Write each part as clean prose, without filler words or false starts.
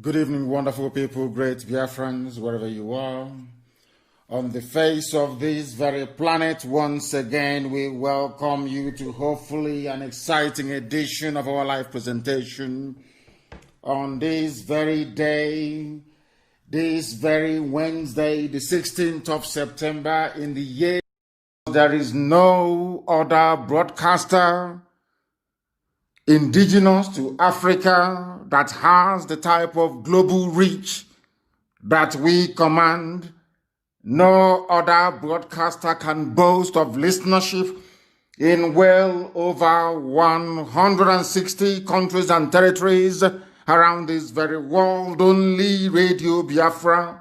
Good evening, wonderful people, great Biafrans, wherever you are. On the face of this very planet, once again, we welcome you to hopefully an exciting edition of our live presentation on this very day, this very Wednesday, the 16th of September in the year. There is no other broadcaster indigenous to Africa that has the type of global reach that we command. No other broadcaster can boast of listenership in well over 160 countries and territories around this very world. Only Radio Biafra,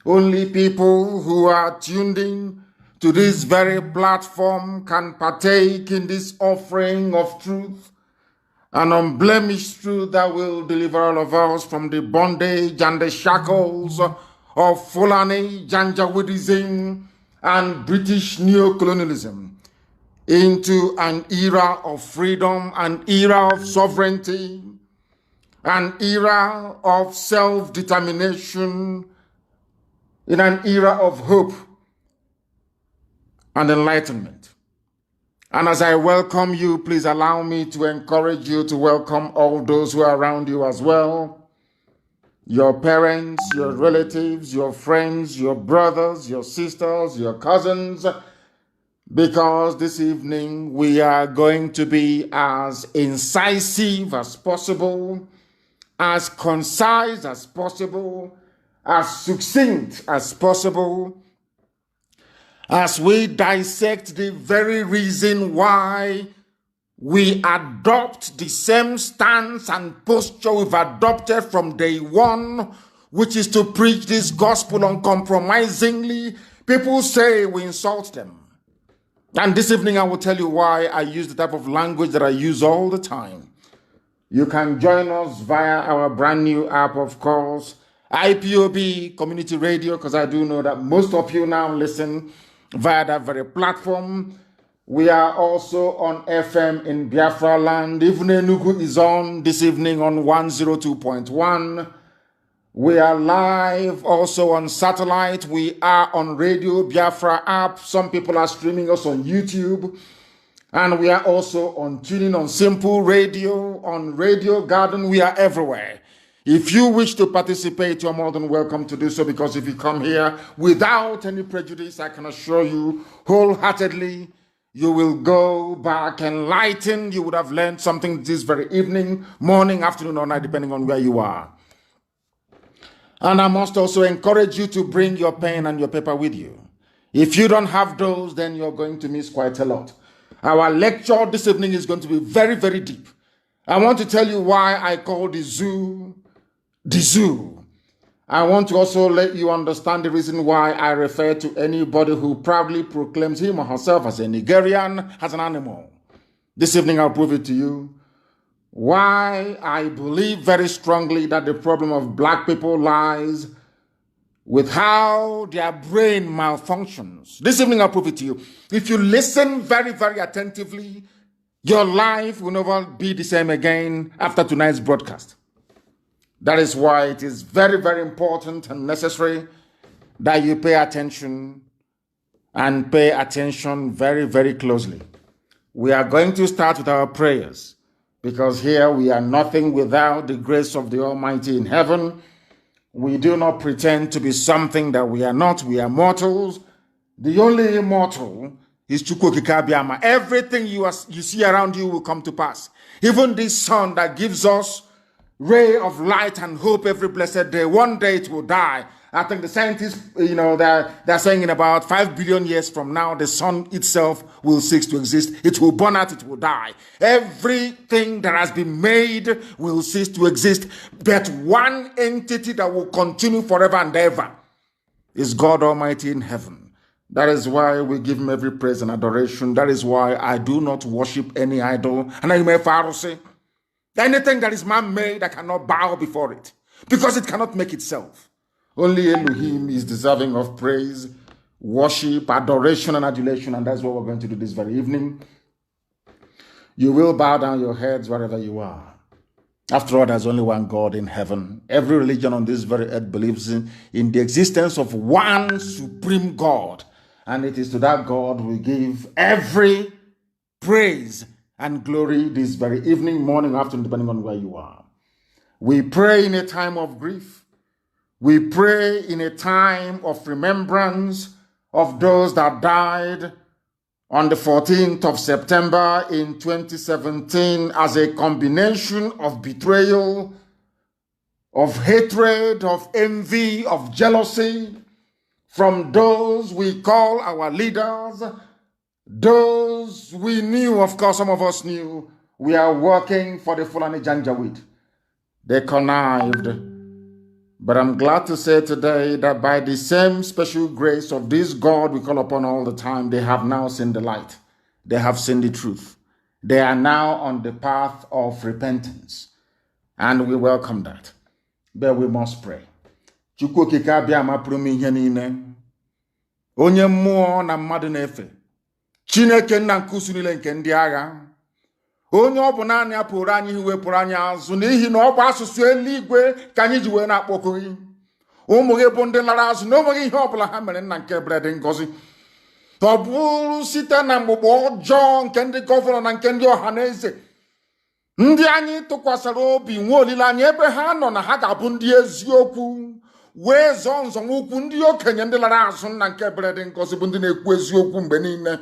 only people who are tuned in to this very platform can partake in this offering of truth, an unblemished truth that will deliver all of us from the bondage and the shackles of Fulani, Janjaweedism, and British neocolonialism into an era of freedom, an era of sovereignty, an era of self-determination, in an era of hope and enlightenment. And as I welcome you, please allow me to encourage you to welcome all those who are around you as well. Your parents, your relatives, your friends, your brothers, your sisters, your cousins, because this evening we are going to be as incisive as possible, as concise as possible, as succinct as possible, as we dissect the very reason why we adopt the same stance and posture we've adopted from day one, which is to preach this gospel uncompromisingly. People say we insult them. And this evening I will tell you why I use the type of language that I use all the time. You can join us via our brand new app, of course, IPOB Community Radio, because I do know that most of you now listen via that very platform. We are also on FM in Biafra land. Even Enugu is on this evening on 102.1. We are live also on satellite. We are on Radio Biafra app. Some people are streaming us on YouTube. And we are also on tuning on Simple Radio, on Radio Garden. We are everywhere. If you wish to participate, you're more than welcome to do so, because if you come here without any prejudice, I can assure you wholeheartedly, you will go back enlightened. You would have learned something this very evening, morning, afternoon, or night, depending on where you are. And I must also encourage you to bring your pen and your paper with you. If you don't have those, then you're going to miss quite a lot. Our lecture this evening is going to be very, very deep. I want to tell you why I call the zoo. I want to also let you understand the reason why I refer to anybody who proudly proclaims him or herself as a Nigerian as an animal. This evening I'll prove it to you why I believe very strongly that the problem of black people lies with how their brain malfunctions. This evening I'll prove it to you. If you listen very, very attentively, your life will never be the same again after tonight's broadcast. That is why it is very, very important and necessary that you pay attention, and pay attention very, very closely. We are going to start with our prayers, because here we are nothing without the grace of the Almighty in heaven. We do not pretend to be something that we are not. We are mortals. The only immortal is Chukwokikabiama. Everything you see around you will come to pass. Even this sun that gives us ray of light and hope every blessed day, one day it will die. I think the scientists, they're saying in about 5 billion years from now, the sun itself will cease to exist. It will burn out, it will die. Everything that has been made will cease to exist. But one entity that will continue forever and ever is God Almighty in heaven. That is why we give him every praise and adoration. That is why I do not worship any idol. And I may say, anything that is man-made, I cannot bow before it, because it cannot make itself. Only Elohim is deserving of praise, worship, adoration, and adulation, and that's what we're going to do this very evening. You will bow down your heads wherever you are. After all, there's only one God in heaven. Every religion on this very earth believes in the existence of one supreme God. And it is to that God we give every praise and glory this very evening, morning, afternoon, depending on where you are. We pray in a time of grief. We pray in a time of remembrance of those that died on the 14th of September in 2017 as a combination of betrayal, of hatred, of envy, of jealousy from those we call our leaders, those we knew, of course, some of us knew, we are working for the Fulani Janjaweed. They connived. But I'm glad to say today that by the same special grace of this God we call upon all the time, they have now seen the light. They have seen the truth. They are now on the path of repentance. And we welcome that. But we must pray. Chukwu okike abịa ma pụrụ m ihe niile. Onye mmụọ na mmadụ na-efe. Chineke nna nke usu niile nke ndị agha. Onye ọ bụ naanị ya pụrụ anyị ihe wepụrụ anyị azụ n'ihi na ọ bụ asụsụ eluigwe ka anyị ji wee na-akpọku gị. Ụmụ gị bụ ndị lara azụ na onweghị ihe ọbụla ha mere nna nke bere dị ngọzi. Ọ bụrụ site na mgbugbo ọjọọ nke ndị gọvanọ na nke ndị ọha na eze. Ndị anyị tụkwasịrị obi nwe olileanya ebe ha nọ na ha ga-abụ ndị eziokwu wee zọọ nzọmụkwụ ndị okenye ndị lara azụ nna nke bere dị ngọzi bụ ndị na-ekwu eziokwu mgbe niile.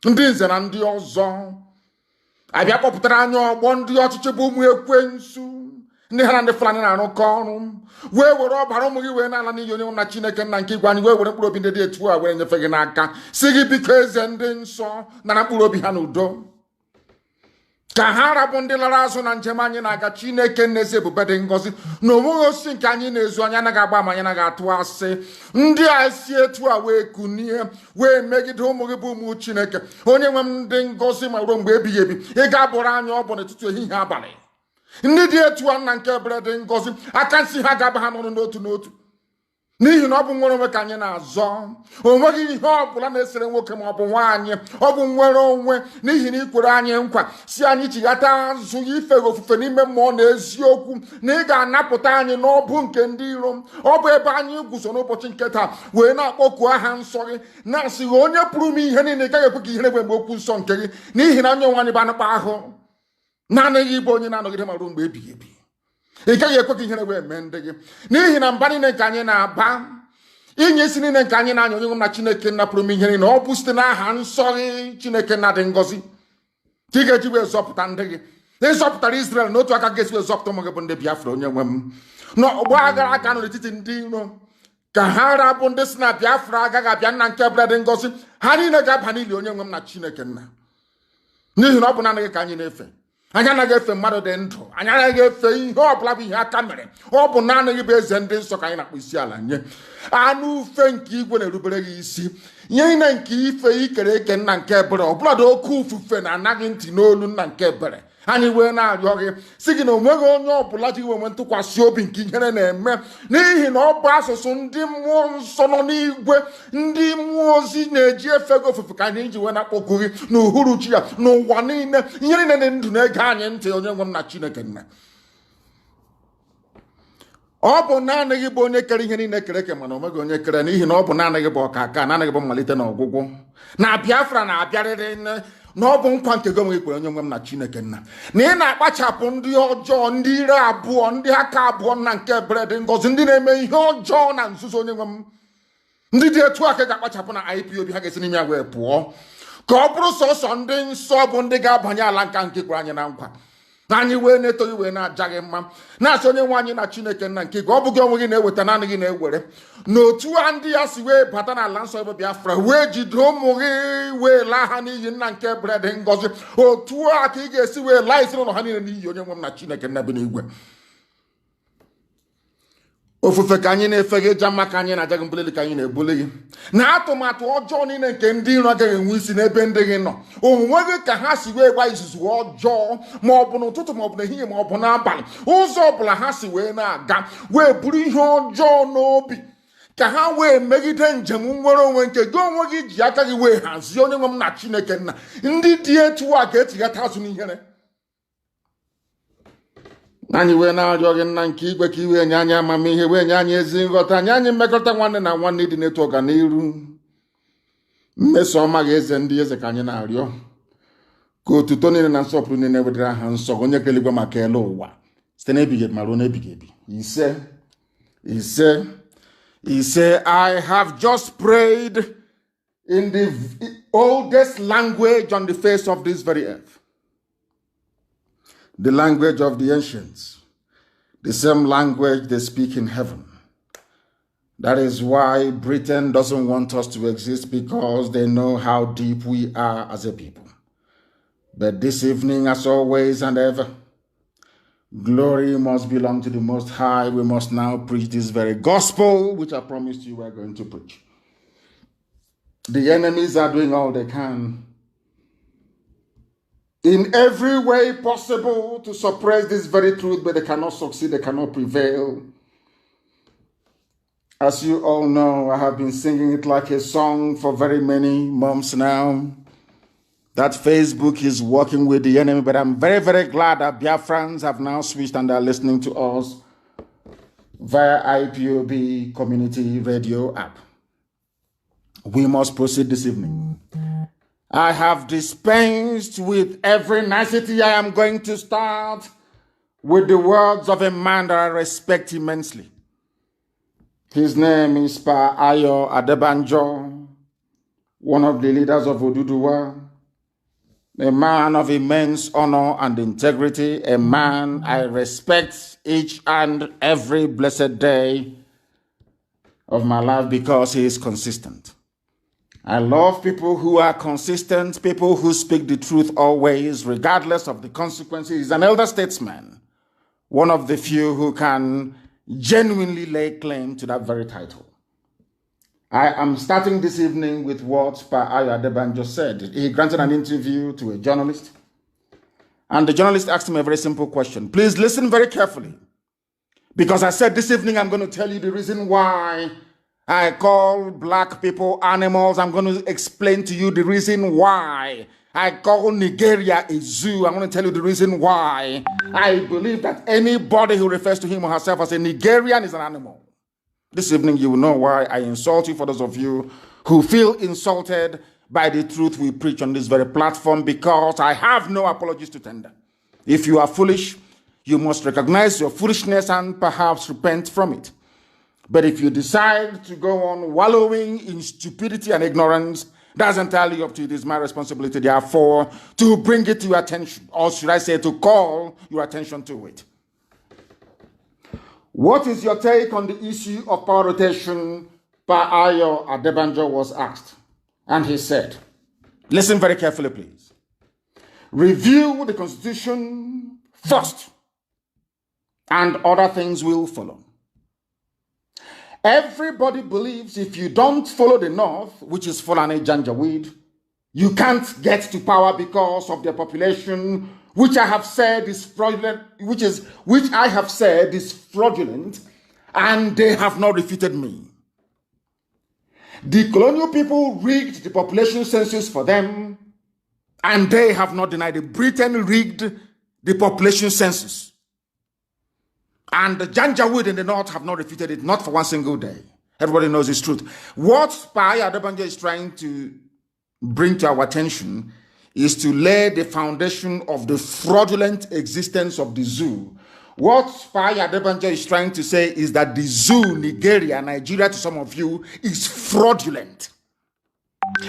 Ndị nze na ndị ọzọ. Abịa kpọpụtara anyị ọgbọ ndị ọchịchị bụ ụmụ ekwensu ndị ha na ndị Fulani na-arụkọ ọrụ wee were ọbara ụmụ gị wee na-ala n'iyi onye na Chineke nna nke igwe anyị wee were mkpụrụ obi ndị dị etu a were nyefe gị n'aka si gị biko eze ndị nsọ nara mkpụrụ obi ha n'udo ka ha rabụ ndị lara azụ na njem anyị na-aga. Chineke n'ezi ebube dị ngọzi na onweghị osisi nke anyị na-ezu anyị anaghị agba ma anyị anaghị atụ asị. Ndị a si etu a wee kunie wee megide ụmụ gị bụ ụmụ Chineke onye nwe m ndị ngọzi ma ruo mgbe ebighị ebi ị ga-abụrụ anyị ọ bụ n'etiti ehihie abalị. Ndị dị etu a nna nke ebere dị ngọzi aka nsị ha ga-aba ha n'ọnụ n'otu n'otu n'ihi na ọ bụ nwere onwe ka anyị na-azọ. O nweghị ihe ọ bụla na-esere nwoke ma ọ bụ nwaanyị. Ọ bụ nwere onwe n'ihi na ikwere anyị nkwa si anyị chighata azụ ife ofufe n'ime mmụọ na eziokwu na ị ga-anapụta anyị n'ọbụ nke ndị iro. Ọ bụ ebe anyị guzo n'ụbọchị nke taa wee na-akpọku aha nsọ gị na-asịghị onye pụrụ m ihe niile ị gaghị ekwe ka ihere gbe mgbe okwu nsọ nke gị n'ihi na onye nwe anyị bụ anụkpa ahụ naanị gị bụ onye na-anọgide ma ruo mgbe ebighị ebi. Ị gaghị ekwe ka ihere wee mee ndị gị n'ihi na mba niile nke anyị na-aba inye isi niile nke anyị na-anya onye nwe m na Chineke nna pụrụ m ihe niile ọ bụ site n'aha nsọ gị Chineke nna dị ngọzi ka ị ga-eji wee zọpụta ndị gị. Ịzọpụtara Israel n'otu aka ga-esi wee zọpụta ụmụ gị bụ ndị Biafra onye nwe m n'ọgbọ agha aka nọ n'etiti ndị iro ka ha rabụ ndị si na Biafra agaghị abịa nna nke bere dị ngọzi ha niile ga-aba n'ili onye nwe m na Chineke nna n'ihi na ọ bụ naanị gị ka anyị na-efe. Anyị anaghị efe mmadụ dị ndụ. Anyị anaghị efe ihe ọbụla bụ ihe aka mere. Ọ bụ naanị gị bụ eze ndị nsọ ka anyị na-akpọ isi ala nye. Anụ ufe nke igwe na-erubere gị isi. Nye nne nke ife ikere eke nna nke ebere ọbụladị oke ufufe na-anaghị ntị n'olu nna nke ebere. Anyị wee na-arịọ gị si gị na onweghị onye ọbụla ji nwe ntụkwasị obi nke ihere na-eme n'ihi na ọ bụ asụsụ ndị mmụọ nsọ nọ n'igwe ndị mmụọ ozi na-eji efe gị ofufe ka anyị ji wee na-akpọku gị n'uhuruchi ya n'ụwa niile. Ihe niile dị ndụ na-ege anyị ntị onye nwe m na Chineke nna. Ọ bụ naanị gị bụ onye kere ihe niile kere eke mana onweghị onye kere n'ihi na ọ bụ naanị gị bụ ọkaka naanị gị bụ mmalite na ọgwụgwụ na Biafra na-abịarịrị na ọ bụ nkwa nke gị onwe gị kwere onye nwe m na Chineke nna na ị na-akpachapụ ndị ọjọọ ndị ire abụọ ndị aka abụọ nna nke ebere dị ngọzi ndị na-eme ihe ọjọọ na nzuzo onye nwe m ndị dị etu aka ga-akpachapụ na IPOB ha ga-esi n'ime ya wee pụọ ka ọ bụrụ sọsọ ndị nsọ bụ ndị ga-abanye ala nka nke kwere anyị na nkwa. Anyị wee na-eto gị wee na-aja gị mma na-asị onye nwe anyị na Chineke nna nke gị ọ bụ gị onwe gị na-eweta naanị gị na-ewere n'otu a ndị ya si wee bata n'ala nsọ ebe Biafra wee jide ụmụ gị wee laa ha n'iyi nna nke ebere dị ngọzi. Otu a ka ị ga-esi wee laa ezinụlọ ha niile n'iyi onye nwe m na Chineke nna bi n'igwe. Ofufe ka anyị na-efe gị ịja mma ka anyị na-aja gị mbuleli ka anyị na-ebuli gị na atụmatụ ọjọọ niile nke ndị iro agaghị enwe isi n'ebe ndị gị nọ. Onwe gị ka ha si wee gba izuzu ọjọọ ma ọ bụ n'ụtụtụ ma ọ bụ n'ehihie ma ọ bụ n'abalị ụzọ ọbụla ha si wee na-aga wee buru ihe ọjọọ n'obi ka ha wee megide njem nwere onwe nke gị onwe gị ji aka gị wee hazie onye nwe m na Chineke nna. Ndị dị etu a ga-etighata azụ n'ihere Nanyi we na jogging nanki igwe ki we nyanya mami he we nyanya ezi nghọta nyanya mmekọrịta nwanne na nwanne dị n'etu ọganiru mmeso ọma ga-eze ndị eze ka anyị na-arịọ ka otuto niile na nsọpụrụ niile wedere aha nsọ onye keligwe maka ele ụwa site n'ebighị ebi ma ruo n'ebighị ebi. Ise I have just prayed in the oldest language on the face of this very earth, the language of the ancients, the same language they speak in heaven. That is why Britain doesn't want us to exist, because they know how deep we are as a people. But this evening, as always and ever, glory must belong to the Most High. We must now preach this very gospel, which I promised you we're going to preach. The enemies are doing all they can in every way possible to suppress this very truth, but they cannot succeed, they cannot prevail. As you all know, I have been singing it like a song for very many months now, that Facebook is working with the enemy, but I'm very, very glad that Biafrans have now switched and are listening to us via IPOB Community Radio app. We must proceed this evening. I have dispensed with every nicety. I am going to start with the words of a man that I respect immensely. His name is Pa Ayo Adebanjo, one of the leaders of Oduduwa, a man of immense honor and integrity, a man I respect each and every blessed day of my life because he is consistent. I love people who are consistent, people who speak the truth always, regardless of the consequences. He's an elder statesman, one of the few who can genuinely lay claim to that very title. I am starting this evening with what Pa Ayo Adebanjo said. He granted an interview to a journalist, and the journalist asked him a very simple question. Please listen very carefully, because I said this evening I'm going to tell you the reason why I call black people animals. I'm going to explain to you the reason why I call Nigeria a zoo. I'm going to tell you the reason why I believe that anybody who refers to him or herself as a Nigerian is an animal. This evening you will know why I insult you, for those of you who feel insulted by the truth we preach on this very platform, because I have no apologies to tender. If you are foolish, you must recognize your foolishness and perhaps repent from it. But if you decide to go on wallowing in stupidity and ignorance, that's entirely up to you. It is my responsibility, therefore, to bring it to your attention, or should I say, to call your attention to it. What is your take on the issue of power rotation? Pa Ayo Adebanjo was asked, and he said, listen very carefully, please. Review the Constitution first, and other things will follow. Everybody believes if you don't follow the North, which is Fulani Janjaweed, you can't get to power because of their population, which I have said is fraudulent, which I have said is fraudulent, and they have not refuted me. The colonial people rigged the population census for them, and they have not denied it. Britain rigged the population census. And the Janjaweed in the North have not refuted it, not for one single day. Everybody knows it's truth. What Pa Ayo Adebanjo is trying to bring to our attention is to lay the foundation of the fraudulent existence of the zoo. What Pa Ayo Adebanjo is trying to say is that the zoo, Nigeria to some of you, is fraudulent.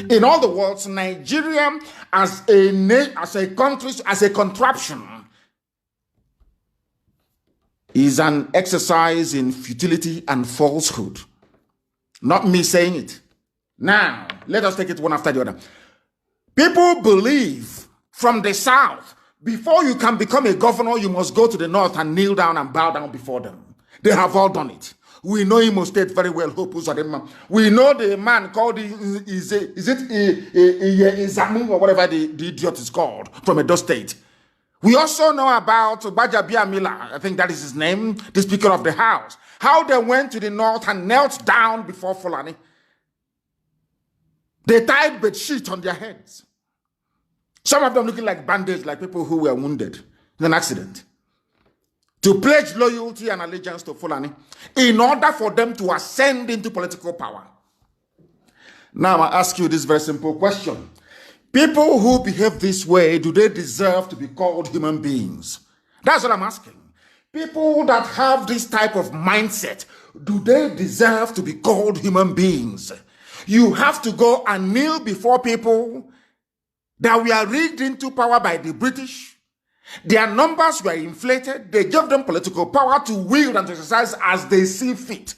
In other words, Nigeria as a country, as a contraption, is an exercise in futility and falsehood. Not me saying it. Now, let us take it one after the other. People believe from the South, before you can become a governor, you must go to the North and kneel down and bow down before them. They have all done it. We know Imo State very well. We know the man called, Izamu or whatever the idiot is called, from Edo State. We also know about Bajabia Mila, I think that is his name, the Speaker of the House, how they went to the North and knelt down before Fulani. They tied bedsheets on their heads. Some of them looking like bandits, like people who were wounded in an accident. to pledge loyalty and allegiance to Fulani in order for them to ascend into political power. Now I ask you this very simple question. People who behave this way, do they deserve to be called human beings? That's what I'm asking. People that have this type of mindset, do they deserve to be called human beings? You have to go and kneel before people that were rigged into power by the British. Their numbers were inflated. They gave them political power to wield and to exercise as they see fit.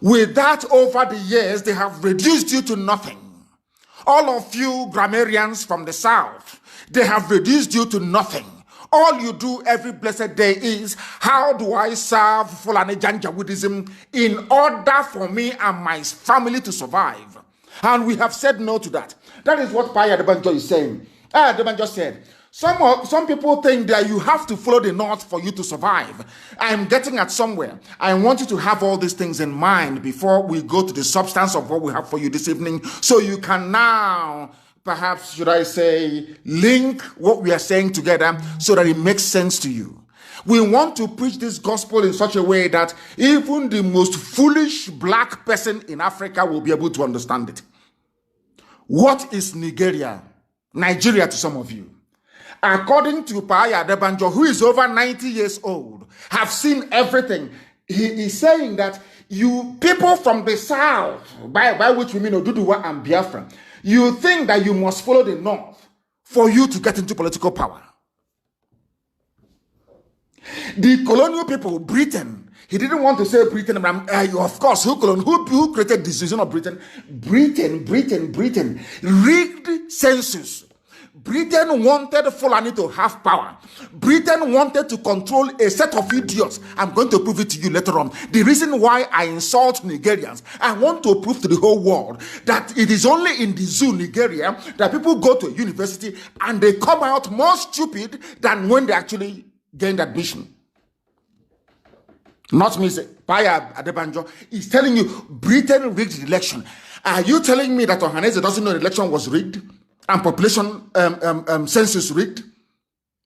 With that, over the years, they have reduced you to nothing. All of you grammarians from the South, they have reduced you to nothing. All you do every blessed day is, how do I serve Fulani Janjaweedism in order for me and my family to survive? And we have said no to that. That is what Paya Adebanjo is saying. Adebanjo said, some people think that you have to follow the North for you to survive. I'm getting at somewhere. I want you to have all these things in mind before we go to the substance of what we have for you this evening, so you can now, perhaps, should I say, link what we are saying together so that it makes sense to you. We want to preach this gospel in such a way that even the most foolish black person in Africa will be able to understand it. What is Nigeria to some of you? According to Paya Adebanjo, who is over 90 years old, have seen everything. He is saying that you people from the South, by which we mean Oduduwa and Biafra, you think that you must follow the North for you to get into political power. The colonial people, Britain, he didn't want to say Britain, but of course, who created the decision of Britain? Britain. Rigged census. Britain wanted Fulani to have power. Britain wanted to control a set of idiots. I'm going to prove it to you later on. The reason why I insult Nigerians, I want to prove to the whole world that it is only in the zoo, Nigeria, that people go to a university and they come out more stupid than when they actually gained admission. Not me, Paya Adebanjo is telling you Britain rigged the election. Are you telling me that Ohaneze doesn't know the election was rigged? And population census rigged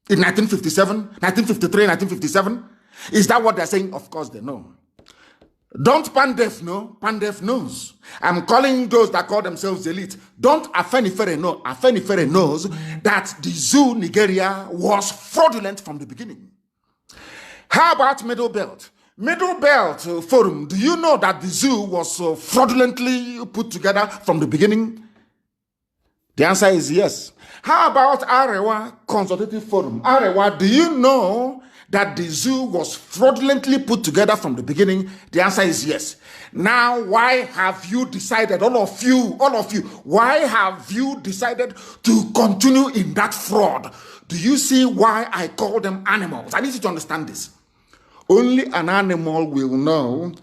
in 1957, 1953, 1957? Is that what they're saying? Of course they know. Don't Pandef know? Pandef knows. I'm calling those that call themselves elite. Don't Afenifere know? Afenifere knows that the zoo, Nigeria, was fraudulent from the beginning. How about Middle Belt? Middle Belt Forum, do you know that the zoo was fraudulently put together from the beginning? The answer is yes. How about Arewa Consultative Forum? Arewa, do you know that the zoo was fraudulently put together from the beginning? The answer is yes. Now, why have you decided, all of you, why have you decided to continue in that fraud? Do you see why I call them animals? I need you to understand this. Only an animal will know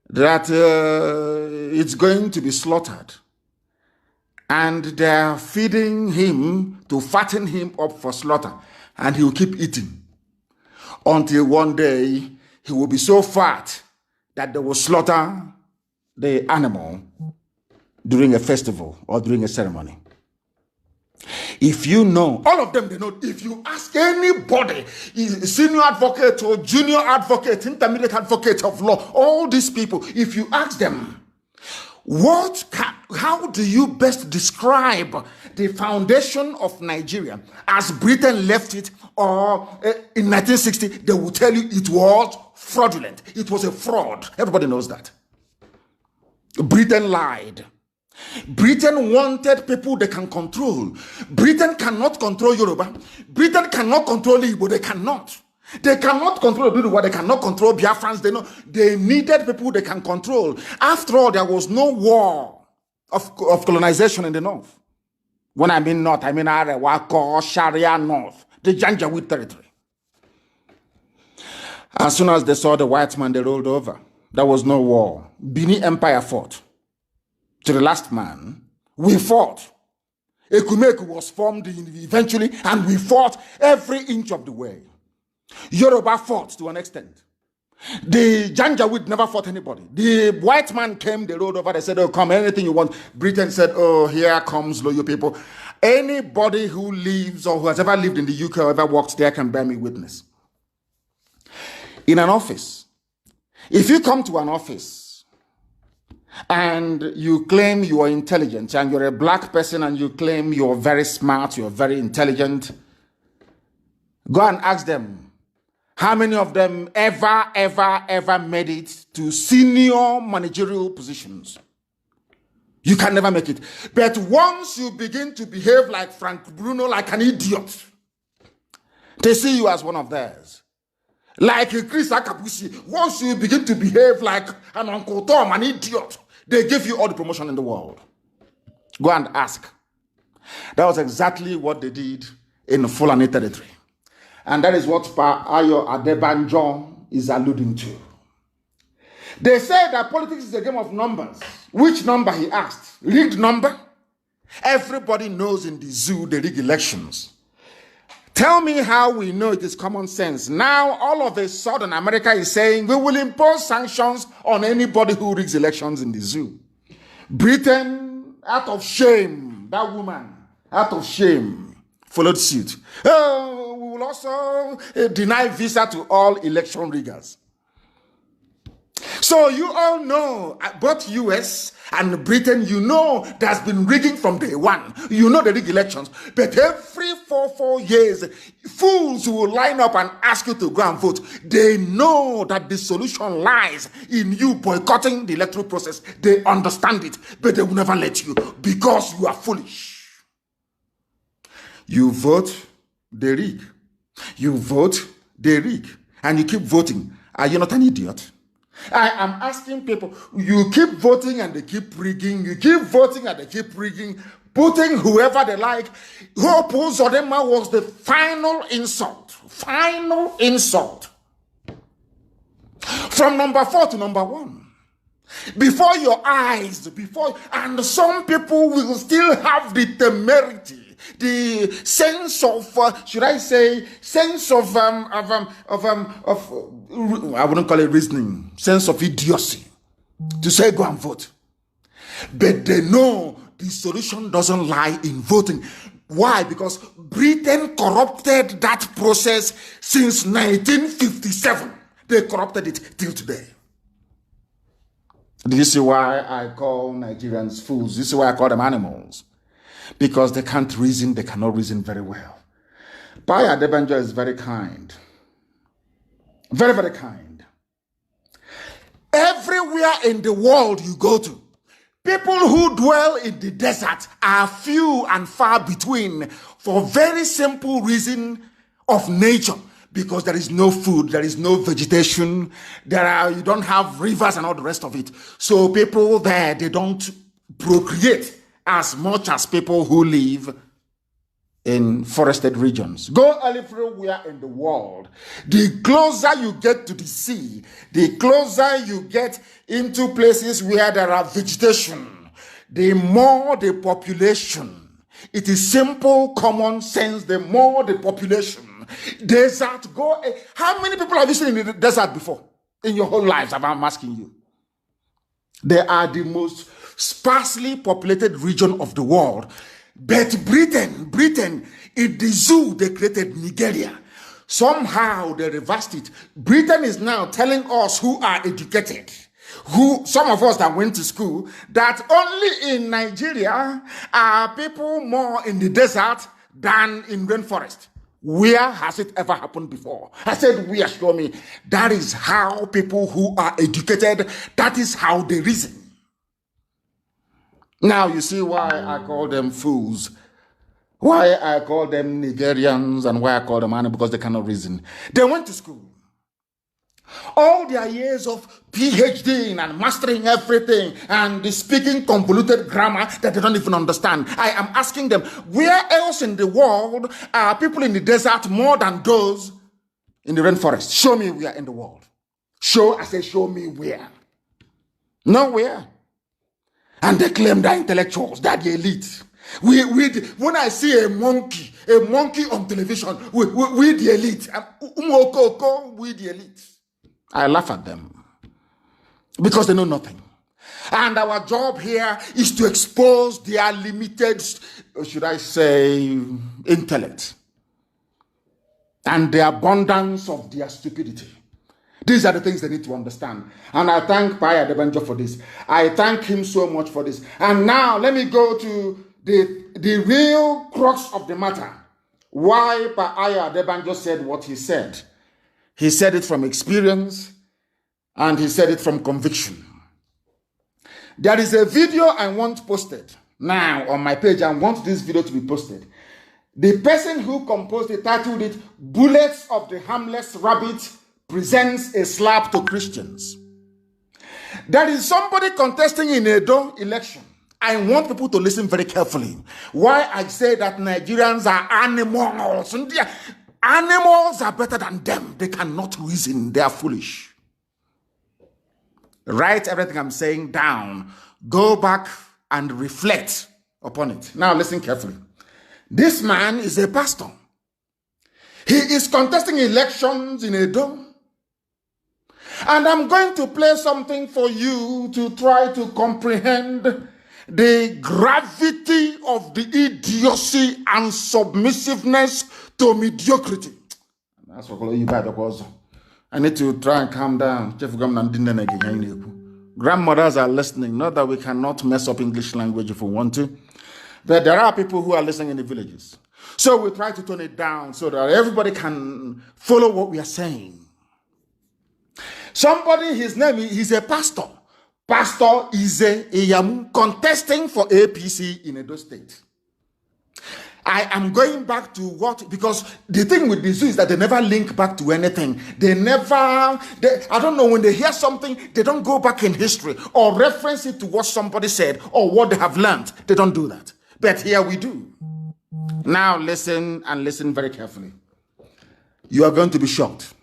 that it's going to be slaughtered. And they're feeding him to fatten him up for slaughter. And he will keep eating. Until one day, he will be so fat that they will slaughter the animal during a festival or during a ceremony. If you know, all of them, they know. If you ask anybody, senior advocate or junior advocate, intermediate advocate of law, all these people, if you ask them, how do you best describe the foundation of Nigeria as Britain left it, or in 1960, they will tell you it was fraudulent. It was a fraud. Everybody knows that. Britain lied. Britain wanted people they can control. Britain cannot control Yoruba. Britain cannot control Igbo. They cannot. They cannot control Oduduwa. They cannot control Biafrans. They needed people they can control. After all, there was no war of colonization in the north. When I mean north, I mean Arewa, Sharia North, the Janjaweed territory. As soon as they saw the white man, they rolled over. There was no war. Bini Empire fought. To the last man, we fought. Ekumeku was formed eventually, and we fought every inch of the way. Yoruba fought to an extent. The Janjaweed never fought anybody. The white man came, they rolled over, they said, oh, come, anything you want. Britain said, oh, here comes loyal people. Anybody who lives or who has ever lived in the UK or ever worked there can bear me witness. In an office, if you come to an office and you claim you are intelligent and you're a black person and you claim you're very smart, you're very intelligent, go and ask them how many of them ever made it to senior managerial positions. You can never make it. But once you begin to behave like Frank Bruno, like an idiot, they see you as one of theirs. Like Chris Akabusi, once you begin to behave like an Uncle Tom, an idiot, they give you all the promotion in the world. Go and ask. That was exactly what they did in Fulani territory. And that is what Pa Ayo Adebanjo is alluding to. They say that politics is a game of numbers. Which number, he asked? Rigged number? Everybody knows in the zoo they rig elections. Tell me how we know it is common sense. Now, all of a sudden, America is saying we will impose sanctions on anybody who rigs elections in the zoo. Britain, out of shame, that woman, out of shame, followed suit. Oh, we will also deny visa to all election riggers. So you all know, both US and Britain, you know there's been rigging from day one. You know the rig elections. But every four years, fools will line up and ask you to go and vote. They know that the solution lies in you boycotting the electoral process. They understand it, but they will never let you because you are foolish. You vote, they rig. You vote, they rig. And you keep voting. Are you not an idiot? I am asking people, you keep voting and they keep rigging, you keep voting and they keep rigging, putting whoever they like. Hope Uzodinma was the final insult. Final insult. From number 4 to number 1. Before your eyes, and some people will still have the temerity, the sense of, should I say, sense of I wouldn't call it reasoning, sense of idiocy, to say go and vote. But they know the solution doesn't lie in voting. Why? Because Britain corrupted that process since 1957. They corrupted it till today. This is why I call Nigerians fools. This is why I call them animals. Because they can't reason, they cannot reason very well. Paya Adebanjo is very kind. Very, very kind. Everywhere in the world you go to, people who dwell in the desert are few and far between for very simple reason of nature. Because there is no food, there is no vegetation, you don't have rivers and all the rest of it. So people there, they don't procreate as much as people who live in forested regions. Go everywhere in the world. The closer you get to the sea, the closer you get into places where there are vegetation, the more the population. It is simple, common sense, the more the population. Desert, how many people have you seen in the desert before? In your whole lives, I'm asking you. They are the most sparsely populated region of the world. But Britain, in the zoo, they created Nigeria. Somehow they reversed it. Britain is now telling us who are educated, some of us that went to school, that only in Nigeria are people more in the desert than in rainforest. Where has it ever happened before? I said, where? Show me. That is how people who are educated, that is how they reason. Now you see why I call them fools, why I call them Nigerians, and why I call them animals, because they cannot reason. They went to school. All their years of PhD and mastering everything and speaking convoluted grammar that they don't even understand. I am asking them, where else in the world are people in the desert more than those in the rainforest? Show me where in the world. I say, show me where. Nowhere. And they claim they're intellectuals, they're the elite. When I see a monkey on television, we the elite. We the elite. I laugh at them because they know nothing. And our job here is to expose their limited, should I say, intellect and the abundance of their stupidity. These are the things they need to understand. And I thank Paya Debanjo for this. I thank him so much for this. And now let me go to the real crux of the matter. Why Paya Debanjo said what he said. He said it from experience and he said it from conviction. There is a video I want posted now on my page. I want this video to be posted. The person who composed it titled it, "Bullets of the Harmless Rabbit Presents a Slap to Christians." There is somebody contesting in a Edo election. I want people to listen very carefully. Why I say that Nigerians are animals. Animals are better than them. They cannot reason. They are foolish. Write everything I'm saying down. Go back and reflect upon it. Now listen carefully. This man is a pastor. He is contesting elections in Edo. And I'm going to play something for you to try to comprehend the gravity of the idiocy and submissiveness to mediocrity. That's what you bad because I need to try and calm down. Grandmothers are listening. Not that we cannot mess up English language if we want to. But there are people who are listening in the villages. So we try to tone it down so that everybody can follow what we are saying. Somebody, his name, he's a pastor. Pastor Ize Iyamu, contesting for APC in Edo State. I am going back to what, because the thing with the zoo is that they never link back to anything. I don't know, when they hear something, they don't go back in history or reference it to what somebody said or what they have learned. They don't do that. But here we do. Now listen, and listen very carefully. You are going to be shocked.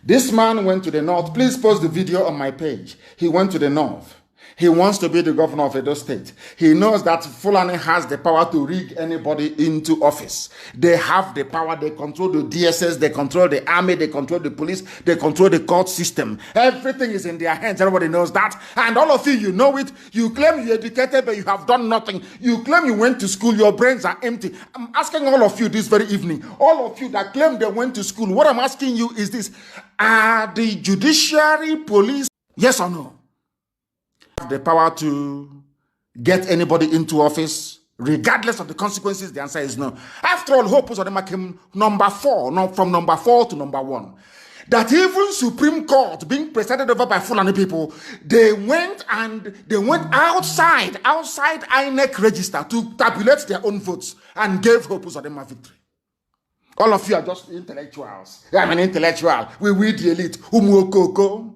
This man went to the north. Please post the video on my page. He went to the north. He wants to be the governor of Edo State. He knows that Fulani has the power to rig anybody into office. They have the power. They control the DSS. They control the army. They control the police. They control the court system. Everything is in their hands. Everybody knows that. And all of you, you know it. You claim you're educated, but you have done nothing. You claim you went to school. Your brains are empty. I'm asking all of you this very evening. All of you that claim they went to school. What I'm asking you is this. Are the judiciary, police, yes or no, have the power to get anybody into office regardless of the consequences? The answer is no. After all, Hope Uzodinma came number 4, from number 4 to number 1. That even Supreme Court being presided over by Fulani people, they went outside INEC register to tabulate their own votes and gave Hope Uzodinma victory. All of you are just intellectuals. I'm an intellectual. We the elite. Umuokoko.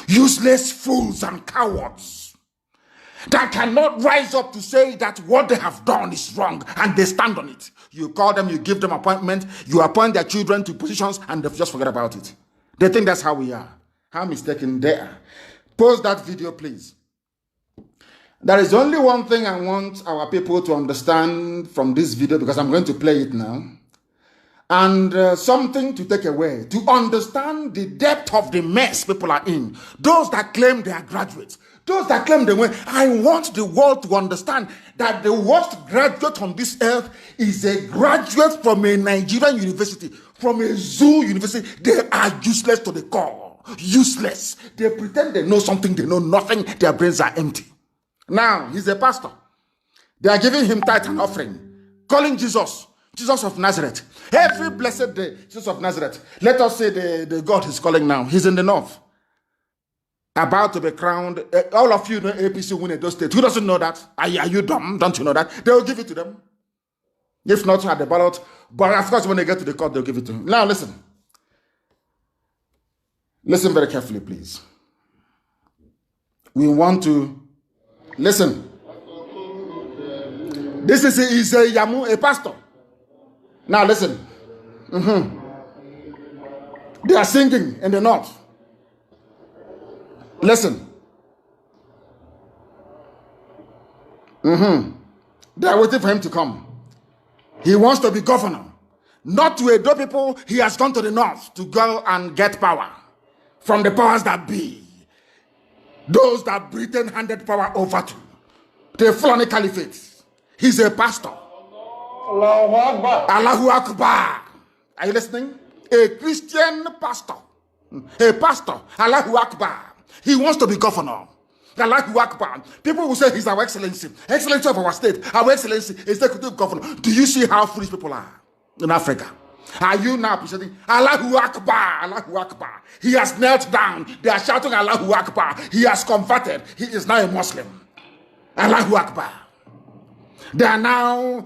Useless fools and cowards that cannot rise up to say that what they have done is wrong and they stand on it. You call them, you give them appointment, you appoint their children to positions and they just forget about it. They think that's how we are. How mistaken they are. Post that video, please. There is only one thing I want our people to understand from this video, because I'm going to play it now. And something to take away, to understand the depth of the mess people are in. Those that claim they are graduates, those that claim they went. I want the world to understand that the worst graduate on this earth is a graduate from a Nigerian university, from a zoo university. They are useless to the core. Useless. They pretend they know something, they know nothing. Their brains are empty. Now, he's a pastor. They are giving him tithe and offering, calling Jesus of Nazareth. Every blessed day, Jesus of Nazareth. Let us say the God he's calling now. He's in the north. About to be crowned. All of you know APC win Edo State. Who doesn't know that? Are you dumb? Don't you know that? They will give it to them. If not at the ballot. But of course, when they get to the court, they'll give it to him. Now, listen. Listen very carefully, please. We want to listen. This is a Yamu, a pastor. Now listen. They are singing in the north. Listen. They are waiting for him to come. He wants to be governor. Not to Edo people, he has gone to the north to go and get power from the powers that be. Those that Britain handed power over to. The Fulani Caliphate. He's a pastor. Allahu Akbar. Allahu Akbar. Are you listening? A Christian pastor. A pastor. Allahu Akbar. He wants to be governor. Allahu Akbar. People will say he's our excellency. Excellency of our state. Our excellency is executive governor. Do you see how foolish people are in Africa? Are you now presenting Allahu Akbar? Allahu Akbar. He has knelt down. They are shouting Allahu Akbar. He has converted. He is now a Muslim. Allahu Akbar. They are now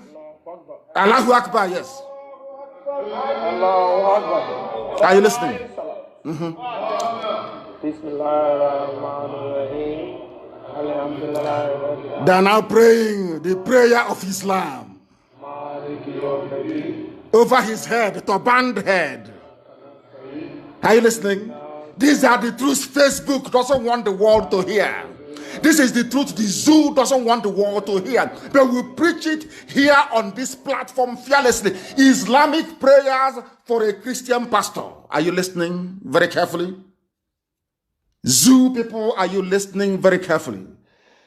Allahu Akbar, yes. Are you listening? They are now praying the prayer of Islam over his head, the turbaned head. Are you listening? These are the truths Facebook doesn't want the world to hear. This is the truth the zoo doesn't want the world to hear. But we preach it here on this platform fearlessly. Islamic prayers for a Christian pastor. Are you listening very carefully? Zoo people, are you listening very carefully?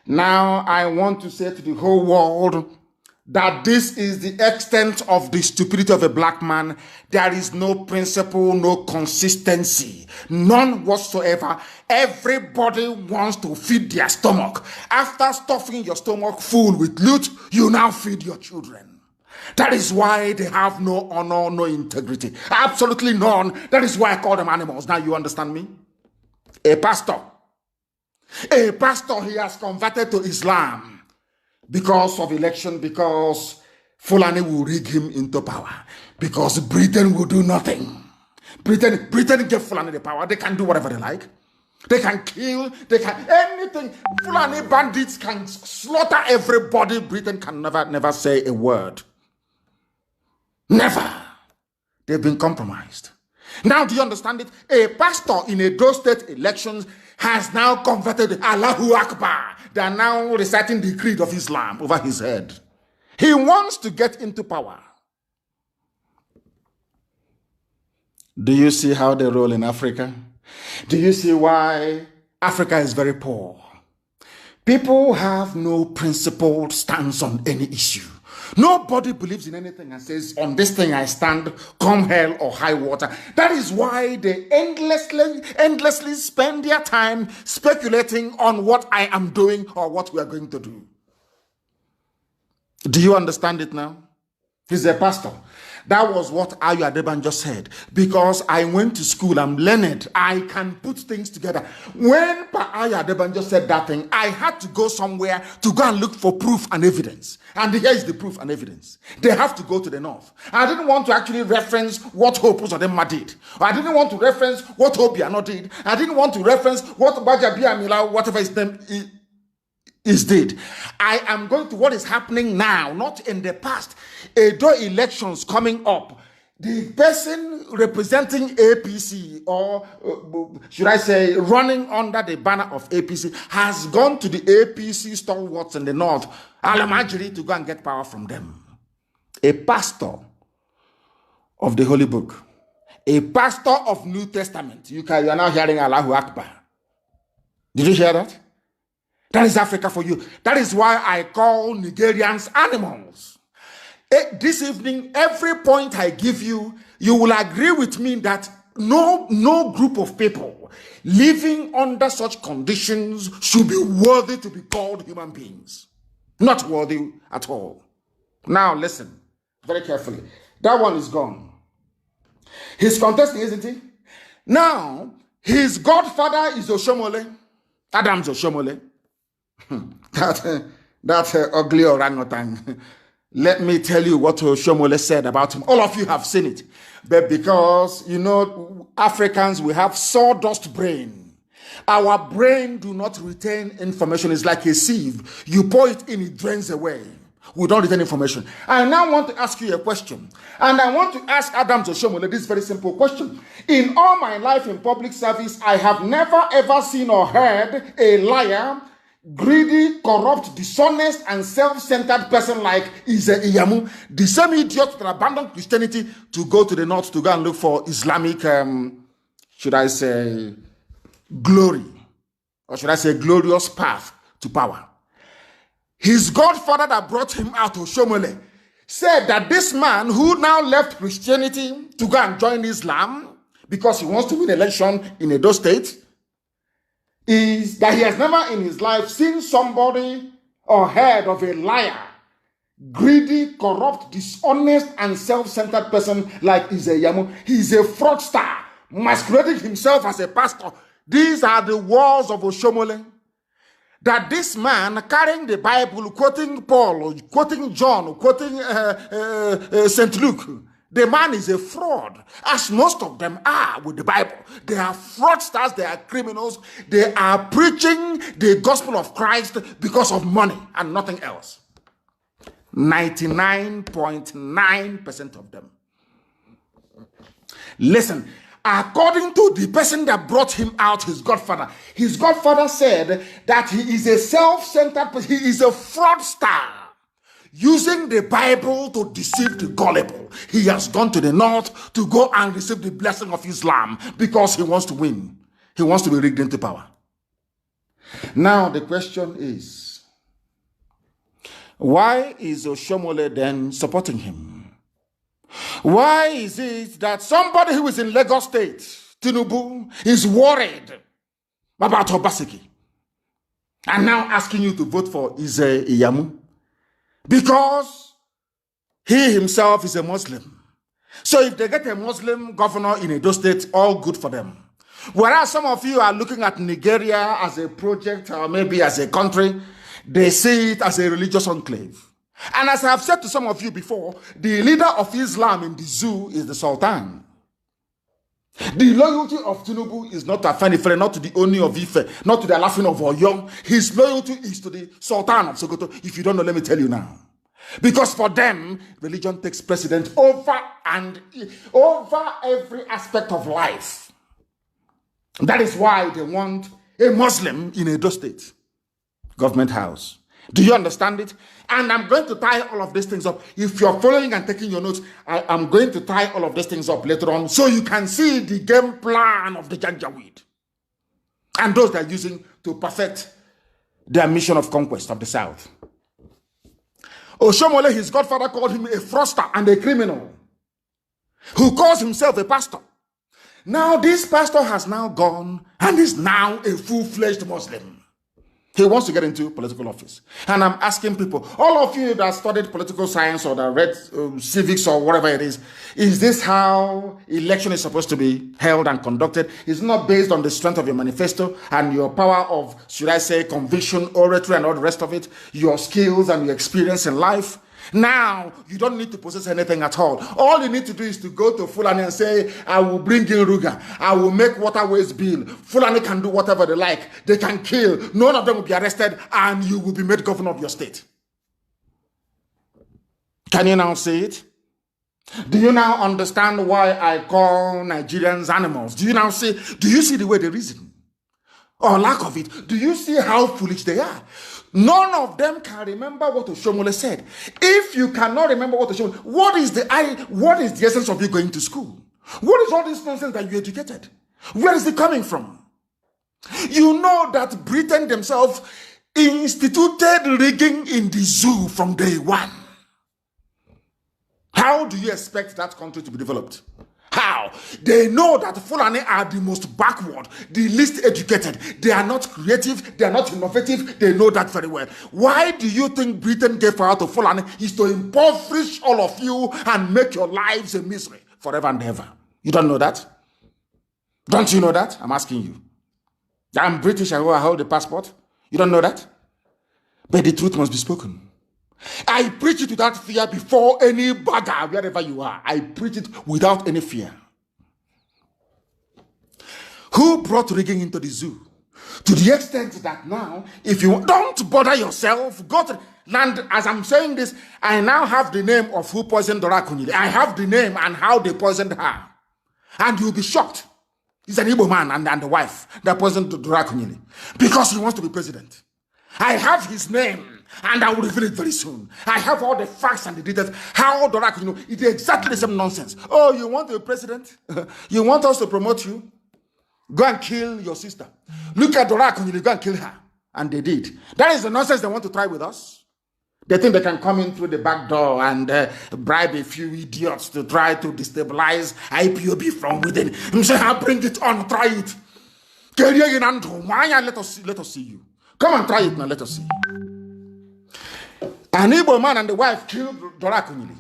Now I want to say to the whole world that this is the extent of the stupidity of a black man. There is no principle, no consistency, none whatsoever. Everybody wants to feed their stomach. After stuffing your stomach full with loot, you now feed your children. That is why they have no honor, no integrity. Absolutely none. That is why I call them animals. Now you understand me? A pastor, he has converted to Islam. Because of election, because Fulani will rig him into power. Because Britain will do nothing. Britain gave Fulani the power. They can do whatever they like. They can kill, they can anything. Fulani bandits can slaughter everybody. Britain can never say a word. Never. They've been compromised. Now, do you understand it? A pastor in a Edo State elections has now converted Allahu Akbar. They are now reciting the creed of Islam over his head. He wants to get into power. Do you see how they roll in Africa? Do you see why Africa is very poor? People have no principled stance on any issue. Nobody believes in anything and says, on this thing I stand, come hell or high water. That is why they endlessly spend their time speculating on what I am doing or what we are going to do. Do you understand it now? He's a pastor. That was what Ayu Adebanjo said. Because I went to school, I'm learned, I can put things together. When Ayu Adebanjo said that thing, I had to go somewhere to go and look for proof and evidence. And here is the proof and evidence. They have to go to the north. I didn't want to actually reference what Hope Uzodinma did. I didn't want to reference what Obiano did. I didn't want to reference what Bajabia Mila, whatever his name is did. I am going to what is happening now, not in the past. Edo elections coming up. The person representing APC, or should I say running under the banner of APC, has gone to the APC stalwarts in the north, Alamajiri, to go and get power from them. A pastor of the Holy Book, a pastor of New Testament. You are now hearing Allahu Akbar. Did you hear that? That is Africa for you. That is why I call Nigerians animals. This evening, every point I give you, you will agree with me that no group of people living under such conditions should be worthy to be called human beings. Not worthy at all. Now listen very carefully. That one is gone. He's contesting, isn't he? Now, his godfather is Oshomole. Adam's Oshomole. that ugly orangutan. Let me tell you what Oshomole said about him. All of you have seen it. But because, you know, Africans, we have sawdust brain. Our brain do not retain information. It's like a sieve. You pour it in, it drains away. We don't retain information. I now want to ask you a question. And I want to ask Adam Oshomole this very simple question. In all my life in public service, I have never ever seen or heard a liar, greedy, corrupt, dishonest, and self-centered person like Ize Iyamu, the same idiot that abandoned Christianity to go to the north to go and look for Islamic, should I say, glory, or should I say glorious path to power. His godfather that brought him out, Oshomole, said that this man who now left Christianity to go and join Islam because he wants to win election in Edo State is that he has never in his life seen somebody or heard of a liar, greedy, corrupt, dishonest, and self-centered person like Izeyamu. He's a fraudster, masquerading himself as a pastor. These are the words of Oshomole. That this man carrying the Bible, quoting Paul, quoting John, quoting St. Luke, the man is a fraud, as most of them are with the Bible. They are fraudsters, they are criminals, they are preaching the gospel of Christ because of money and nothing else. 99.9% of them. Listen, according to the person that brought him out, his godfather said that he is a self-centered person, he is a fraudster, using the Bible to deceive the gullible. He has gone to the north to go and receive the blessing of Islam because he wants to win. He wants to be rigged into power. Now the question is, why is Oshomole then supporting him? Why is it that somebody who is in Lagos State, Tinubu, is worried about Obaseki and now asking you to vote for Iyamu? Because he himself is a Muslim. So if they get a Muslim governor in Edo State, all good for them. Whereas some of you are looking at Nigeria as a project or maybe as a country, they see it as a religious enclave. And as I have said to some of you before, the leader of Islam in the zoo is the Sultan. The loyalty of Tinubu is not to Afenifere, not to the Oni of Ife, not to the Alafin of Oyo. His loyalty is to the Sultan of Sokoto. If you don't know, let me tell you now. Because for them, religion takes precedence over every aspect of life. That is why they want a Muslim in Edo State government house. Do you understand it? And I'm going to tie all of these things up. If you're following and taking your notes, I'm going to tie all of these things up later on so you can see the game plan of the Janjaweed and those they're using to perfect their mission of conquest of the South. Oshomole, his godfather, called him a fraudster and a criminal who calls himself a pastor. Now this pastor has now gone and is now a full-fledged Muslim. He wants to get into political office. And I'm asking people, all of you that studied political science or that read civics or whatever it is this how election is supposed to be held and conducted? It's not based on the strength of your manifesto and your power of, should I say, conviction, oratory, and all the rest of it, your skills and your experience in life. Now, you don't need to possess anything at all. All you need to do is to go to Fulani and say, I will bring in Ruga. I will make waterways bill. Fulani can do whatever they like. They can kill. None of them will be arrested and you will be made governor of your state. Can you now see it? Do you now understand why I call Nigerians animals? Do you now see? Do you see the way they reason? Or lack of it? Do you see how foolish they are? None of them can remember what Oshomole said. If you cannot remember what Oshomole, what is the essence of you going to school? What is all this nonsense that you educated? Where is it coming from? You know that Britain themselves instituted rigging in the zoo from day one. How do you expect that country to be developed? How? They know that Fulani are the most backward, the least educated. They are not creative, they are not innovative, they know that very well. Why do you think Britain gave power to Fulani? Is to impoverish all of you and make your lives a misery forever and ever. You don't know that? Don't you know that? I'm asking you. I'm British, I hold the passport. You don't know that? But the truth must be spoken. I preach it without fear before any bagger, wherever you are. I preach it without any fear. Who brought rigging into the zoo? To the extent that now, if you don't bother yourself, go to land. As I'm saying this, I now have the name of who poisoned Dora Akunyili. I have the name and how they poisoned her. And you'll be shocked. He's an Igbo man and the wife that poisoned Dora Akunyili because he wants to be president. I have his name. And I will reveal it very soon. I have all the facts and the details. How Dora Akunyili, it's exactly the same nonsense. Oh, you want to be president? You want us to promote you? Go and kill your sister. Look at Dora Akunyili, go and kill her. And they did. That is the nonsense they want to try with us. They think they can come in through the back door and bribe a few idiots to try to destabilize IPOB from within. I'm saying, I'll bring it on, try it. Let us see you. Come and try it now, let us see. An Igbo man and the wife killed Dora Akunyili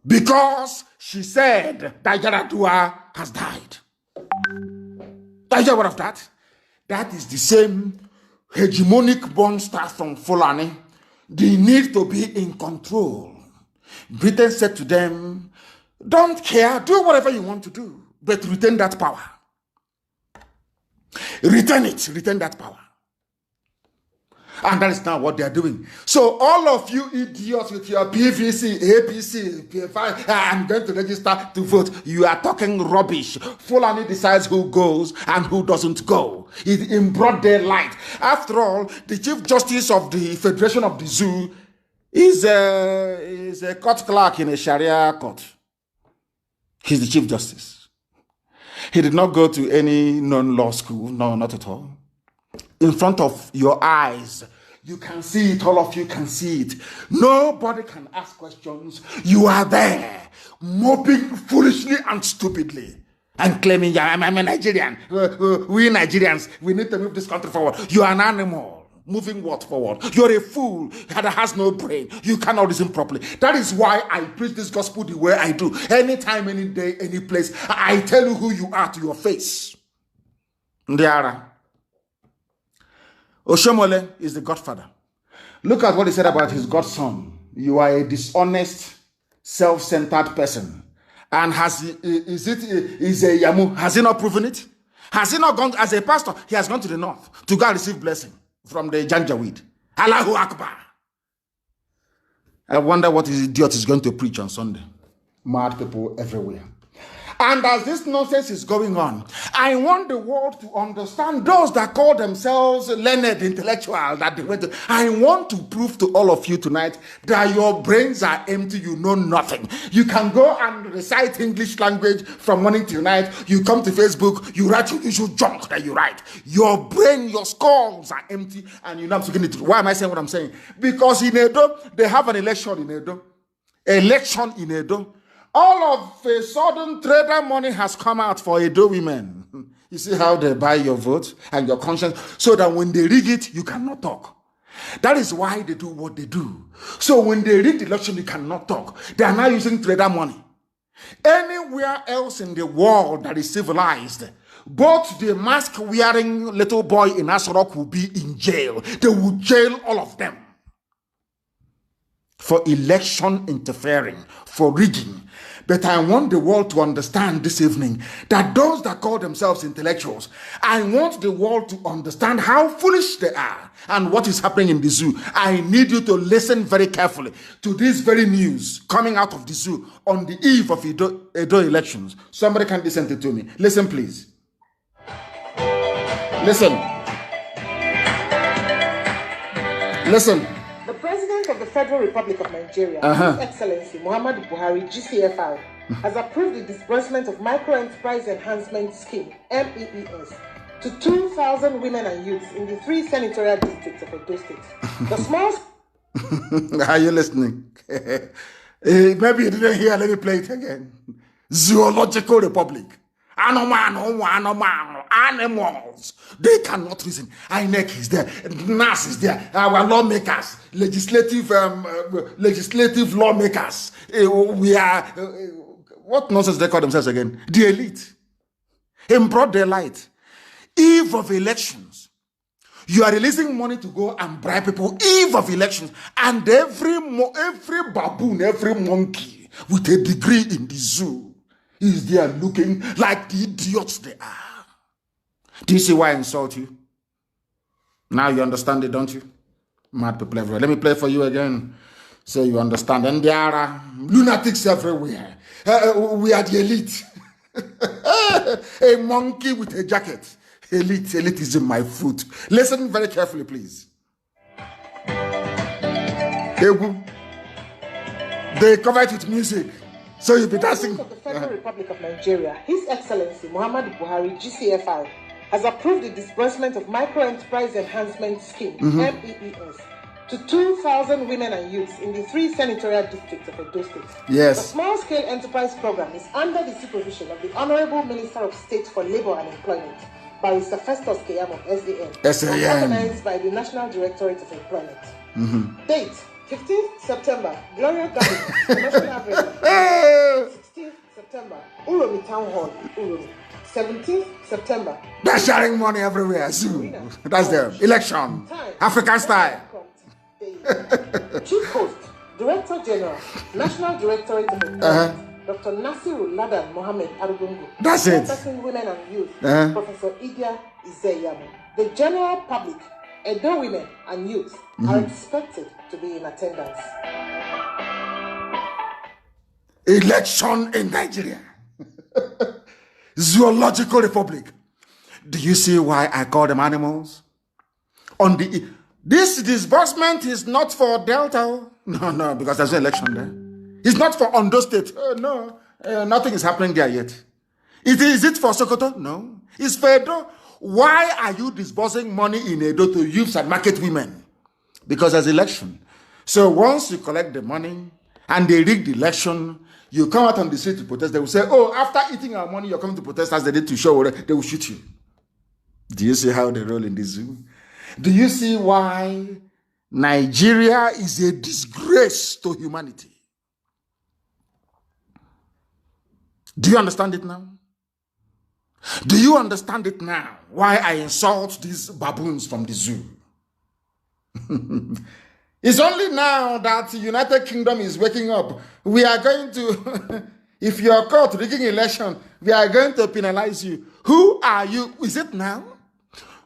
because she said that Yaradua has died. Are you aware of that? That is the same hegemonic monster from Fulani. They need to be in control. Britain said to them, don't care, do whatever you want to do, but retain that power. Retain it, retain that power. And that is now what they are doing. So all of you idiots with your PVC, APC, PFI, I'm going to register to vote. You are talking rubbish. Fulani decides who goes and who doesn't go. It's in broad daylight. After all, the Chief Justice of the Federation of the Zoo is a court clerk in a Sharia court. He's the Chief Justice. He did not go to any non-law school. No, not at all. In front of your eyes, you can see it, all of you can see it. Nobody can ask questions. You are there, moping foolishly and stupidly, and claiming, yeah, I'm a Nigerian. We Nigerians, we need to move this country forward. You are an animal, moving what forward? You're a fool that has no brain. You cannot reason properly. That is why I preach this gospel the way I do. Anytime, any day, any place, I tell you who you are to your face. Ndiara. Oshomole is the godfather. Look at what he said about his godson. You are a dishonest, self-centered person. And is a Yamu? Has he not proven it? Has he not gone, as a pastor, he has gone to the north to go and receive blessing from the Janjaweed. Allahu Akbar. I wonder what his idiot is going to preach on Sunday. Mad people everywhere. And as this nonsense is going on, I want the world to understand those that call themselves learned intellectuals that they went to. I want to prove to all of you tonight that your brains are empty, you know nothing. You can go and recite English language from morning till night. You come to Facebook, you write your usual junk that you write. Your brain, your skulls are empty, and you're not beginning to. Why am I saying what I'm saying? Because in Edo, they have an election in Edo. Election in Edo. All of a sudden, trader money has come out for Edo women. You see how they buy your vote and your conscience, so that when they rig it, you cannot talk. That is why they do what they do. So when they rig the election, you cannot talk. They are now using trader money. Anywhere else in the world that is civilized, both the mask-wearing little boy in Asorok will be in jail. They will jail all of them for election interfering, for rigging. But I want the world to understand this evening that those that call themselves intellectuals, I want the world to understand how foolish they are and what is happening in the zoo. I need you to listen very carefully to this very news coming out of the zoo on the eve of Edo elections. Somebody can listen to me. Listen, please. Listen. Listen. Of the Federal Republic of Nigeria, His Excellency Muhammadu Buhari, GCFR, has approved the disbursement of Micro-Enterprise Enhancement Scheme, MEES, to 2,000 women and youths in the 3 senatorial districts of Edo State. The small... Are you listening? Maybe you didn't hear, let me play it again. Zoological Republic. Animals. They cannot reason. INEC is there. NAS is there. Our lawmakers, legislative lawmakers. We are, what nonsense they call themselves again? The elite. In broad daylight. Eve of elections. You are releasing money to go and bribe people. Eve of elections. And every baboon, every monkey with a degree in the zoo is there looking like the idiots they are. Do you see why I insult you? Now you understand it, don't you? Mad people everywhere. Let me play for you again so you understand. And there are lunatics everywhere. We are the elite. A monkey with a jacket. Elite is in my foot. Listen very carefully, please. They cover it with music. So you'll be dancing. The Federal Republic of Nigeria, His Excellency Muhammadu Buhari, GCFR, has approved the disbursement of Micro-Enterprise Enhancement Scheme, MEES, to 2,000 women and youths in the 3 senatorial districts of Edo State. Yes. The small-scale enterprise program is under the supervision of the Honorable Minister of State for Labor and Employment, Barrister Festus Keyam of SAN, and organized by the National Directorate of Employment. Date, 15th September, Gloria Garden, Commercial Avenue. 16th September, Uromi Town Hall, Uromi. 17th September. They're sharing money everywhere. That's the election. African style. Chief Host, Director General, National Directorate of Employment, Dr. Nasiru Ladan Mohammed Arugungu. That's it. Women and Youth, Professor Idia Izeyamu. The general public, Edo women and youth are expected to be in attendance. Election in Nigeria. Zoological Republic. Do you see why I call them animals? This disbursement is not for Delta. No, because there's no election there. It's not for Ondo State. Nothing is happening there yet. Is it for Sokoto? No. It's for Edo. Why are you disbursing money in Edo to youths and market women? Because there's election. So once you collect the money and they rig the election, you come out on the street to protest. They will say, oh, after eating our money, you're coming to protest as they did to show. They will shoot you. Do you see how they roll in the zoo? Do you see why Nigeria is a disgrace to humanity? Do you understand it now? Do you understand it now? Why I insult these baboons from the zoo? It's only now that the United Kingdom is waking up. We are going to, if you are caught rigging election, we are going to penalize you. Who are you? Is it now?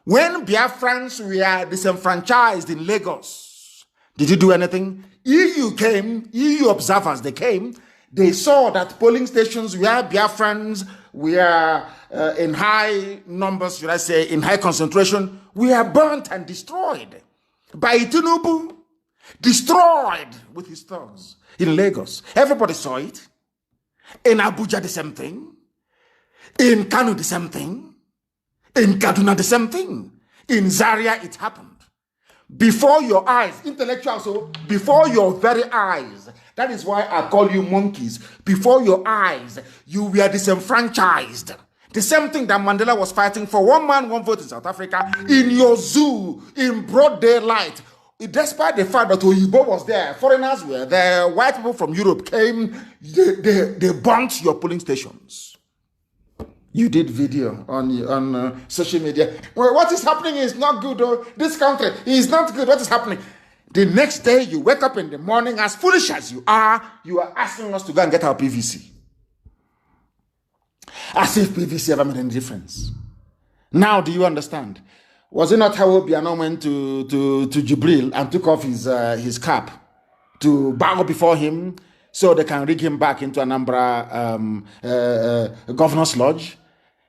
When Biafrans were disenfranchised in Lagos, did you do anything? EU came, EU observers, they came. They saw that polling stations where Biafrans were in high numbers, should I say, in high concentration, were burnt and destroyed by Tinubu. Destroyed with his thugs in Lagos. Everybody saw it. In Abuja, the same thing. In Kanu, the same thing. In Kaduna, the same thing. In Zaria, it happened. Before your eyes, intellectuals, so before your very eyes. That is why I call you monkeys. Before your eyes, you were disenfranchised. The same thing that Mandela was fighting for, 1 man, 1 vote in South Africa, in your zoo, in broad daylight. Despite the fact that Oyibo was there, foreigners were there, white people from Europe came, they burnt your polling stations. You did video on social media. Well, what is happening is not good. This country is not good. What is happening? The next day, you wake up in the morning, as foolish as you are asking us to go and get our PVC. As if PVC ever made any difference. Now, do you understand? Was it not how Obiano went to Jibril and took off his cap to bow before him so they can rig him back into Anambra governor's lodge?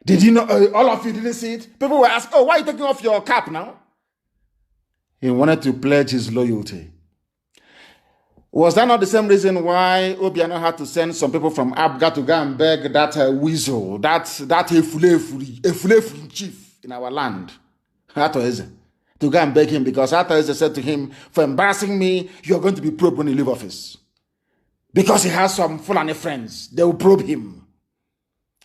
Did you know, all of you didn't see it? People were asking, oh, why are you taking off your cap now? He wanted to pledge his loyalty. Was that not the same reason why Obiano had to send some people from Abga to go and beg that weasel, that Efulefuri chief in our land? To go and beg him, because Eze said to him, for embarrassing me, you're going to be probed when you leave office. Because he has some Fulani friends, they will probe him.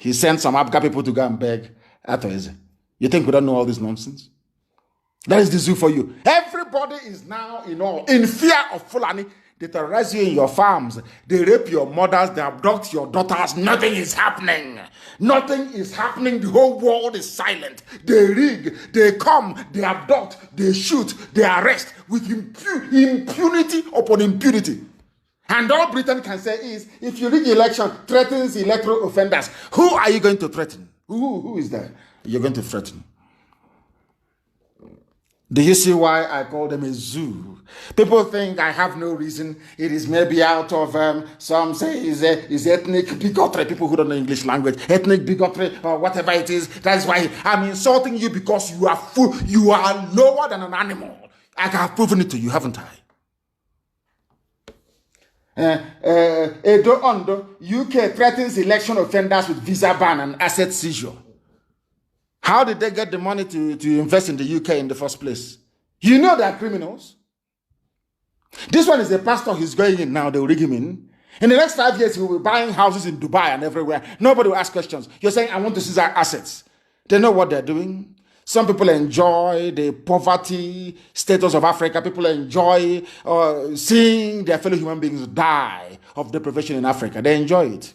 He sent some Abga people to go and beg Eze. You think we don't know all this nonsense? That is the zoo for you. Everybody is now in fear of Fulani. They terrorize you in your farms. They rape your mothers. They abduct your daughters. Nothing is happening. Nothing is happening. The whole world is silent. They rig. They come. They abduct. They shoot. They arrest with impunity upon impunity. And all Britain can say is, if you rig election, threatens electoral offenders. Who are you going to threaten? Who is there? You're going to threaten. Do you see why I call them a zoo? People think I have no reason. It is maybe out of, some say is ethnic bigotry. People who don't know English language, ethnic bigotry or whatever it is. That's why I'm insulting you, because you are you are lower than an animal. I have proven it to you, haven't I? Edo Ondo, UK threatens election offenders with visa ban and asset seizure. How did they get the money to invest in the UK in the first place? You know they are criminals. This one is a pastor, he's going in now, they'll rig him in. In the next 5 years, he will be buying houses in Dubai and everywhere. Nobody will ask questions. You're saying, I want to seize our assets. They know what they're doing. Some people enjoy the poverty status of Africa. People enjoy seeing their fellow human beings die of deprivation in Africa. They enjoy it.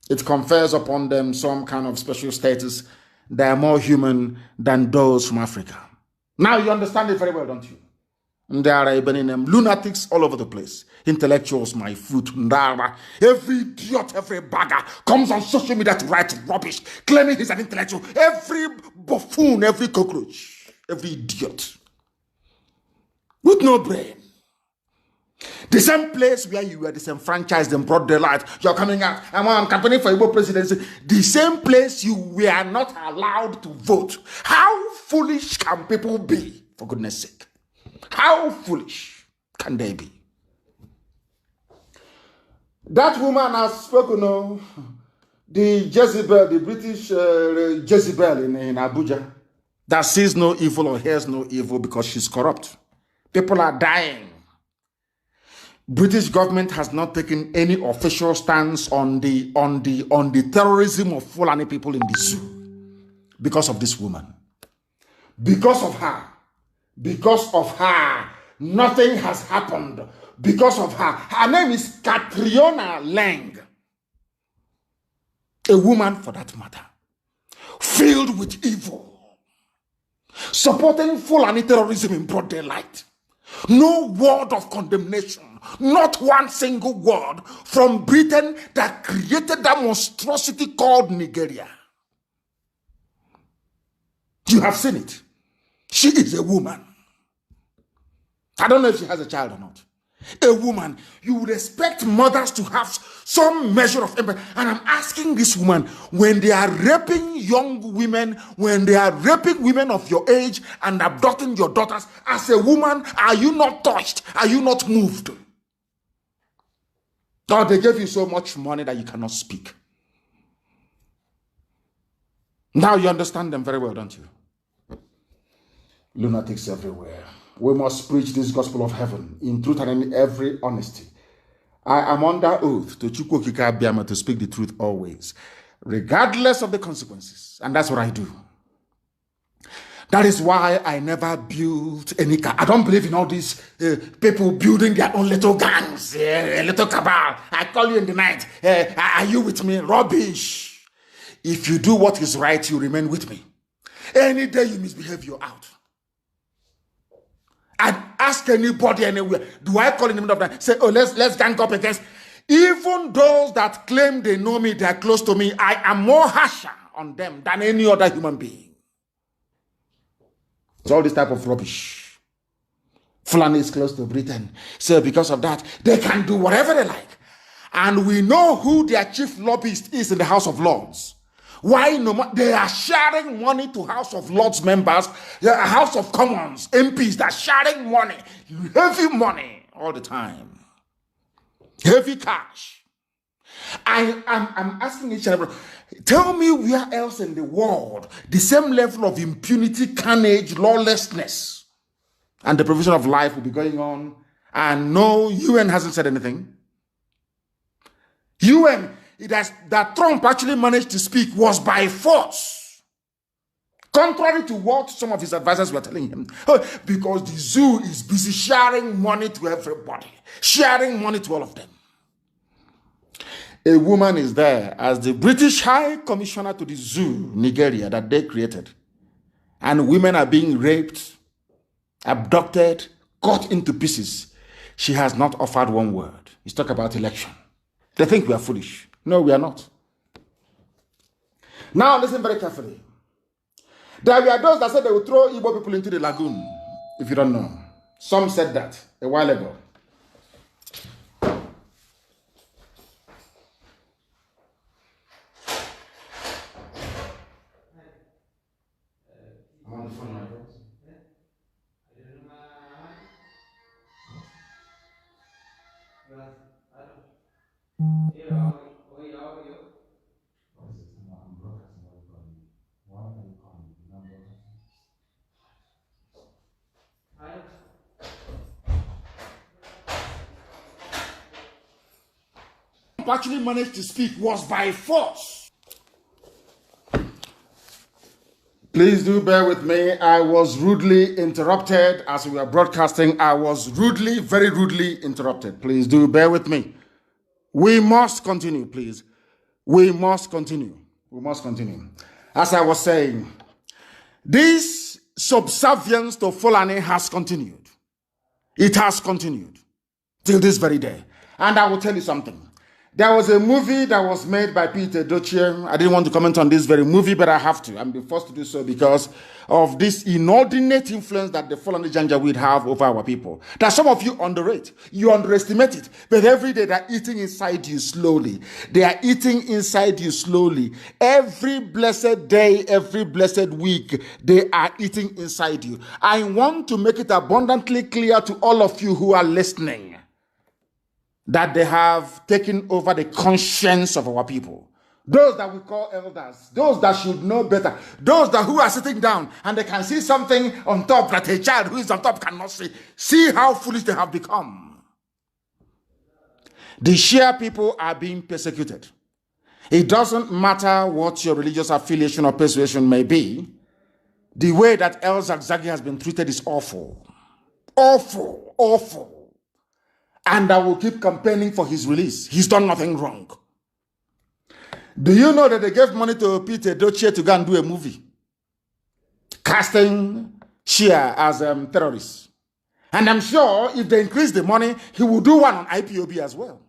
It confers upon them some kind of special status. They are more human than those from Africa. Now you understand it very well, don't you? And there are even lunatics all over the place. Intellectuals, my foot. Every idiot, every bagger comes on social media to write rubbish, claiming he's an intellectual. Every buffoon, every cockroach, every idiot with no brain. The same place where you were disenfranchised in broad daylight, you're coming out, I'm campaigning for Igbo presidency. The same place you were not allowed to vote. How foolish can people be, for goodness sake? How foolish can they be? That woman has spoken, the Jezebel, the British Jezebel in Abuja, that sees no evil or hears no evil because she's corrupt. People are dying. British government has not taken any official stance on the terrorism of Fulani people in the zoo because of this woman. Because of her, nothing has happened. Because of her. Her name is Catriona Lang. A woman, for that matter, filled with evil, supporting Fulani terrorism in broad daylight. No word of condemnation, not one single word from Britain that created that monstrosity called Nigeria. You have seen it. She is a woman. I don't know if she has a child or not. A woman. You would expect mothers to have some measure of empathy. And I'm asking this woman, when they are raping young women, when they are raping women of your age and abducting your daughters, as a woman, are you not touched? Are you not moved? Or they gave you so much money that you cannot speak. Now you understand them very well, don't you? Lunatics everywhere. We must preach this gospel of heaven in truth and in every honesty. I am under oath to Chukwokika Abiyama to speak the truth always, regardless of the consequences. And that's what I do. That is why I never built any car. I don't believe in all these people building their own little gangs, a little cabal. I call you in the night. Are you with me? Rubbish. If you do what is right, you remain with me. Any day you misbehave, you're out. I'd ask anybody anywhere, do I call in the middle of that? Say, oh, let's gang up against. Even those that claim they know me, they're close to me, I am more harsher on them than any other human being. It's all this type of rubbish. Fulani is close to Britain. So because of that, they can do whatever they like. And we know who their chief lobbyist is in the House of Lords. Why no? They are sharing money to House of Lords members, House of Commons, MPs. They're sharing money, heavy money all the time, heavy cash. I'm asking each other, tell me where else in the world the same level of impunity, carnage, lawlessness, and the provision of life will be going on, and no UN hasn't said anything. UN. That Trump actually managed to speak was by force. Contrary to what some of his advisors were telling him. Because the zoo is busy sharing money to everybody. Sharing money to all of them. A woman is there as the British High Commissioner to the zoo, Nigeria, that they created. And women are being raped, abducted, cut into pieces. She has not offered one word. He's talking about election. They think we are foolish. No, we are not. Now, listen very carefully. There were those that said they would throw Igbo people into the lagoon, if you don't know. Some said that a while ago. I'm on the phone, my friend. Trump actually managed to speak was by force. Please do bear with me. I was rudely interrupted as we were broadcasting. I was rudely, very rudely interrupted. Please do bear with me. We must continue, please. We must continue. We must continue. As I was saying, this subservience to Fulani has continued. It has continued till this very day. And I will tell you something. There was a movie that was made by Peter Dochie. I didn't want to comment on this very movie, but I have to. I'm forced to do so because of this inordinate influence that the Fulani Janjaweed have over our people. That some of you underrate. You underestimate it. But every day they're eating inside you slowly. They are eating inside you slowly. Every blessed day, every blessed week, they are eating inside you. I want to make it abundantly clear to all of you who are listening that they have taken over the conscience of our people. Those that we call elders, those that should know better, those that who are sitting down and they can see something on top that a child who is on top cannot see. See how foolish they have become. The Shia people are being persecuted. It doesn't matter what your religious affiliation or persuasion may be. The way that El Zagzagi has been treated is awful. Awful, awful. And I will keep campaigning for his release. He's done nothing wrong. Do you know that they gave money to Peter Dochie to go and do a movie casting Shia as terrorists? And I'm sure if they increase the money, he will do one on IPOB as well.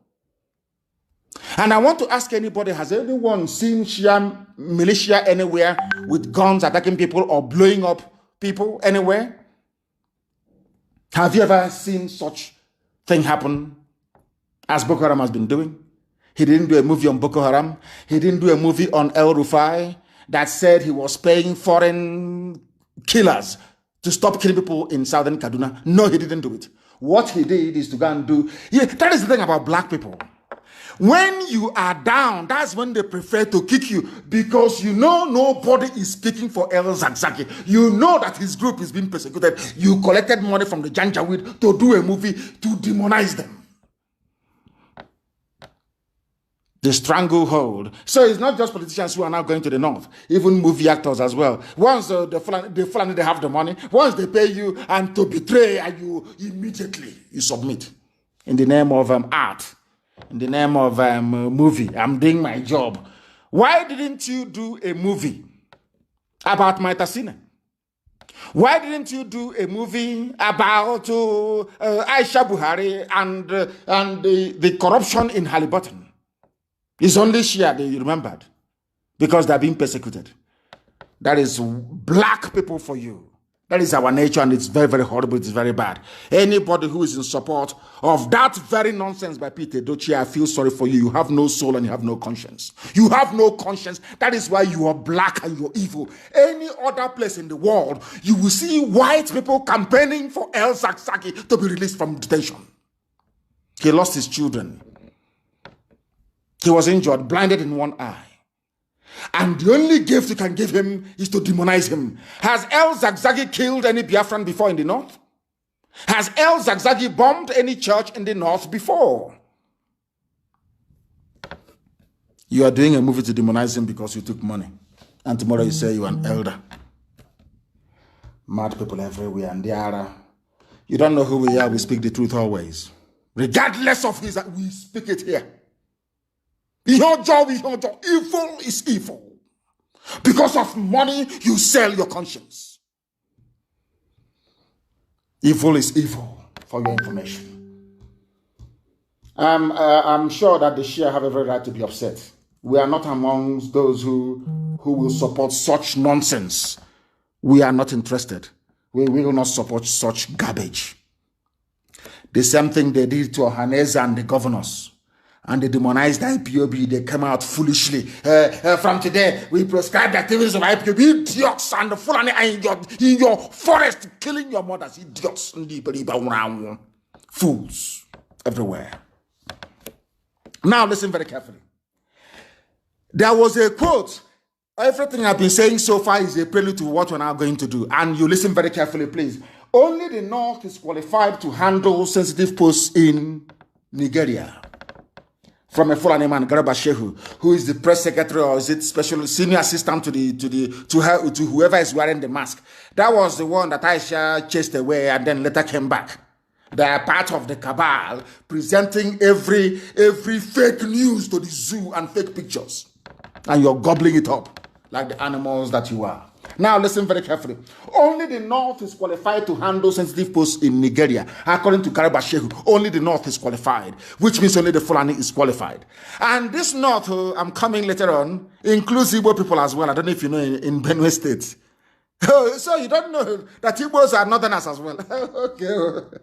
And I want to ask anybody, has anyone seen Shia militia anywhere with guns attacking people or blowing up people anywhere? Have you ever seen such thing happen as Boko Haram has been doing? He didn't do a movie on Boko Haram. He didn't do a movie on El Rufai that said he was paying foreign killers to stop killing people in southern Kaduna. No, he didn't do it. What he did is to go and do... Yeah, that is the thing about black people. When you are down, that's when they prefer to kick you because you know nobody is speaking for El Zagzagi. You know that his group is being persecuted. You collected money from the Janjaweed to do a movie to demonize them. The stranglehold. So it's not just politicians who are now going to the north, even movie actors as well. Once the Fulani, they have the money, once they pay you and to betray, and you immediately you submit in the name of art. In the name of movie, I'm doing my job. Why didn't you do a movie about Maitasine? Why didn't you do a movie about Aisha Buhari and the corruption in Halliburton? It's only Shia they remembered because they're being persecuted. That is black people for you. That is our nature, and it's very, very horrible. It's very bad. Anybody who is in support of that very nonsense by Peter Dochie, I feel sorry for you. You have no soul and you have no conscience. You have no conscience. That is why you are black and you're evil. Any other place in the world, you will see white people campaigning for El Zagzagi to be released from detention. He lost his children. He was injured, blinded in one eye. And the only gift you can give him is to demonize him. Has El Zagzagi killed any Biafran before in the north? Has El Zagzagi bombed any church in the north before? You are doing a movie to demonize him because you took money. And tomorrow you say you are an elder. Mad people everywhere. And they are, you don't know who we are. We speak the truth always. Regardless of his, we speak it here. Your job. Evil is evil. Because of money, you sell your conscience. Evil is evil, for your information. I'm sure that the Shia have every right to be upset. We are not amongst those who will support such nonsense. We are not interested. We will not support such garbage. The same thing they did to Ohaneze and the governors. And they demonized IPOB. They came out foolishly. From today, we prescribe the activities of IPOB. Idiots and the Fulani are in your forest killing your mothers. Idiots. Fools everywhere. Now listen very carefully. There was a quote. Everything I've been saying so far is a prelude to what we're now going to do. And you listen very carefully, please. Only the North is qualified to handle sensitive posts in Nigeria. from a Fulani man, Garba Shehu, who is the press secretary or is it special senior assistant to whoever is wearing the mask. That was the one that Aisha chased away and then later came back. They are part of the cabal presenting every fake news to the zoo and fake pictures. And you're gobbling it up like the animals that you are. Now listen very carefully. Only the North is qualified to handle sensitive posts in Nigeria. According to Garba Shehu, only the North is qualified, which means only the Fulani is qualified. And this North, I'm coming later on, includes Igbo people as well. I don't know if you know in Benue State. So you don't know that Igbos are Northerners as well. Okay.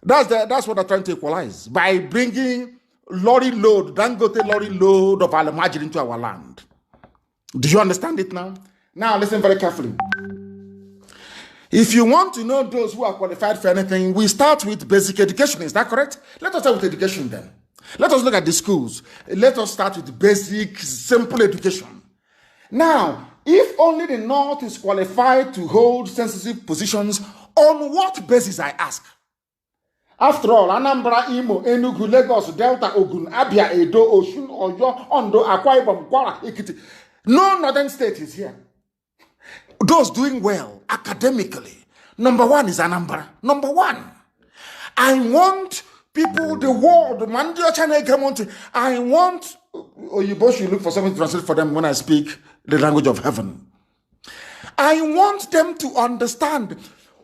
That's what they're trying to equalize by bringing Dangote lorry load of Alamajir into our land. Do you understand it now? Now listen very carefully. If you want to know those who are qualified for anything, we start with basic education. Is that correct? Let us start with education then. Let us look at the schools. Let us start with basic, simple education. Now, if only the North is qualified to hold sensitive positions, on what basis, I ask? After all, Anambra, Imo, Enugu, Lagos, Delta, Ogun, Abia, Edo, Osun, Oyo, Ondo, Akwa Ibom, Kwara, Ekiti. No northern state is here. Those doing well academically. Number one is Anambra. Number one. I want people, the world, I want, or you both should look for something to translate for them when I speak the language of heaven. I want them to understand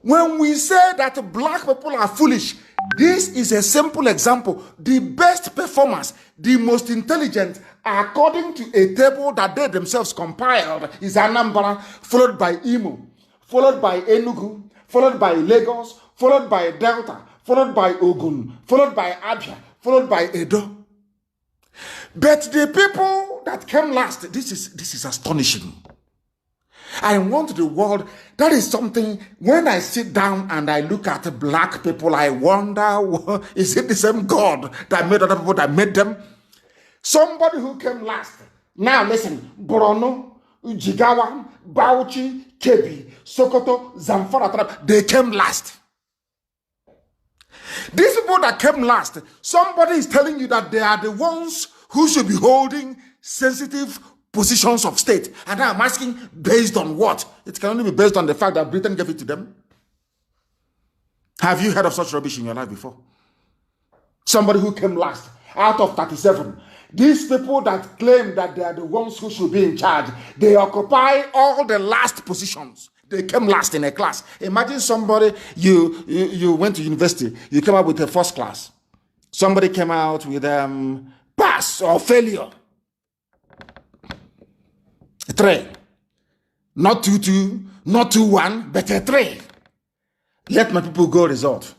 when we say that black people are foolish, this is a simple example. The best performers, the most intelligent, according to a table that they themselves compiled, is Anambra, followed by Imo, followed by Enugu, followed by Lagos, followed by Delta, followed by Ogun, followed by Abia, followed by Edo. But the people that came last, this is astonishing. I want the world, that is something, when I sit down and I look at black people, I wonder, is it the same God that made other people that made them? Somebody who came last. Now listen, Borono, Jigawa, Bauchi, Kebbi, Sokoto, Zamfara, they came last. These people that came last, somebody is telling you that they are the ones who should be holding sensitive positions of state. And I'm asking, based on what? It can only be based on the fact that Britain gave it to them. Have you heard of such rubbish in your life before? Somebody who came last out of 37. These people that claim that they are the ones who should be in charge, they occupy all the last positions. They came last in a class. Imagine somebody, you went to university, you came out with a first class. Somebody came out with pass or failure. 3. Not 2-2, not 2-1, but a 3. Let my people go result.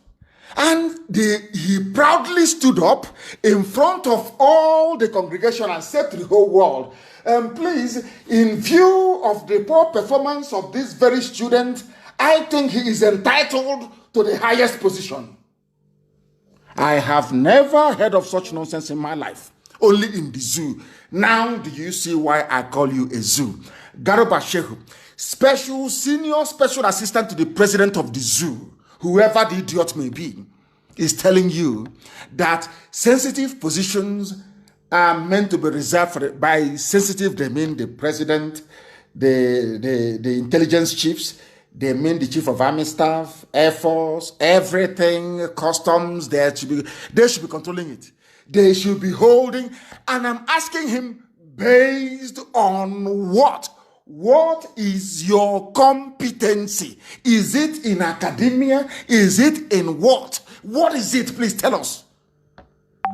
And he proudly stood up in front of all the congregation and said to the whole world, please, in view of the poor performance of this very student, I think he is entitled to the highest position. I have never heard of such nonsense in my life. Only in the zoo. Now do you see why I call you a zoo? Garba Shehu, senior special assistant to the president of the zoo, whoever the idiot may be, is telling you that sensitive positions are meant to be reserved for by sensitive. They mean the president, the intelligence chiefs. They mean the chief of army staff, air force, everything, customs. They should be controlling it. They should be holding, and I'm asking him, based on what? What is your competency? Is it in academia? Is it in what? What is it? Please tell us.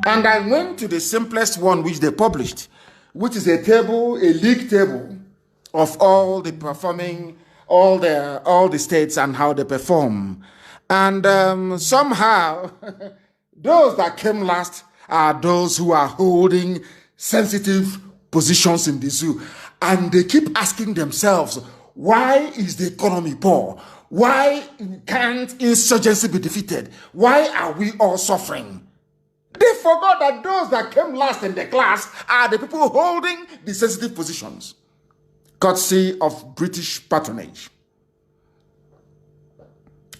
And I went to the simplest one which they published, which is a table, a league table of all the performing, all the states and how they perform. And somehow, those that came last are those who are holding sensitive positions in the zoo. And they keep asking themselves, why is the economy poor? Why can't insurgency be defeated? Why are we all suffering? They forgot that those that came last in the class are the people holding the sensitive positions, courtesy of British patronage.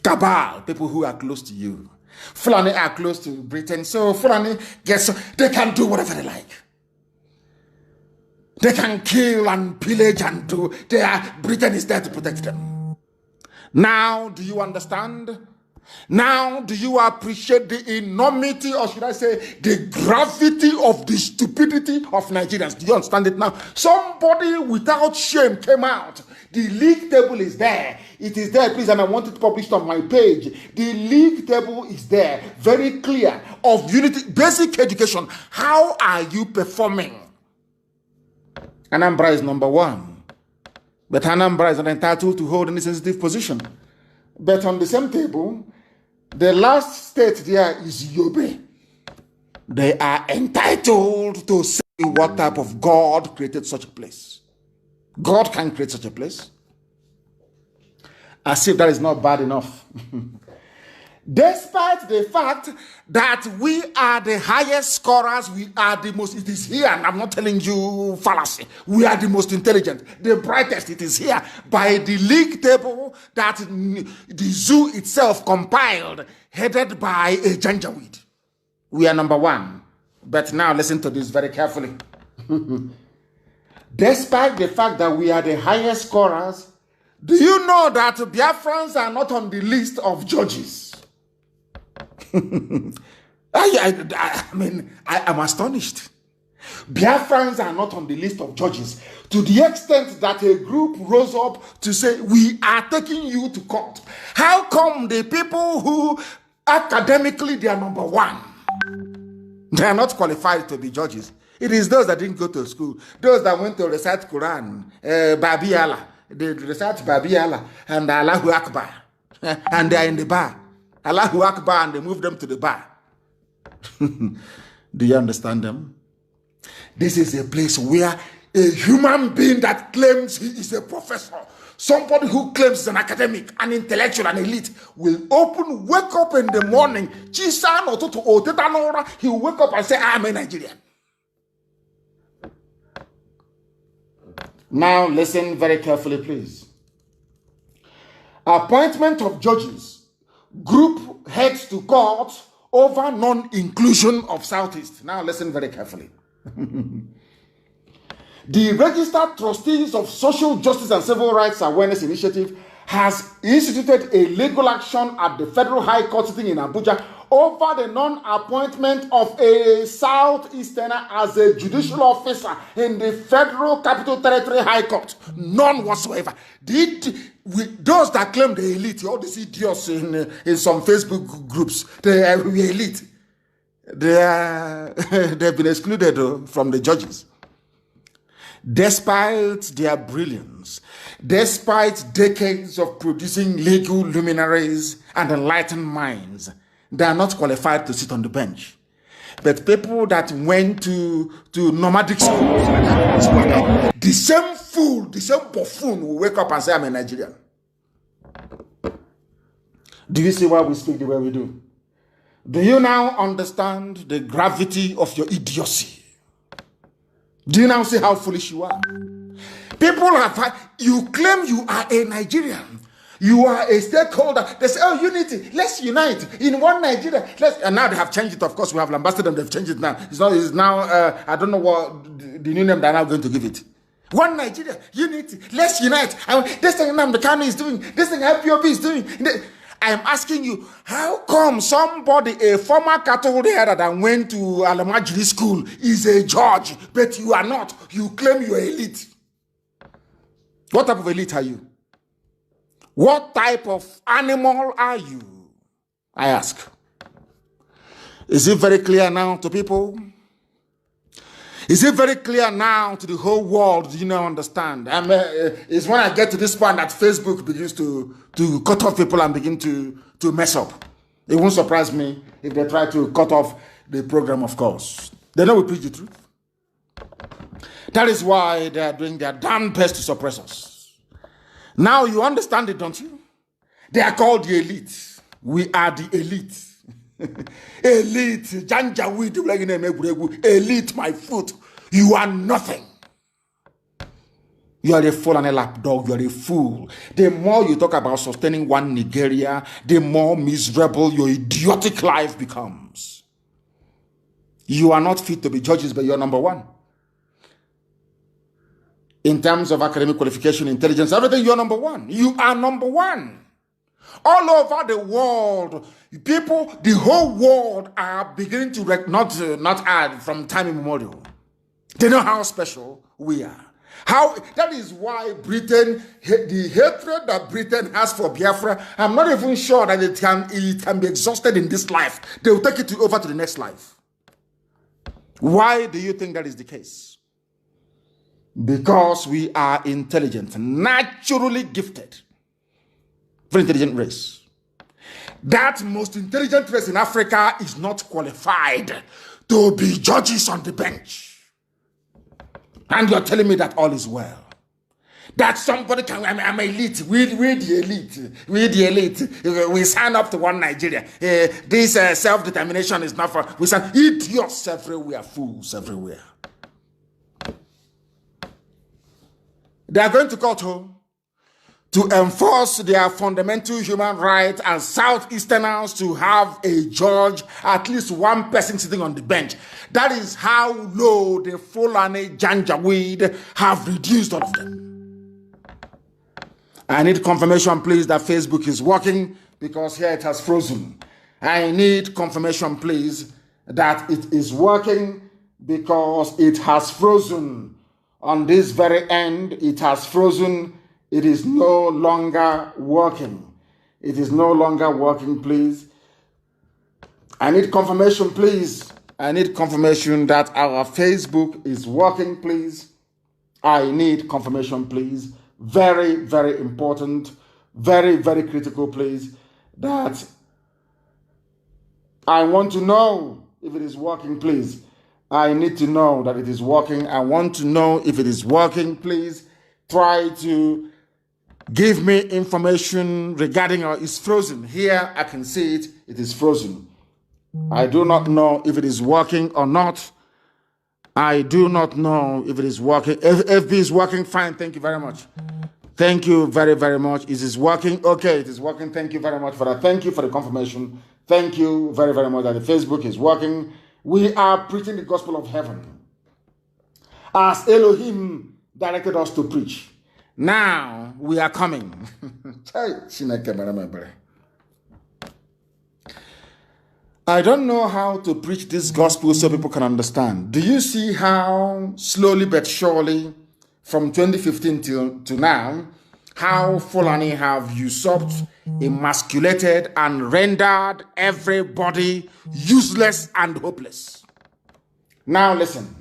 Cabal, people who are close to you. Fulani are close to Britain, so Fulani they can do whatever they like. They can kill and pillage and do. Britain is there to protect them. Now, do you understand? Now, do you appreciate the enormity, or should I say, the gravity of the stupidity of Nigerians? Do you understand it now? Somebody without shame came out. The league table is there. It is there, please, and I want it published on my page. The league table is there, very clear, of unity, basic education. How are you performing? Anambra is number 1. But Anambra is not entitled to hold any sensitive position. But on the same table, the last state there is Yobe. They are entitled to say what type of God created such a place. God can create such a place. As if that is not bad enough. Despite the fact that we are the highest scorers, we are the most, it is here, and I'm not telling you fallacy, we are the most intelligent, the brightest, it is here, by the league table that the zoo itself compiled, headed by a Janjaweed. We are number 1. But now listen to this very carefully. Despite the fact that we are the highest scorers, do you know that Biafrans are not on the list of judges? I mean, I am astonished. Biafrans are not on the list of judges, to the extent that a group rose up to say, we are taking you to court. How come the people who academically they are number 1, they are not qualified to be judges? It is those that didn't go to school, those that went to recite Quran, Babi Allah, they recite Babi Allah and Allahu Akbar, and they are in the bar. Allahu Akbar, and they move them to the bar. Do you understand them? This is a place where a human being that claims he is a professor, somebody who claims he's an academic, an intellectual, an elite, will wake up in the morning, he will wake up and say, I am a Nigerian. Now listen very carefully, please. Appointment of judges. Group heads to court over non-inclusion of Southeast. Now listen very carefully. The Registered Trustees of Social Justice and Civil Rights Awareness Initiative has instituted a legal action at the Federal High Court sitting in Abuja over the non-appointment of a Southeasterner as a judicial officer in the Federal Capital Territory High Court. None whatsoever. Those that claim the elite, all these idiots in some Facebook groups, they are elite. They've been excluded from the judges. Despite their brilliance, despite decades of producing legal luminaries and enlightened minds, they are not qualified to sit on the bench. But people that went to nomadic schools, the same fool, the same buffoon will wake up and say, I'm a Nigerian. Do you see why we speak the way we do? Do you now understand the gravity of your idiocy? Do you now see how foolish you are? People you claim you are a Nigerian. You are a stakeholder. They say, oh, unity. Let's unite in one Nigeria. And now they have changed it. Of course, we have lambasted them. They've changed it now. It's now, I don't know what the new name they're now going to give it. One Nigeria, unity. Let's unite. This thing Nnamdi Kanu is doing. This thing IPOB is doing. I am asking you, how come somebody, a former cattle header that went to Alamajiri school, is a judge, but you are not? You claim you are elite. What type of elite are you? What type of animal are you? I ask. Is it very clear now to people? Is it very clear now to the whole world? Do you now understand? It's when I get to this point that Facebook begins to cut off people and begin to mess up. It won't surprise me if they try to cut off the program, of course. They know we preach the truth. That is why they are doing their damn best to suppress us. Now you understand it, don't you? They are called the elite. We are the elite. Elite, Janjaweed, elite, my foot. You are nothing. You are a fool and a lapdog. You are a fool. The more you talk about sustaining one Nigeria, the more miserable your idiotic life becomes. You are not fit to be judges, but you're number one. In terms of academic qualification, intelligence, everything, you're number one. You are number one. All over the world, people, the whole world are beginning to not add from time immemorial. They know how special we are. That is why Britain, the hatred that Britain has for Biafra, I'm not even sure that it can be exhausted in this life. They will take it over to the next life. Why do you think that is the case? Because we are intelligent, naturally gifted, very intelligent race. That most intelligent race in Africa is not qualified to be judges on the bench. And you're telling me that all is well. That somebody can, I'm elite, we're the elite, we're the elite. We sign up to one Nigeria. This self-determination is not for, we sign idiots everywhere, fools everywhere. They are going to court home to enforce their fundamental human right as Southeasterners to have a judge, at least one person sitting on the bench. That is how low the Fulani Janjaweed have reduced all of them. I need confirmation, please, that Facebook is working, because here it has frozen. I need confirmation, please, that it is working, because it has frozen. On this very end, it has frozen. It is no longer working. It is no longer working, please. I need confirmation, please. I need confirmation that our Facebook is working, please. I need confirmation, please. Very, very important. Very, very critical, please. That I want to know if it is working, please. I need to know that it is working. I want to know if it is working, please. Try to give me information regarding it's frozen. Here, I can see it. It is frozen. I do not know if it is working or not. I do not know if it is working. If FB is working, fine. Thank you very much. Thank you very, very much. Is it working? Okay, it is working. Thank you very much for that. Thank you for the confirmation. Thank you very, very much that the Facebook is working. We are preaching the gospel of heaven as Elohim directed us to preach. Now we are coming. I don't know how to preach this gospel so people can understand. Do you see how slowly but surely from 2015 to now, how Fulani have usurped, emasculated, and rendered everybody useless and hopeless? Now listen.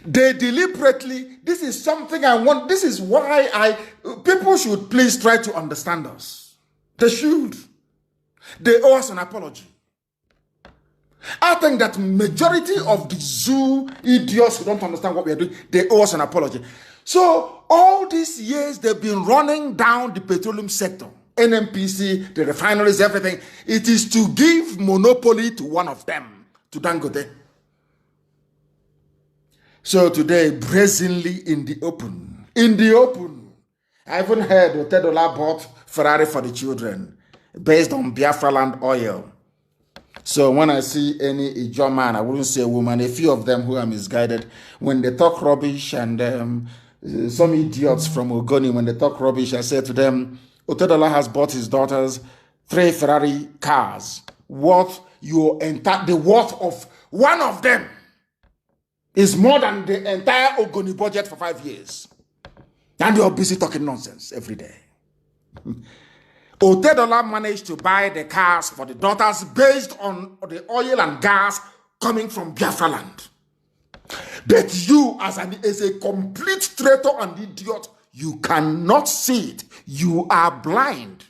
They deliberately, this is something I want, this is why people should please try to understand us. They should. They owe us an apology. I think that majority of the zoo idiots who don't understand what we are doing, they owe us an apology. So all these years they've been running down the petroleum sector, NNPC, the refineries, everything. It is to give monopoly to one of them, to Dangote. So today, brazenly in the open, I even heard Otedola bought Ferrari for the children based on Biafra land oil. So when I see any Ijaw man, I wouldn't say woman, a few of them who are misguided, when they talk rubbish, and some idiots from Ogoni, when they talk rubbish, I say to them, Otedola has bought his daughters 3 Ferrari cars. The worth of one of them is more than the entire Ogoni budget for 5 years. And you're busy talking nonsense every day. Otedola managed to buy the cars for the daughters based on the oil and gas coming from Biafra land. But you, as a complete traitor and idiot, you cannot see it. You are blind.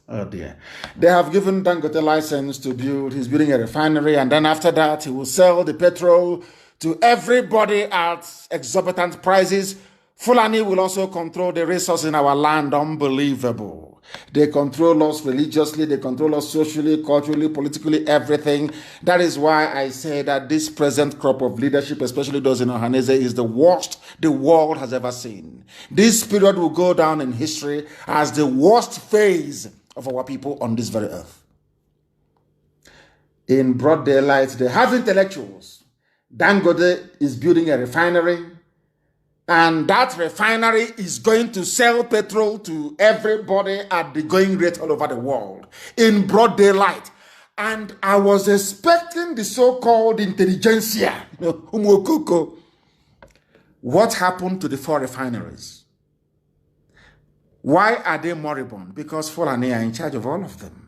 Oh dear. They have given Dangote license to build. He's building a refinery, and then after that, he will sell the petrol to everybody at exorbitant prices. Fulani will also control the resources in our land. Unbelievable. They control us religiously, they control us socially, culturally, politically, everything. That is why I say that this present crop of leadership, especially those in Ohanese, is the worst the world has ever seen. This period will go down in history as the worst phase of our people on this very earth. In broad daylight, they have intellectuals. Dangote is building a refinery, and that refinery is going to sell petrol to everybody at the going rate all over the world in broad daylight. And I was expecting the so-called intelligentsia, what happened to the 4 refineries? Why are they moribund? Because Fulani are in charge of all of them.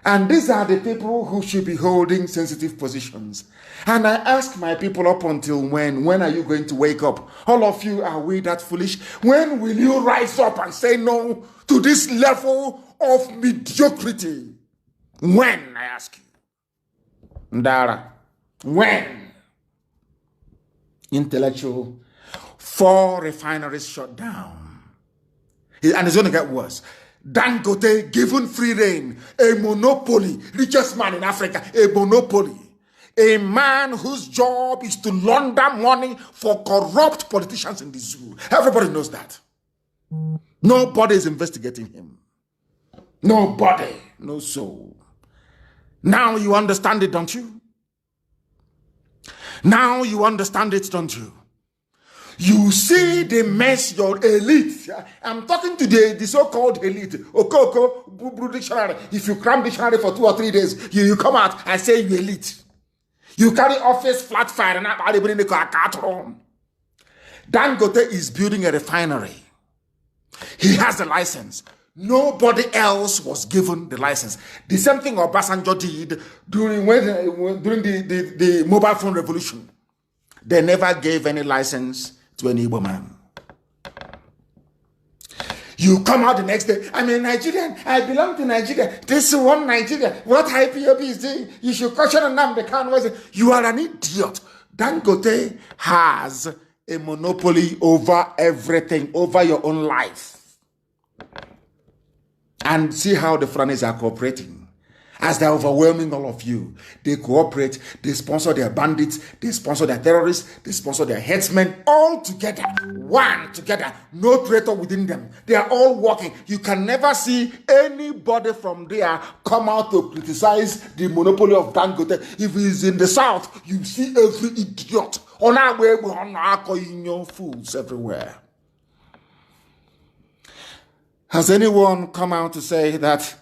And these are the people who should be holding sensitive positions. And I ask my people, up until when? When are you going to wake up? All of you, are we that foolish? When will you rise up and say no to this level of mediocrity? When, I ask you? Ndara, when? Intellectual, 4 refineries shut down. And it's going to get worse. Dangote given free reign, a monopoly, richest man in Africa, a monopoly. A man whose job is to launder money for corrupt politicians in the zoo. Everybody knows that. Nobody is investigating him. Nobody. No soul. Now you understand it, don't you? Now you understand it, don't you? You see the mess your elite. I'm talking to the so-called elite. Okoko, dictionary. If you cram dictionary for 2 or 3 days, you come out and say you elite. You carry office flat fire and Dangote is building a refinery. He has the license. Nobody else was given the license. The same thing Obasanjo did during the mobile phone revolution. They never gave any license to an Igbo man. You come out the next day, I'm a Nigerian, I belong to Nigeria. This is one Nigeria. What IPOB is doing, you should question Nnamdi Kanu. You are an idiot. Dangote has a monopoly over everything, over your own life. And see how the Fulanis are cooperating. As they're overwhelming all of you, they cooperate, they sponsor their bandits, they sponsor their terrorists, they sponsor their headsmen, all together, one together, no traitor within them. They are all working. You can never see anybody from there come out to criticize the monopoly of Dangote. If he's in the south, you see every idiot. On our way, we're on our fools everywhere. Has anyone come out to say that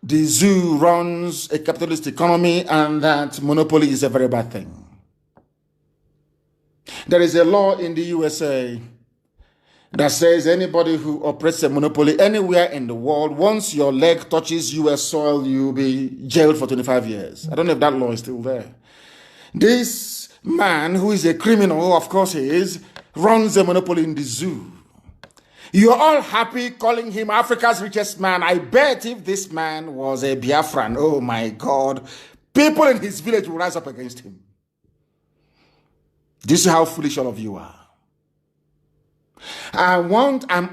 the zoo runs a capitalist economy and that monopoly is a very bad thing? There is a law in the USA that says anybody who operates a monopoly anywhere in the world, once your leg touches US soil, you'll be jailed for 25 years. I don't know if that law is still there. This man, who is a criminal, of course he is, runs a monopoly in the zoo. You're all happy calling him Africa's richest man. I bet if this man was a Biafran, oh my God, people in his village will rise up against him. This is how foolish all of you are. I'm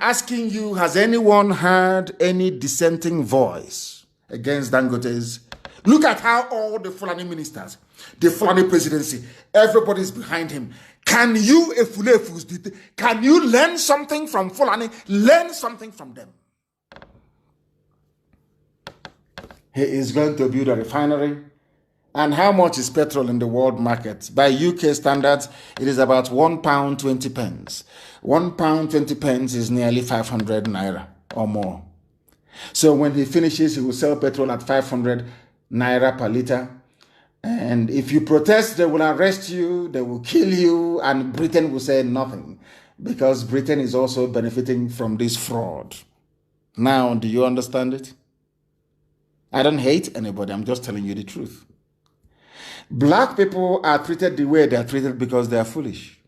asking you, has anyone heard any dissenting voice against Dangote's? Look at how all the Fulani ministers, the Fulani presidency, everybody's behind him. Can you, can you learn something from Fulani? Learn something from them. He is going to build a refinery. And how much is petrol in the world market? By UK standards, it is about £1.20. £1.20 is nearly 500 naira or more. So when he finishes, he will sell petrol at 500 naira per liter. And if you protest, they will arrest you, they will kill you, and Britain will say nothing, because Britain is also benefiting from this fraud. Now, do you understand it? I don't hate anybody, I'm just telling you the truth. Black people are treated the way they are treated because they are foolish.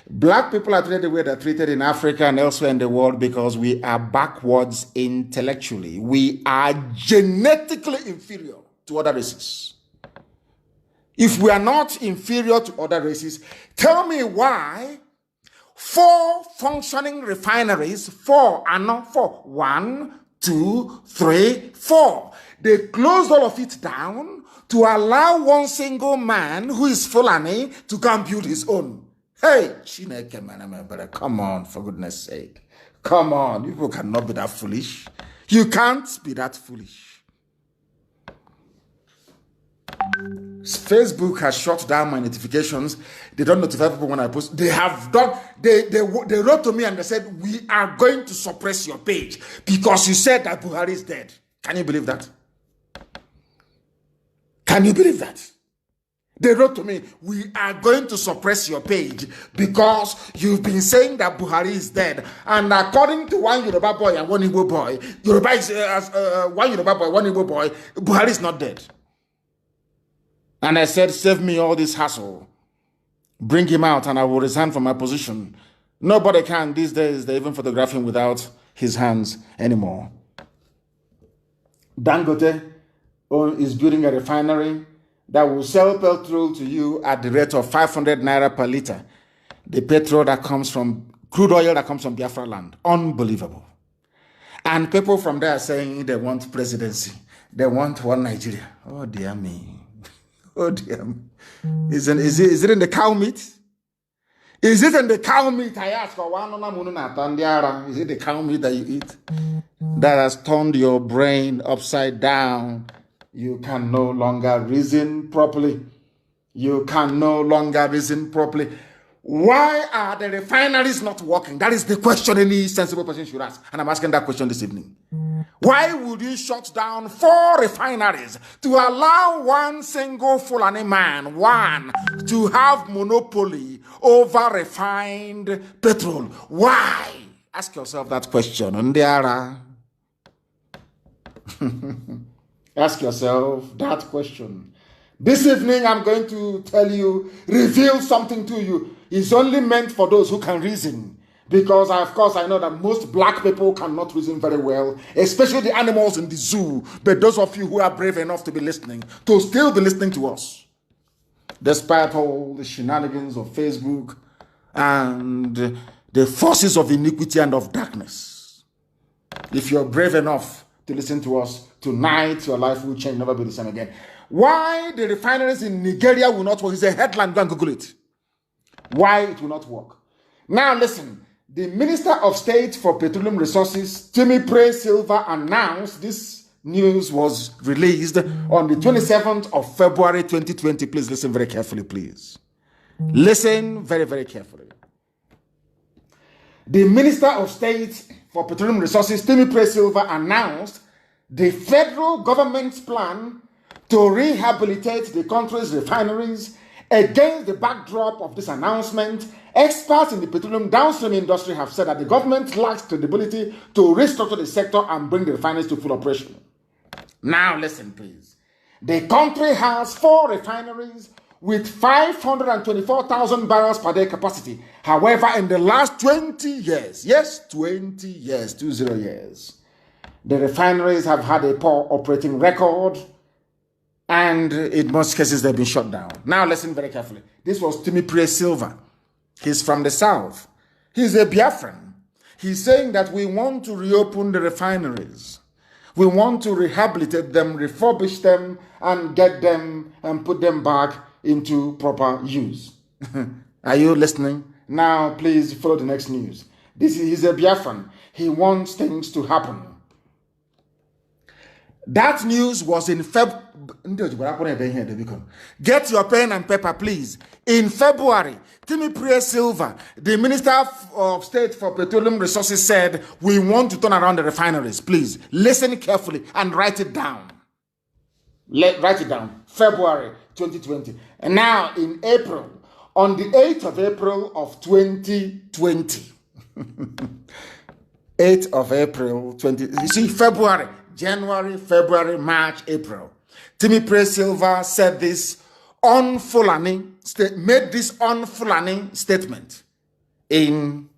Black people are treated the way they are treated in Africa and elsewhere in the world because we are backwards intellectually. We are genetically inferior to other races. If we are not inferior to other races, tell me why 4 functioning refineries, 4 and not 4, 1, 2, 3, 4. They closed all of it down to allow one single man who is Fulani to come build his own. Hey, Chineke, man, brother, come on, for goodness sake. Come on, people cannot be that foolish. You can't be that foolish. Facebook has shut down my notifications. They don't notify people when I post. They have done. They wrote to me and they said, we are going to suppress your page because you said that Buhari is dead. Can you believe that? Can you believe that? They wrote to me, we are going to suppress your page because you've been saying that Buhari is dead. And according to one Yoruba boy and one Igbo boy, Yoruba is one Yoruba boy, one Igbo boy, Buhari is not dead. And I said, save me all this hassle. Bring him out and I will resign from my position. Nobody can these days. They even photograph him without his hands anymore. Dangote is building a refinery that will sell petrol to you at the rate of 500 naira per liter. The petrol that comes from crude oil that comes from Biafra land. Unbelievable. And people from there are saying they want presidency. They want one Nigeria. Oh, dear me. Oh, dear me. Is it in the cow meat? Is it in the cow meat? I ask for one. Is it the cow meat that you eat? That has turned your brain upside down. You can no longer reason properly. You can no longer reason properly. Why are the refineries not working? That is the question any sensible person should ask. And I'm asking that question this evening. Why would you shut down 4 refineries to allow one single Fulani man, to have monopoly over refined petrol? Why? Ask yourself that question. Ndiara. Ask yourself that question. This evening, I'm going to reveal something to you. It's only meant for those who can reason. Because, of course, I know that most black people cannot reason very well, especially the animals in the zoo. But those of you who are brave enough to be listening, to still be listening to us, despite all the shenanigans of Facebook and the forces of iniquity and of darkness. If you're brave enough to listen to us, tonight your life will change, never be the same again. Why the refineries in Nigeria will not work is a headline. Go and Google it. Why it will not work. Now listen. The Minister of State for Petroleum Resources, Timipre Silva, announced this news was released on the 27th of February 2020. Please listen very carefully, please. Listen very, very carefully. The Minister of State for Petroleum Resources, Timipre Silva, announced the federal government's plan to rehabilitate the country's refineries. Against the backdrop of this announcement, experts in the petroleum downstream industry have said that the government lacks credibility to restructure the sector and bring the refineries to full operation. Now listen, please. The country has 4 refineries with 524,000 barrels per day capacity. However, in the last 20 years, yes, 20 years, 20 years, the refineries have had a poor operating record. And in most cases, they've been shut down. Now, listen very carefully. This was Timipre Silva. He's from the south. He's a Biafran. He's saying that we want to reopen the refineries. We want to rehabilitate them, refurbish them, and get them and put them back into proper use. Are you listening? Now, please follow the next news. He's a Biafran. He wants things to happen. That news was in February. Get your pen and paper, please. In February, Timipre Silva, the Minister of State for Petroleum Resources, said, we want to turn around the refineries. Please, listen carefully and write it down. Write it down. February 2020. And now, in April, on the 8th of April of 2020. 8th of April 20. You see, February. January, February, March, April. Timipre Silva said this made this on-Fulani statement in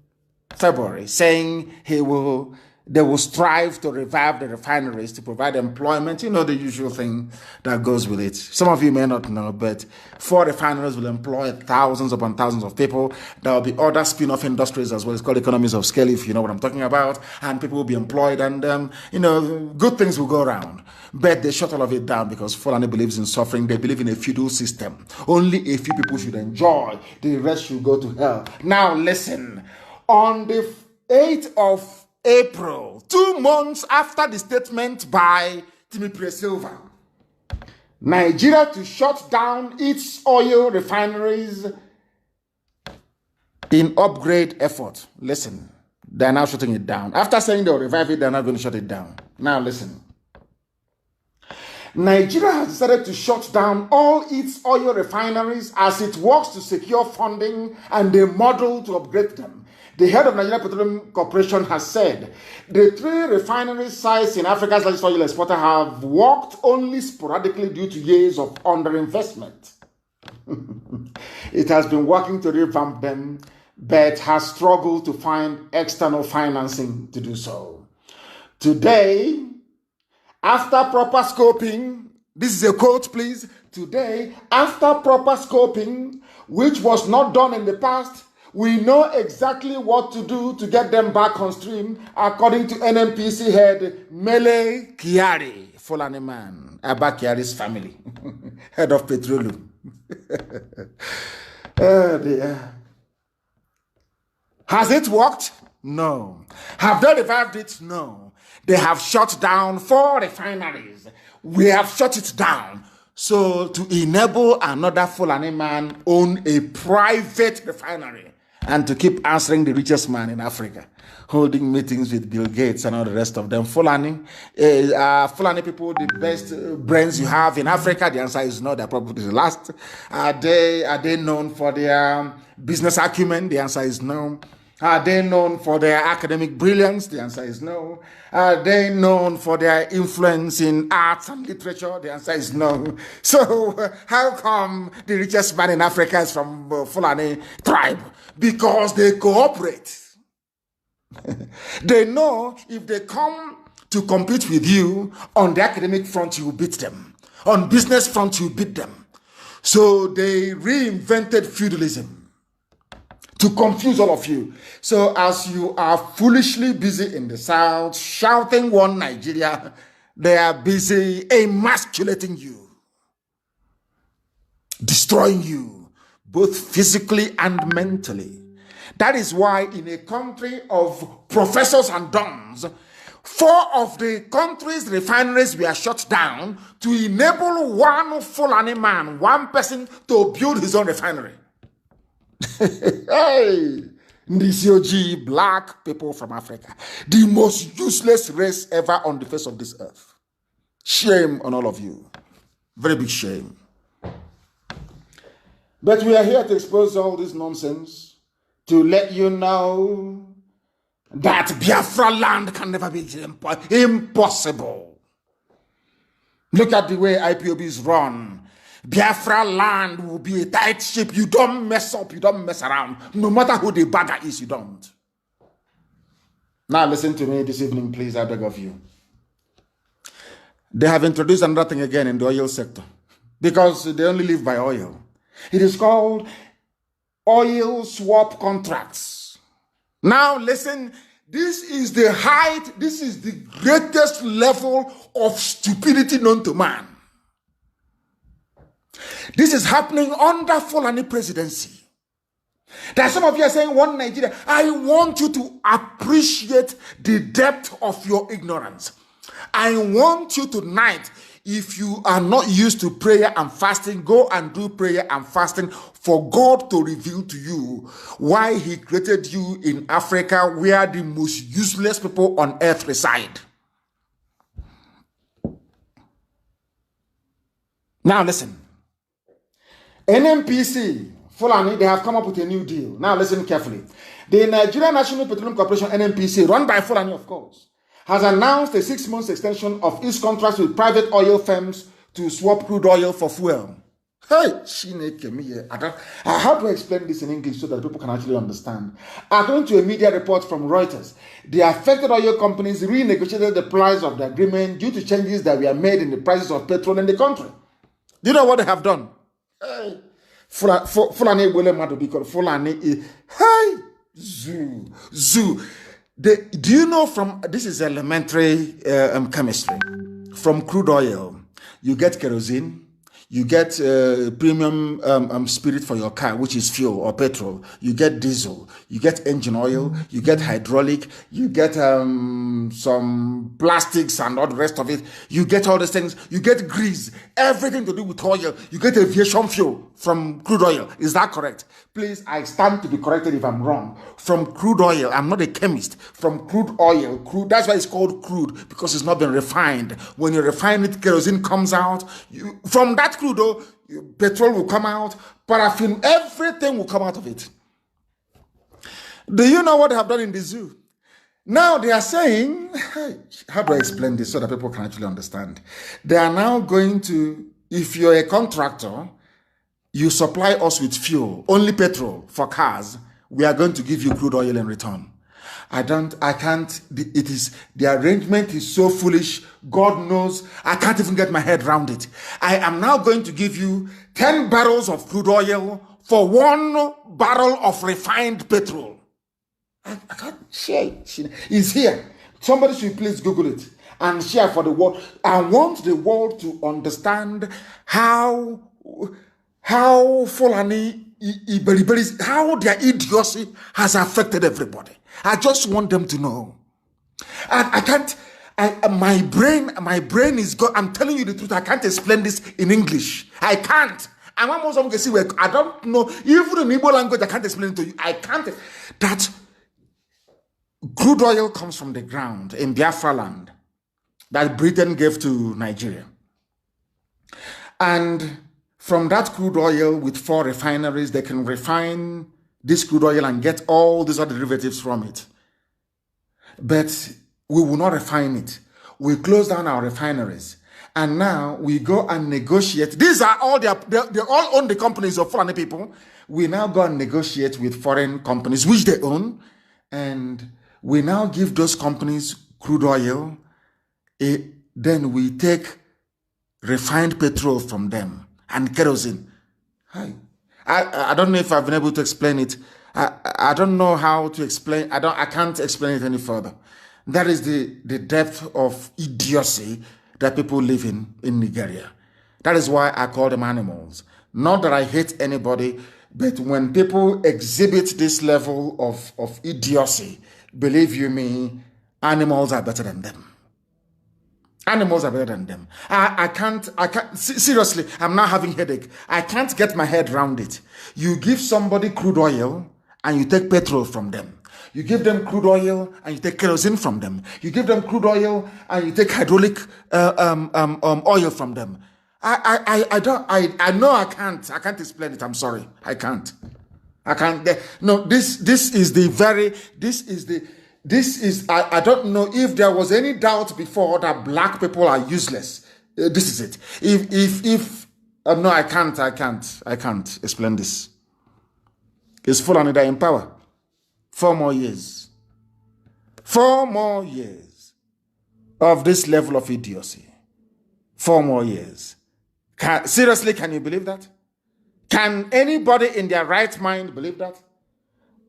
February, saying he will They will strive to revive the refineries to provide employment. You know, the usual thing that goes with it. Some of you may not know, but 4 refineries will employ thousands upon thousands of people. There will be other spin-off industries as well. It's called economies of scale, if you know what I'm talking about. And people will be employed, and, you know, good things will go around. But they shut all of it down because Fulani believes in suffering. They believe in a feudal system. Only a few people should enjoy. The rest should go to hell. Now, listen. On the 8th of April, 2 months after the statement by Timothy Silva, Nigeria to shut down its oil refineries in upgrade effort. Listen, they're now shutting it down. After saying they'll revive it, they're not going to shut it down. Now listen. Nigeria has decided to shut down all its oil refineries as it works to secure funding and a model to upgrade them. The head of Nigeria Petroleum Corporation has said the 3 refinery sites in Africa's largest oil exporter have worked only sporadically due to years of underinvestment. It has been working to revamp them, but has struggled to find external financing to do so. Today, after proper scoping, this is a quote, please. Today, after proper scoping, which was not done in the past, we know exactly what to do to get them back on stream, according to NNPC head Mele Kyari, Fulani man, Abba Kyari's family, head of petroleum. Oh dear. Has it worked? No. Have they revived it? No. They have shut down 4 refineries. We have shut it down. So to enable another Fulani man own a private refinery and to keep answering the richest man in Africa, holding meetings with Bill Gates and all the rest of them. Fulani people, the best brains you have in Africa? The answer is no. They're probably the last. Are they known for their business acumen? The answer is no. Are they known for their academic brilliance? The answer is no. Are they known for their influence in arts and literature? The answer is no. So how come the richest man in Africa is from Fulani tribe? Because they cooperate. They know if they come to compete with you on the academic front, you will beat them. On business front, you beat them. So they reinvented feudalism to confuse all of you. So as you are foolishly busy in the South, shouting one Nigeria, they are busy emasculating you, destroying you, both physically and mentally. That is why in a country of professors and dons, 4 of the country's refineries were shut down to enable one Fulani man, one person, to build his own refinery. Hey, Ndisi, black people from Africa, the most useless race ever on the face of this earth. Shame on all of you. Very big shame. But we are here to expose all this nonsense, to let you know that Biafra land can never be impossible. Look at the way IPOBs run. Biafra land will be a tight ship. You don't mess up, you don't mess around. No matter who the bagger is, you don't. Now listen to me this evening, please, I beg of you. They have introduced another thing again in the oil sector because they only live by oil. It is called oil swap contracts. Now listen, this is the height, this is the greatest level of stupidity known to man. This is happening under Fulani presidency. There are some of you are saying, one Nigeria. I want you to appreciate the depth of your ignorance. I want you tonight, if you are not used to prayer and fasting, go and do prayer and fasting for God to reveal to you why he created you in Africa, where the most useless people on earth reside. Now listen. NNPC, Fulani, they have come up with a new deal. Now listen carefully. The Nigerian National Petroleum Corporation, NNPC, run by Fulani, of course, has announced a 6-month extension of its contracts with private oil firms to swap crude oil for fuel. Hey, how to explain this in English so that people can actually understand? According to a media report from Reuters, the affected oil companies renegotiated the price of the agreement due to changes that were made in the prices of petrol in the country. Do you know what they have done? Hey, Fulani will matter because Fulani. Hey, zoo. Do you know from this is elementary chemistry? From crude oil, you get kerosene. You get premium spirit for your car, which is fuel or petrol. You get diesel. You get engine oil. You get hydraulic. You get some plastics and all the rest of it. You get all these things. You get grease. Everything to do with oil. You get aviation fuel from crude oil. Is that correct? Please, I stand to be corrected if I'm wrong. From crude oil, I'm not a chemist. From crude oil, that's why it's called crude, because it's not been refined. When you refine it, kerosene comes out. From that crude oil, petrol will come out, paraffin, everything will come out of it. Do you know what they have done in the zoo? Now they are saying, how do I explain this so that people can actually understand? They are now going to, if you're a contractor, you supply us with fuel, only petrol for cars, we are going to give you crude oil in return. I can't, the arrangement is so foolish. God knows, I can't even get my head around it. I am now going to give you 10 barrels of crude oil for 1 barrel of refined petrol. I can't share it. It's here. Somebody should please Google it and share for the world. I want the world to understand how Fulani, how their idiocy has affected everybody. I just want them to know. I can't. My brain is gone. I'm telling you the truth. I can't explain this in English. I can't. I'm almost going to see where I don't know. Even in Igbo language, I can't explain it to you. I can't. That crude oil comes from the ground in Biafra land that Britain gave to Nigeria, and from that crude oil, with 4 refineries, they can refine this crude oil and get all these other derivatives from it. But we will not refine it. We close down our refineries. And now we go and negotiate. These are all, they all own the companies of foreign people. We now go and negotiate with foreign companies, which they own. And we now give those companies crude oil. Then we take refined petrol from them. And kerosene. I don't know if I've been able to explain it. I don't know how to explain. I can't explain it any further. That is the depth of idiocy that people live in Nigeria. That is why I call them animals. Not that I hate anybody, but when people exhibit this level of idiocy, believe you me, animals are better than them. Animals are better than them. I can't, seriously, I'm now having headache. I can't get my head around it. You give somebody crude oil and you take petrol from them. You give them crude oil and you take kerosene from them. You give them crude oil and you take hydraulic oil from them. I know I can't explain it. I'm sorry. I can't. No, I don't know if there was any doubt before that black people are useless. This is it. No, I can't explain this. It's full on in power. 4 more years. 4 more years of this level of idiocy. 4 more years. Seriously, can you believe that? Can anybody in their right mind believe that?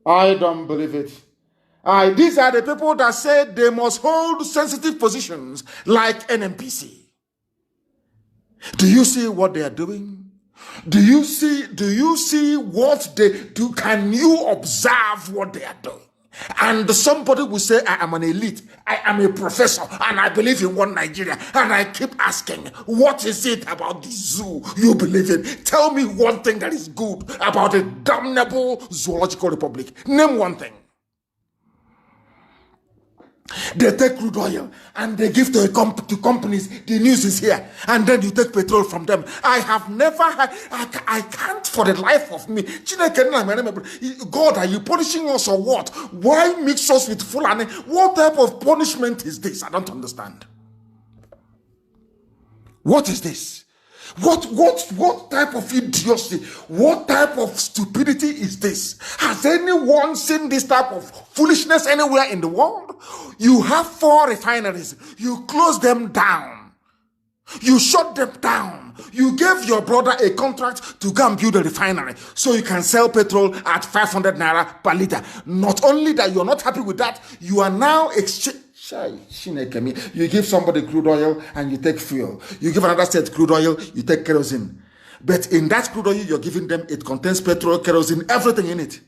I don't believe it. These are the people that said they must hold sensitive positions like NMPC. Do you see what they are doing? Do you see what they do? Can you observe what they are doing? And somebody will say, I am an elite, I am a professor, and I believe in one Nigeria. And I keep asking, what is it about the zoo you believe in? Tell me one thing that is good about a damnable zoological republic. Name one thing. They take crude oil and they give to companies. The news is here, and then you take petrol from them. I have never had. I can't for the life of me. God, are you punishing us or what? Why mix us with Fulani? What type of punishment is this? I don't understand. What is this? What type of idiocy, what type of stupidity is this? Has anyone seen this type of foolishness anywhere in the world? You have 4 refineries. You close them down. You shut them down. You gave your brother a contract to go and build a refinery so you can sell petrol at 500 naira per liter. Not only that, you're not happy with that, you are now you give somebody crude oil and you take fuel. You give another state crude oil, you take kerosene. But in that crude oil you're giving them, it contains petrol, kerosene, everything in it.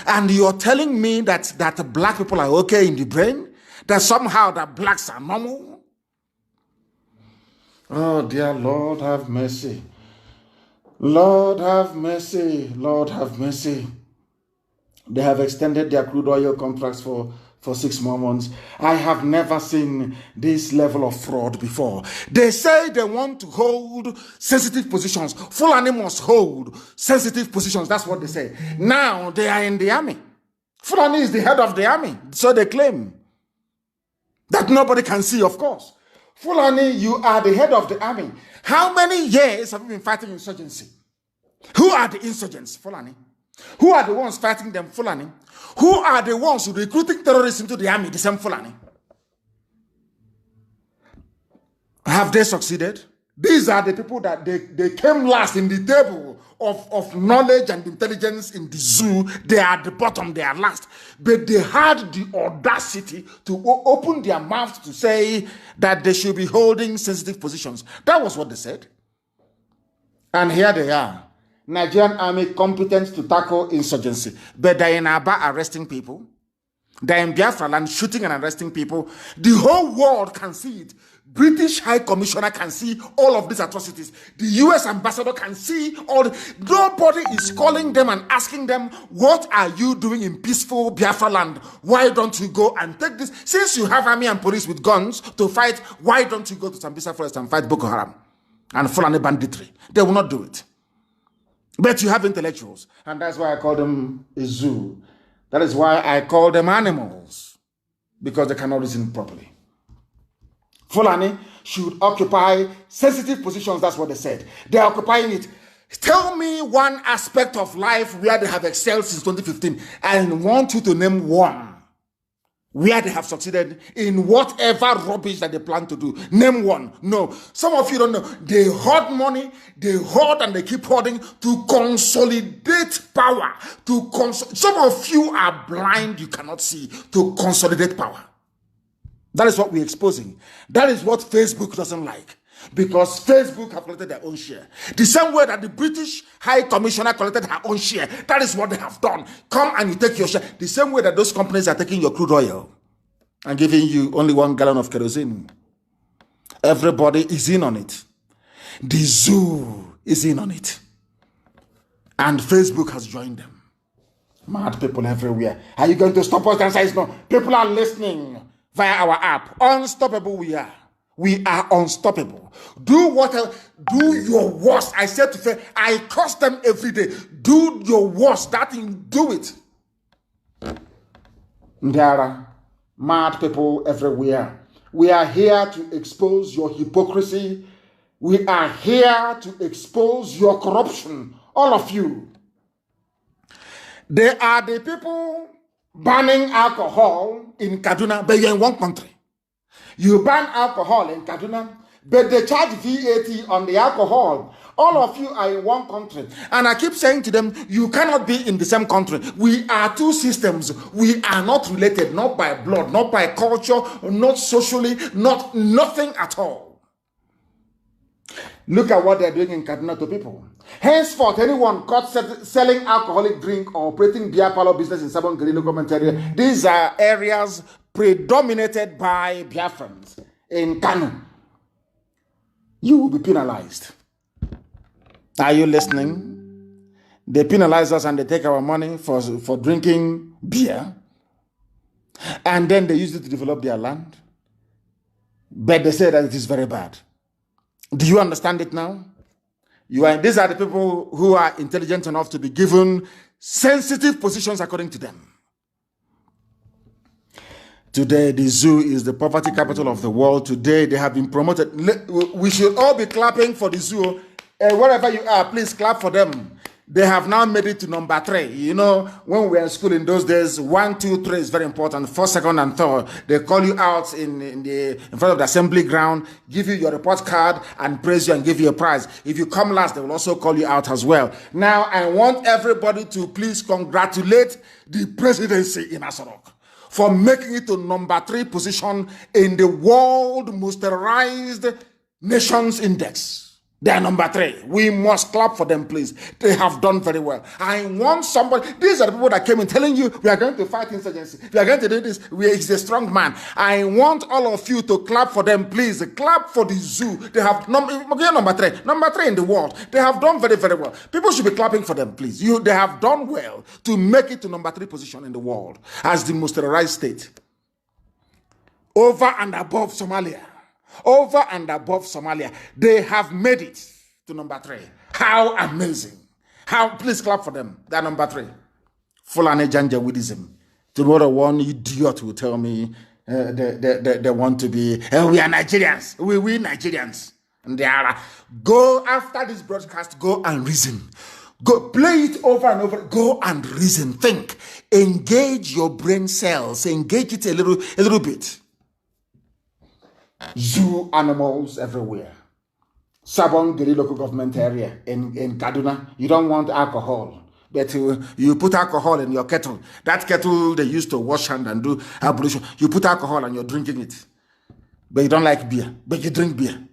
And you're telling me that black people are okay in the brain? That somehow that blacks are normal? Oh, dear Lord, have mercy. Lord, have mercy. Lord, have mercy. They have extended their crude oil contracts for 6 more months. I have never seen this level of fraud before. They say they want to hold sensitive positions. Fulani must hold sensitive positions. That's what they say. Now they are in the army. Fulani is the head of the army. So they claim. That nobody can see, of course. Fulani, you are the head of the army. How many years have you been fighting insurgency? Who are the insurgents? Fulani. Who are the ones fighting them? Fulani. Who are the ones recruiting terrorists into the army? The same Fulani. Have they succeeded? These are the people that they came last in the table of knowledge and intelligence in the zoo. They are at the bottom, they are last. But they had the audacity to open their mouths to say that they should be holding sensitive positions. That was what they said. And here they are. Nigerian army competent to tackle insurgency. But they're in Aba arresting people. They're in Biafra land shooting and arresting people. The whole world can see it. British High Commissioner can see all of these atrocities. The US Ambassador can see all. Nobody is calling them and asking them, what are you doing in peaceful Biafra land? Why don't you go and take this? Since you have army and police with guns to fight, why don't you go to Sambisa Forest and fight Boko Haram and Fulani banditry? They will not do it. But you have intellectuals, and that's why I call them a zoo. That is why I call them animals, because they cannot reason properly. Fulani should occupy sensitive positions, that's what they said. They are occupying it. Tell me one aspect of life where they have excelled since 2015, and I want you to name one where they have succeeded in whatever rubbish that they plan to do. Name one. No. Some of you don't know. They hoard money, they hoard and they keep hoarding to consolidate power. Some of you are blind, you cannot see, to consolidate power. That is what we're exposing. That is what Facebook doesn't like. Because Facebook have collected their own share. The same way that the British High Commissioner collected her own share. That is what they have done. Come and you take your share. The same way that those companies are taking your crude oil and giving you only 1 gallon of kerosene. Everybody is in on it. The zoo is in on it. And Facebook has joined them. Mad people everywhere. Are you going to stop us? The answer is no. People are listening via our app. Unstoppable we are. We are unstoppable. Do your worst. I said to say, I curse them every day. Do your worst. That thing, do it. There are mad people everywhere. We are here to expose your hypocrisy. We are here to expose your corruption. All of you. They are the people banning alcohol in Kaduna, but you're in one country. You ban alcohol in Kaduna, but they charge VAT on the alcohol. All of you are in one country. And I keep saying to them, you cannot be in the same country. We are two systems. We are not related, not by blood, not by culture, not socially, nothing at all. Look at what they're doing in Kaduna to people. Henceforth, anyone caught selling alcoholic drink or operating beer parlor business in Sabon Gari local area, these are areas predominated by Biafrans in Kanu. You will be penalized. Are you listening? They penalize us and they take our money for drinking beer. And then they use it to develop their land. But they say that it is very bad. Do you understand it now? These are the people who are intelligent enough to be given sensitive positions according to them. Today, the zoo is the poverty capital of the world. Today, they have been promoted. We should all be clapping for the zoo. Wherever you are, please clap for them. They have now made it to number 3. You know, when we were in school in those days, 1, 2, 3 is very important. First, second, and third. They call you out in front of the assembly ground, give you your report card, and praise you and give you a prize. If you come last, they will also call you out as well. Now, I want everybody to please congratulate the presidency in Asorok for making it to number 3 position in the World Moisturized Nations Index. They are number 3. We must clap for them, please. They have done very well. I want somebody. These are the people that came in telling you we are going to fight insurgency. We are going to do this. He's a strong man. I want all of you to clap for them, please. Clap for the zoo. They have number 3. Number 3 in the world. They have done very, very well. People should be clapping for them, please. They have done well to make it to number 3 position in the world as the most terrorized state. Over and above Somalia. Over and above Somalia, they have made it to number 3. How amazing. Please clap for them. They're number 3. Fulani Janjaweedism. Tomorrow one idiot will tell me they want to be, we are Nigerians. We Nigerians. And they are, go after this broadcast, go and reason. Go play it over and over. Go and reason. Think. Engage your brain cells. Engage it a little bit. Zoo animals everywhere. Sabon Giri local government area in Kaduna. You don't want alcohol, but you put alcohol in your kettle. That kettle they used to wash hand and do ablution. You put alcohol and you're drinking it. But you don't like beer, but you drink beer.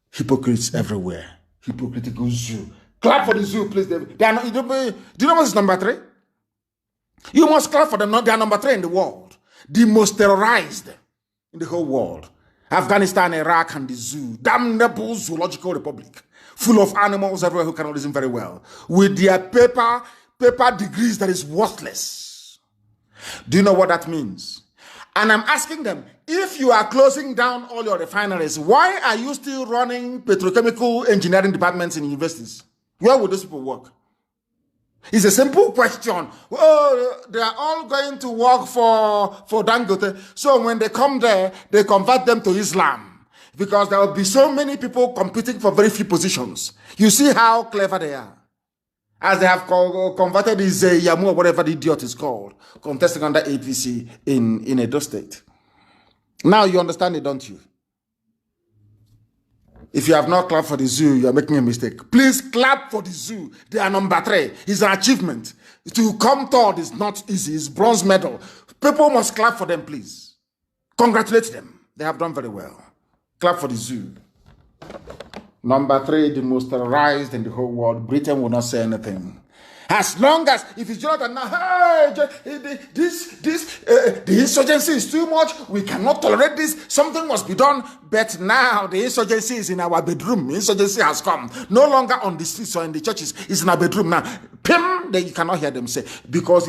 Hypocrites everywhere. Hypocritical zoo. Clap for the zoo, please. They are not, do you know what's number 3? You must clap for them. They are number 3 in the world. The most terrorized in the whole world. Afghanistan, Iraq, and the zoo. Damnable zoological republic. Full of animals everywhere who cannot listen very well. With their paper degrees that is worthless. Do you know what that means? And I'm asking them, if you are closing down all your refineries, why are you still running petrochemical engineering departments in universities? Where would those people work? It's a simple question. Oh, they are all going to work for Dangote. So when they come there, they convert them to Islam. Because there will be so many people competing for very few positions. You see how clever they are. As they have converted this Yamu or whatever the idiot is called, contesting under APC in Edo State. Now you understand it, don't you? If you have not clapped for the zoo, you are making a mistake. Please clap for the zoo. They are number 3. It's an achievement. To come third is not easy. It's bronze medal. People must clap for them, please. Congratulate them. They have done very well. Clap for the zoo. Number 3, the most terrorized in the whole world. Britain will not say anything. As long as, if it's Jonathan now, hey, the insurgency is too much, we cannot tolerate this, something must be done. But now the insurgency is in our bedroom. Insurgency has come. No longer on the streets or in the churches, it's in our bedroom now. Pim, you cannot hear them say, because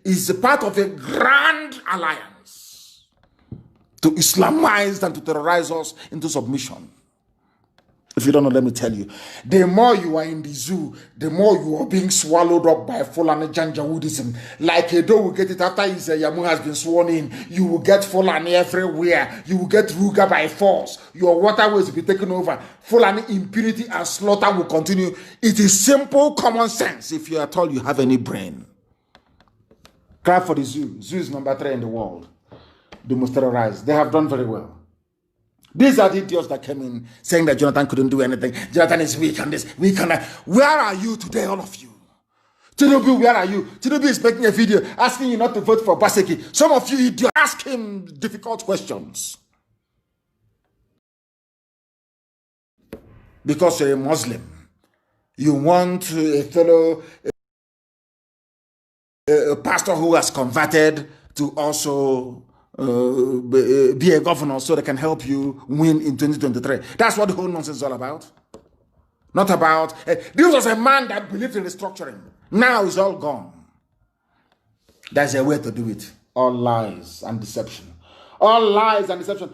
it's a part of a grand alliance to Islamize and to terrorize us into submission. If you don't know, let me tell you. The more you are in the zoo, the more you are being swallowed up by Fulani Janjaweedism. Like Edo will get it after his Yamu has been sworn in. You will get Fulani everywhere. You will get Ruga by force. Your waterways will be taken over. Fulani impunity and slaughter will continue. It is simple common sense if you are told you have any brain. Clap for the zoo. Zoo is number 3 in the world. The most terrorized. They have done very well. These are the idiots that came in saying that Jonathan couldn't do anything. Jonathan is weak and this, weak and that. Where are you today, all of you? Tinubu, where are you? Tinubu is making a video asking you not to vote for Baseki. Some of you idiots ask him difficult questions. Because you're a Muslim. You want a fellow a pastor who has converted to also be a governor so they can help you win in 2023. That's what the whole nonsense is all about. Not about, this was a man that believed in restructuring. Now it's all gone. There's a way to do it. All lies and deception. All lies and deception.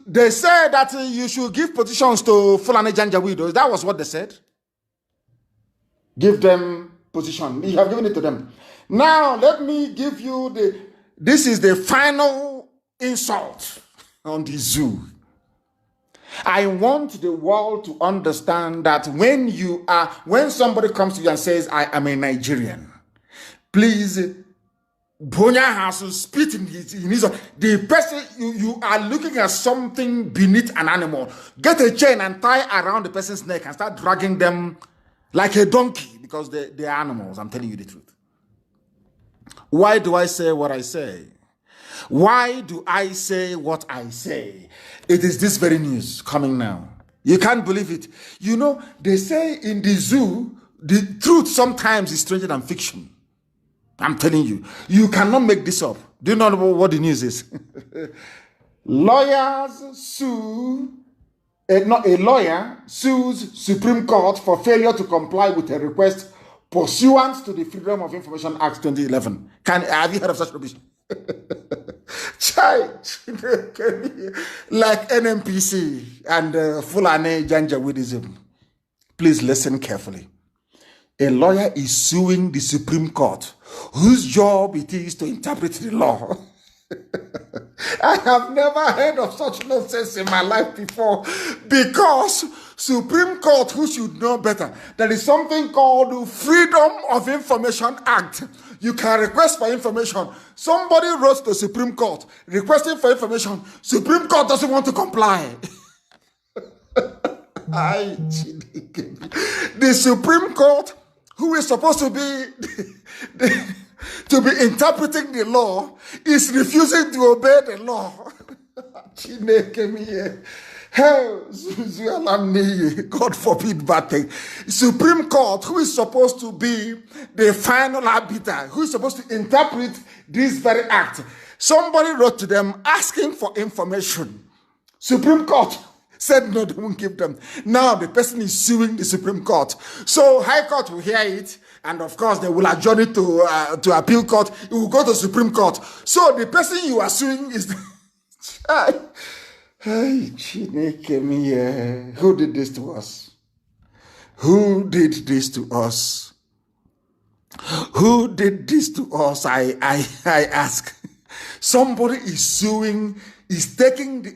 They said that you should give positions to Fulani Janjaweed. That was what they said. Give them position. You have given it to them. Now, let me give you this is the final insult on the zoo. I want the world to understand that when somebody comes to you and says, I am a Nigerian, please, Bonya has to spit in his the person you are looking at something beneath an animal. Get a chain and tie around the person's neck and start dragging them like a donkey, because they are animals. I'm telling you the truth. Why do I say what I say? Why do I say what I say? It is this very news coming now. You can't believe it. You know, they say in the zoo, the truth sometimes is stranger than fiction. I'm telling you. You cannot make this up. Do you know what the news is? Lawyers sue... A lawyer sues Supreme Court for failure to comply with a request pursuant to the Freedom of Information Act 2011. Have you heard of such rubbish? Like NMPC and Fulani Janjaweedism. Please listen carefully. A lawyer is suing the Supreme Court, whose job it is to interpret the law. I have never heard of such nonsense in my life before, because Supreme Court, who should know better, there is something called Freedom of Information Act. You can request for information. Somebody wrote to Supreme Court requesting for information. Supreme Court doesn't want to comply. The Supreme Court, who is supposed to be to be interpreting the law, is refusing to obey the law. God forbid bad thing. Supreme Court, who is supposed to be the final arbiter, who is supposed to interpret this very act, somebody wrote to them asking for information. Supreme Court said no, they won't give them. Now the person is suing the Supreme Court. So High Court will hear it, and of course they will adjourn it to appeal court. It will go to Supreme Court. So the person you are suing is Who did this to us? Who did this to us? Who did this to us? I ask. Somebody is suing, is taking the...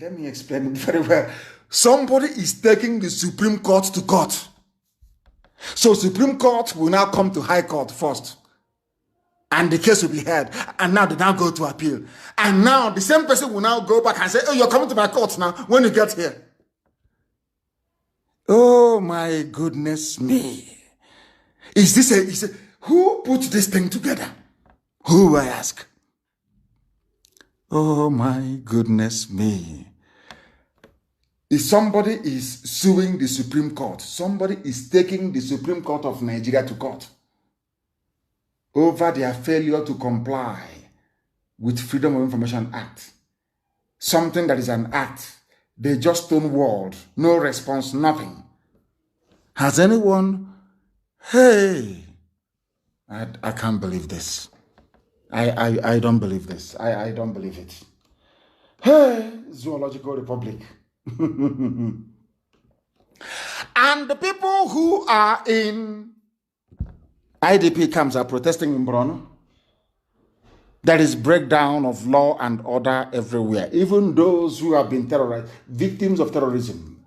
Let me explain it very well. Somebody is taking the Supreme Court to court. So Supreme Court will now come to High Court first. And the case will be heard. And now they now go to appeal. And now the same person will now go back and say, oh, you're coming to my court now when you get here. Oh my goodness me. Who put this thing together? Who, I ask? Oh my goodness me. If somebody is suing the Supreme Court, somebody is taking the Supreme Court of Nigeria to court over their failure to comply with Freedom of Information Act. Something that is an act. They just stonewalled. No response, nothing. Has anyone... Hey, I can't believe this. I don't believe this. I don't believe it. Hey, Zoological Republic. And the people who are in IDP camps are protesting in Borno. There is breakdown of law and order everywhere. Even those who have been terrorized, victims of terrorism,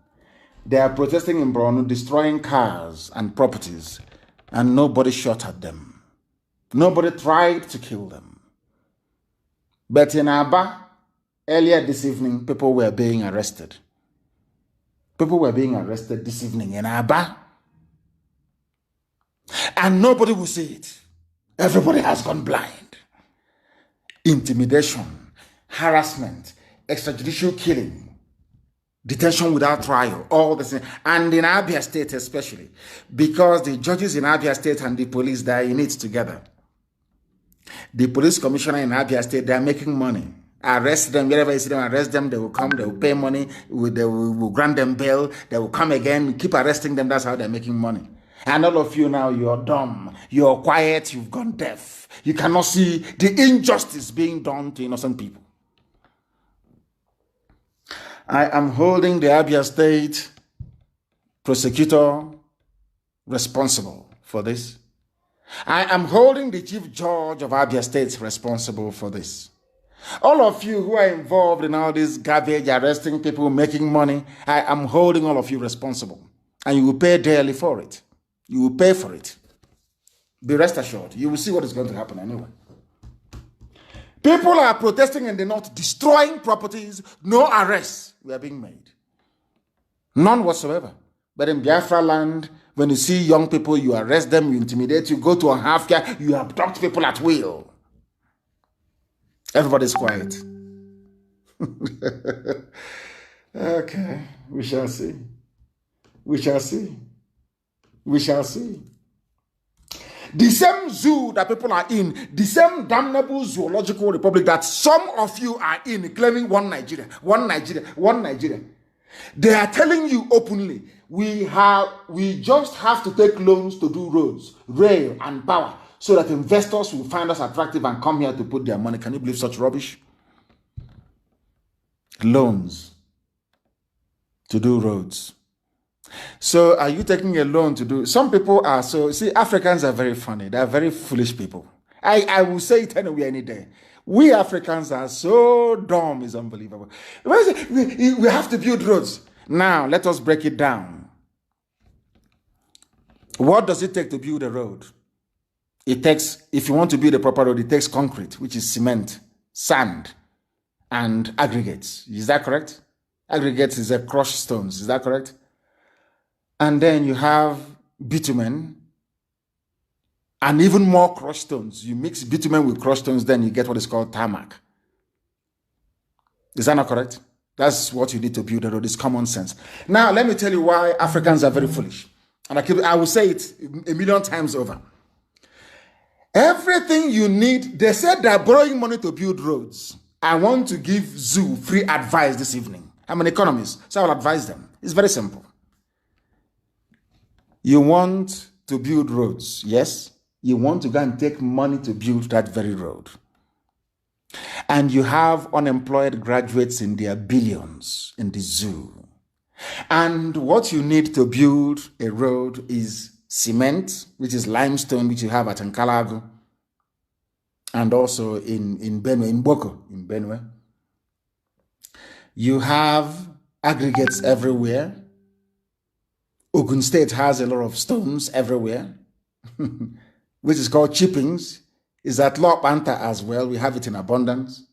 they are protesting in Borno, destroying cars and properties, and nobody shot at them. Nobody tried to kill them. But in Aba, earlier this evening, people were being arrested. People were being arrested this evening in Aba. And nobody will see it. Everybody has gone blind. Intimidation, harassment, extrajudicial killing, detention without trial, all the same. And in Abia State especially, because the judges in Abia State and the police, they are in it together. The police commissioner in Abia State, they are making money. Arrest them, wherever you see them, arrest them, they will come, they will pay money, they will grant them bail, they will come again, keep arresting them, that's how they're making money. And all of you now, you're dumb, you're quiet, you've gone deaf. You cannot see the injustice being done to innocent people. I am holding the Abia State prosecutor responsible for this. I am holding the chief judge of Abia State responsible for this. All of you who are involved in all this garbage, arresting people, making money, I am holding all of you responsible. And you will pay dearly for it. You will pay for it. Be rest assured. You will see what is going to happen anyway. People are protesting in the north, destroying properties. No arrests were being made. None whatsoever. But in Biafra land, when you see young people, you arrest them, you intimidate, you go to a half-year, you abduct people at will. Everybody's quiet. Okay, we shall see. We shall see. We shall see. The same zoo that people are in, the same damnable zoological republic that some of you are in, claiming one Nigeria, one Nigeria, one Nigeria. They are telling you openly, we just have to take loans to do roads, rail, and power, so that investors will find us attractive and come here to put their money. Can you believe such rubbish? Loans to do roads. So are you taking a loan to do? Some people are so, see, Africans are very funny. They are very foolish people. I will say it anyway, any day. We Africans are so dumb, it's unbelievable. We have to build roads. Now, let us break it down. What does it take to build a road? It takes, if you want to build a proper road, it takes concrete, which is cement, sand, and aggregates. Is that correct? Aggregates is a crushed stones. Is that correct? And then you have bitumen and even more crushed stones. You mix bitumen with crushed stones, then you get what is called tarmac. Is that not correct? That's what you need to build a road. It's common sense. Now, let me tell you why Africans are very foolish. And I will say it a million times over. Everything you need, they said they're borrowing money to build roads. I want to give Zoo free advice this evening. I'm an economist, so I will advise them. It's very simple. You want to build roads, yes? You want to go and take money to build that very road. And you have unemployed graduates in their billions in the zoo. And what you need to build a road is cement, which is limestone, which you have at Nkalago, and also in Benue, in Boko, in Benue. You have aggregates everywhere. Ogun State has a lot of stones everywhere, which is called chippings. Is at Lopanta as well. We have it in abundance.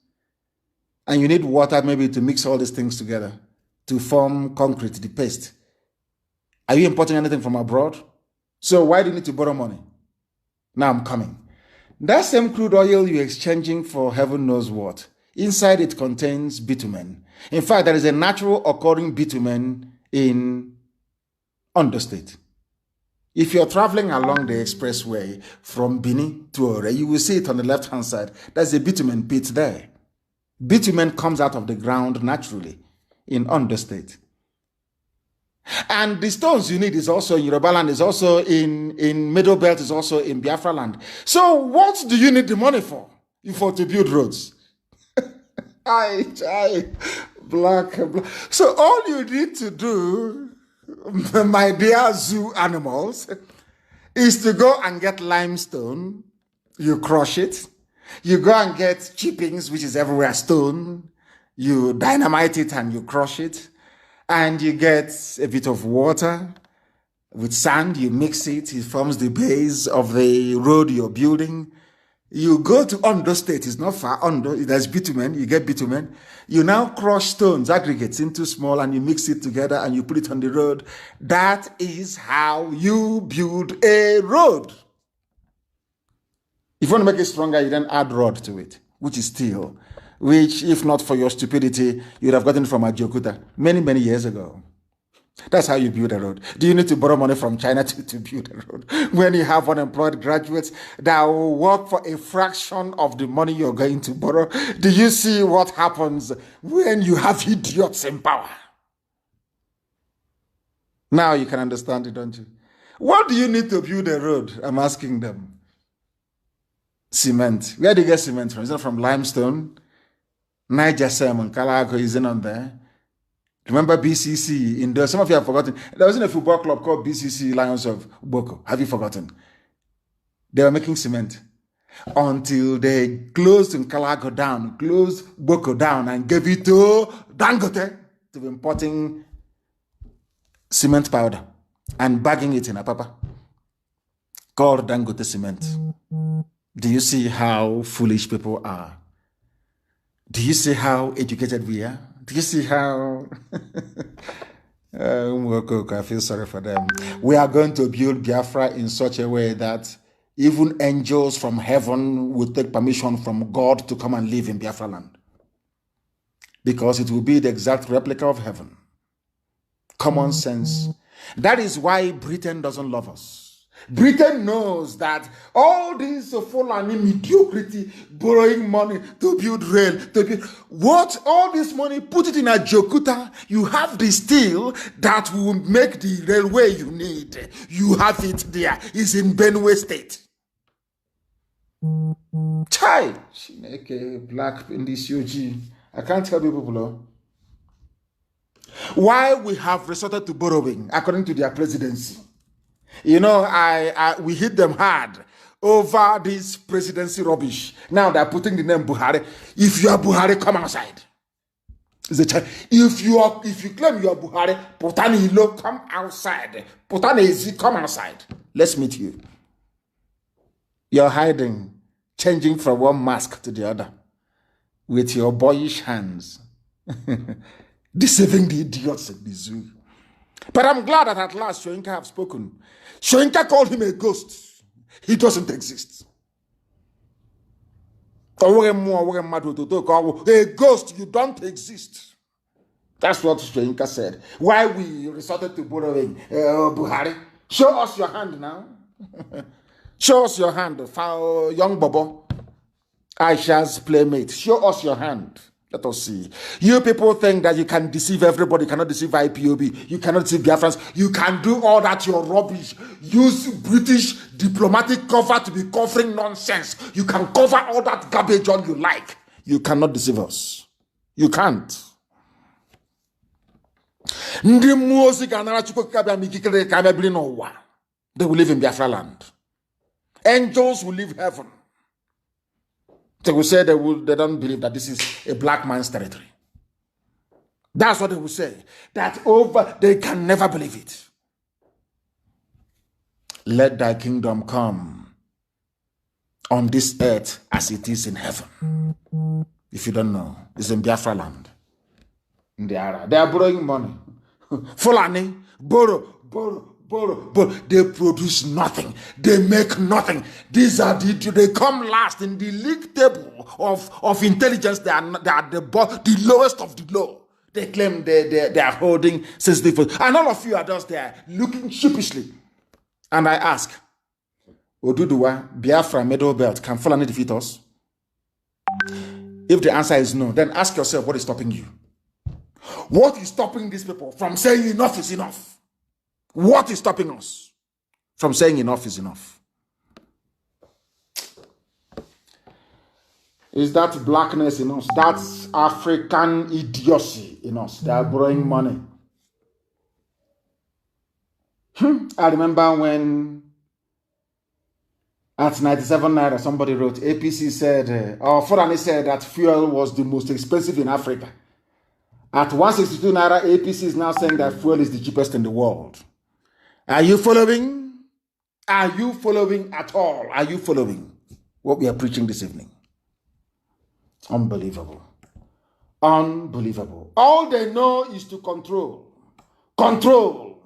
And you need water maybe to mix all these things together to form concrete, the paste. Are you importing anything from abroad? So why do you need to borrow money? Now I'm coming. That same crude oil you're exchanging for heaven knows what, inside it contains bitumen. In fact, there is a natural occurring bitumen in Ondo State. If you're traveling along the expressway from Bini to Ore, you will see it on the left-hand side. There's a bitumen pit there. Bitumen comes out of the ground naturally in Ondo State. And the stones you need is also in Yoruba land, is also in Middle Belt, is also in Biafra land. So what do you need the money for? To build roads? Black. So all you need to do, my dear zoo animals, is to go and get limestone. You crush it. You go and get chippings, which is everywhere stone. You dynamite it and you crush it. And you get a bit of water with sand. You mix it. It forms the base of the road you're building. You go to Ondo State. It's not far. Ondo, there's bitumen. You get bitumen. You now crush stones, aggregates into small, and you mix it together and you put it on the road. That is how you build a road. If you want to make it stronger, you then add rod to it, which is steel, which, if not for your stupidity, you'd have gotten from Ajokuta many, many years ago. That's how you build a road. Do you need to borrow money from China to build a road? When you have unemployed graduates that will work for a fraction of the money you're going to borrow, do you see what happens when you have idiots in power? Now you can understand it, don't you? What do you need to build a road? I'm asking them. Cement. Where do you get cement from? Is it from limestone? Niger Salmon, Calago is in on there. Remember BCC? In there, some of you have forgotten. There was in a football club called BCC Lions of Boko. Have you forgotten? They were making cement. until they closed Nkalago down, closed Boko down, and gave it to Dangote to be importing cement powder and bagging it in a paper called Dangote cement. Do you see how foolish people are? Do you see how educated we are? Do you see how... I feel sorry for them. We are going to build Biafra in such a way that even angels from heaven will take permission from God to come and live in Biafra land. Because it will be the exact replica of heaven. Common sense. That is why Britain doesn't love us. Britain knows that all this Fulani mediocrity, borrowing money to build rail, what all this money, put it in a Jokuta, you have the steel that will make the railway you need. You have it there. It's in Benue State. Chai, black in this UG. I can't tell people. Why we have resorted to borrowing according to their presidency. You know, we hit them hard over this presidency rubbish. Now they're putting the name Buhari. If you are Buhari, come outside. If you claim you are Buhari, Potani Hilo, come outside. Potani Ezi, come outside. Let's meet you. You're hiding, changing from one mask to the other with your boyish hands, deceiving the idiots at the zoo. But I'm glad that at last Shoinka have spoken. Shoinka called him a ghost. He doesn't exist. A ghost, you don't exist. That's what Shoinka said. Why we resorted to borrowing Buhari. Show us your hand now. Show us your hand, young Bobo. Aisha's playmate. Show us your hand. Let us see. You people think that you can deceive everybody. You cannot deceive IPOB. You cannot deceive Biafrans. You can do all that, your rubbish. Use British diplomatic cover to be covering nonsense. You can cover all that garbage all you like. You cannot deceive us. You can't. They will live in Biafra land. Angels will leave heaven. They will say they don't believe that this is a black man's territory. That's what they will say. They can never believe it. Let thy kingdom come on this earth as it is in heaven. If you don't know, it's in Biafra land. They are borrowing money. Fulani, borrow. They produce nothing. They make nothing. They come last in the league table of intelligence. They are the lowest of the low. They claim they are holding sensitive. And all of you are just there looking sheepishly. And I ask, Oduduwa, Biafra, Middle Belt, can Fulani defeat us? If the answer is no, then ask yourself, what is stopping you? What is stopping these people from saying enough is enough? What is stopping us from saying enough is enough? Is that blackness in us? That's African idiocy in us. They are borrowing money. I remember when at 97 naira somebody wrote, APC said, or Fulani said that fuel was the most expensive in Africa. At 162 naira, APC is now saying that fuel is the cheapest in the world. Are you following? Are you following at all? Are you following what we are preaching this evening? Unbelievable. Unbelievable. All they know is to control. Control.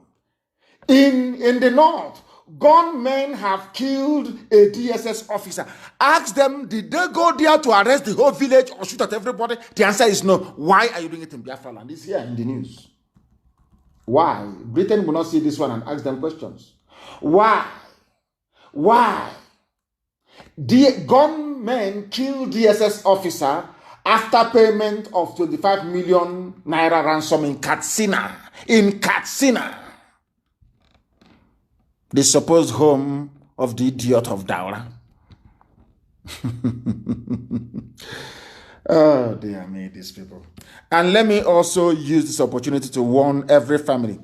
In the north, gunmen have killed a DSS officer. Ask them, did they go there to arrest the whole village or shoot at everybody? The answer is no. Why are you doing it in Biafra land? It's here in the news. Why? Britain will not see this one and ask them questions. Why? Why? The gunmen killed DSS officer after payment of 25 million naira ransom in Katsina. In Katsina. The supposed home of the idiot of Daura. Oh, dear me, these people. And let me also use this opportunity to warn every family.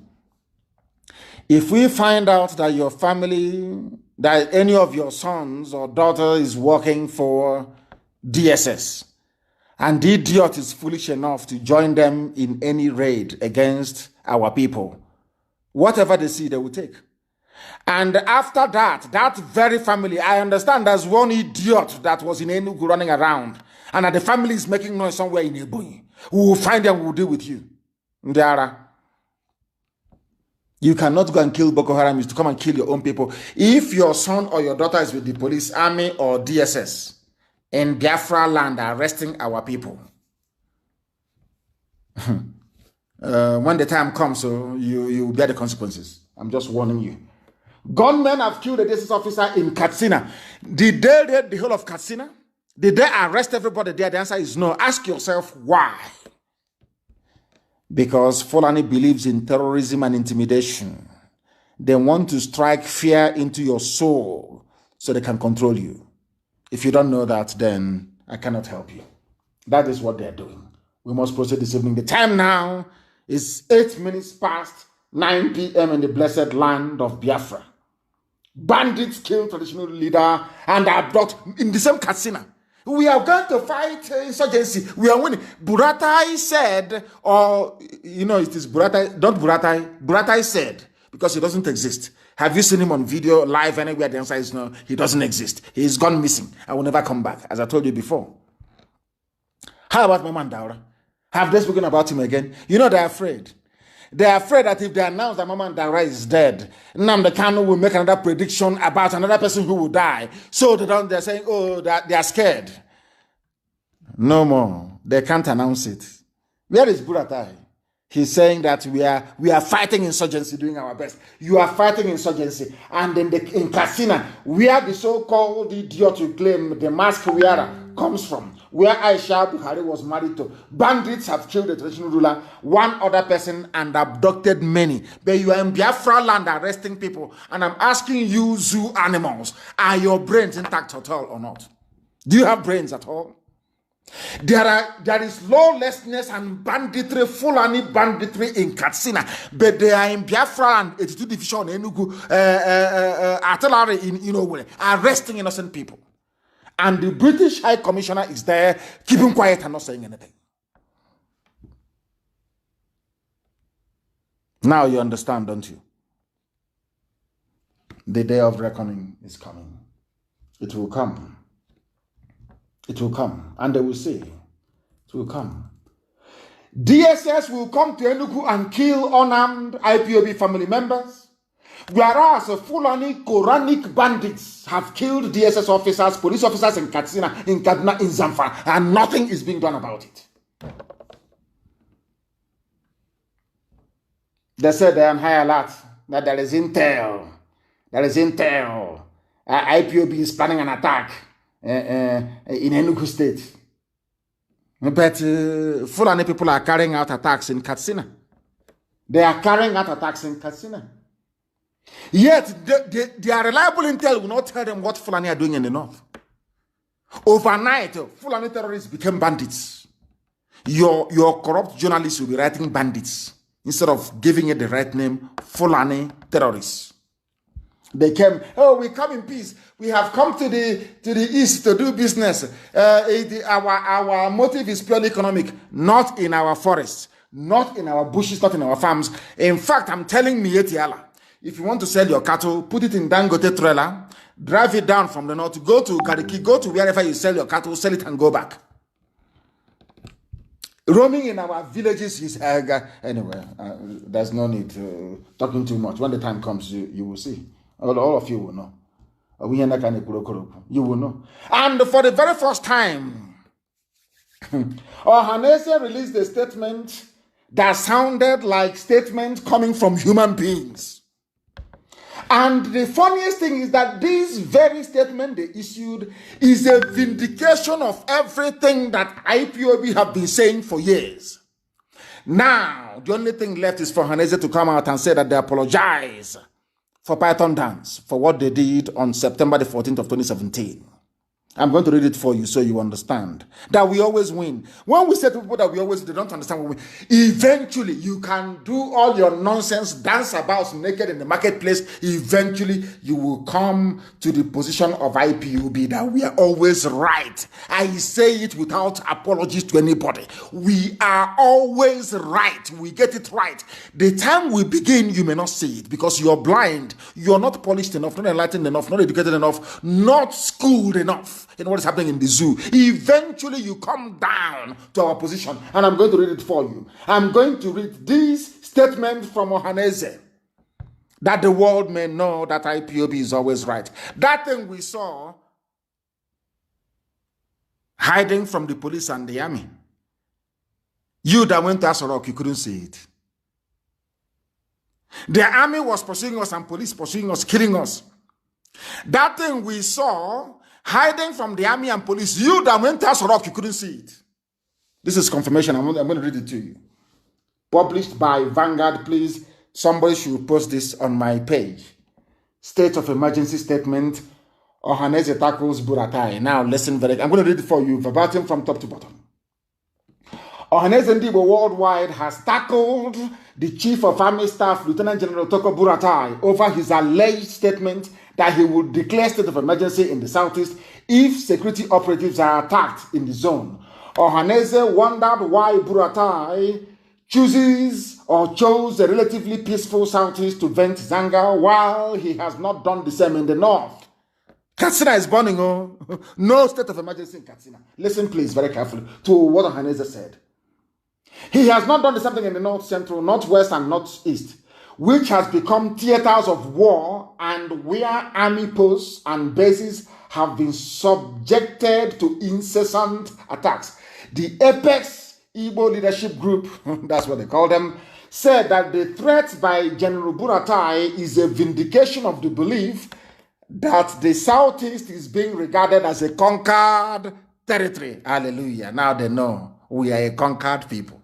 If we find out that your family that any of your sons or daughter is working for DSS, and the idiot is foolish enough to join them in any raid against our people, whatever they see, they will take. And after that, that very family, I understand there's one idiot that was in Enugu running around, and that the family is making noise somewhere in Ebonyi. We will find them, we will deal with you. Ndiara. You cannot go and kill Boko Haram, is to come and kill your own people. If your son or your daughter is with the police, army, or DSS in Biafra land arresting our people, when the time comes, so you bear the consequences. I'm just warning you. Gunmen have killed a DSS officer in Katsina. Did they raid the whole of Katsina? Did they arrest everybody there? The answer is no. Ask yourself why. Because Fulani believes in terrorism and intimidation. They want to strike fear into your soul so they can control you. If you don't know that, then I cannot help you. That is what they're doing. We must proceed this evening. The time now is 8 minutes past 9 p.m. in the blessed land of Biafra. Bandits kill traditional leader and abduct in the same Katsina. We are going to fight insurgency. We are winning. Buratai said, or, you know, it is Buratai, not Buratai. Buratai said, because he doesn't exist. Have you seen him on video, live, anywhere? The answer is no, he doesn't exist. He's gone missing. I will never come back, as I told you before. How about Mama Ndaura? Have they spoken about him again? You know, they're afraid. They're afraid that if they announce that Mama Ndaura is dead, Nnamdi Kanu will make another prediction about another person who will die. So they're saying, oh, they are scared. No more. They can't announce it. Where is Buratai? He's saying that we are fighting insurgency, doing our best. You are fighting insurgency. And in Katsina, where the so-called idiot you claim the mask wearer comes from, where Aisha Buhari was married to, bandits have killed the traditional ruler, one other person, and abducted many. But you are in Biafra land arresting people. And I'm asking you, zoo animals, are your brains intact at all or not? Do you have brains at all? There is lawlessness and banditry, Fulani banditry in Katsina, but they are in Biafra and 82 Division, Enugu, artillery in arresting innocent people. And the British High Commissioner is there, keeping quiet and not saying anything. Now you understand, don't you? The day of reckoning is coming. It will come. It will come, and they will say, it will come. DSS will come to Enugu and kill unarmed IPOB family members, whereas Fulani Quranic bandits have killed DSS officers, police officers in Katsina, in Kaduna, in Zamfara, and nothing is being done about it. They said they are on high alert, that there is intel. There is intel. IPOB is planning an attack in Enugu State. But Fulani people are carrying out attacks in Katsina. They are carrying out attacks in Katsina. Yet, their reliable intel will not tell them what Fulani are doing in the north. Overnight, Fulani terrorists became bandits. Your corrupt journalists will be writing bandits instead of giving it the right name, Fulani terrorists. They came, oh, we come in peace. We have come to the east to do business. Our motive is purely economic, not in our forests, not in our bushes, not in our farms. In fact, I'm telling Mietiala, if you want to sell your cattle, put it in Dangote trailer, drive it down from the north, go to Gariki, go to wherever you sell your cattle, sell it and go back. Roaming in our villages is anyway. There's no need to talking too much. When the time comes, you will see. All of you will know. You will know. And for the very first time, Ohanese released a statement that sounded like statements coming from human beings. And the funniest thing is that this very statement they issued is a vindication of everything that IPOB have been saying for years. Now, the only thing left is for Ohanese to come out and say that they apologize for Python Dance, for what they did on September the 14th of 2017. I'm going to read it for you so you understand that we always win. When we say to people that we always, they don't understand what we win. Eventually, you can do all your nonsense, dance about naked in the marketplace. Eventually, you will come to the position of IPOB that we are always right. I say it without apologies to anybody. We are always right. We get it right. The time we begin, you may not see it because you're blind. You're not polished enough, not enlightened enough, not educated enough, not schooled enough in what is happening in the zoo. Eventually you come down to our position, and I'm going to read it for you. I'm going to read this statement from Ohaneze, that the world may know that IPOB is always right. That thing we saw hiding from the police and the army, you that went to Asorok, you couldn't see it. The army was pursuing us and police pursuing us, killing us. That thing we saw hiding from the army and police, you that went to Asorok, you couldn't see it. This is confirmation. I'm going to read it to you. Published by Vanguard. Please, somebody should post this on my page. State of emergency statement. Ohaneze tackles Buratai. Now listen very. I'm going to read it for you verbatim from top to bottom. Ohaneze Ndibo worldwide has tackled the Chief of Army Staff, Lieutenant General Toko Buratai, over his alleged statement that he would declare state of emergency in the southeast if security operatives are attacked in the zone. Ohaneze wondered why Buratai chose a relatively peaceful southeast to vent his anger while he has not done the same in the north. Katsina is burning. Oh, no state of emergency in Katsina. Listen, please, very carefully to what Ohaneze said. He has not done the same thing in the north central, northwest, and northeast, which has become theaters of war and where army posts and bases have been subjected to incessant attacks. The Apex Igbo Leadership Group, that's what they call them, said that the threat by General Buratai is a vindication of the belief that the Southeast is being regarded as a conquered territory. Hallelujah. Now they know we are a conquered people.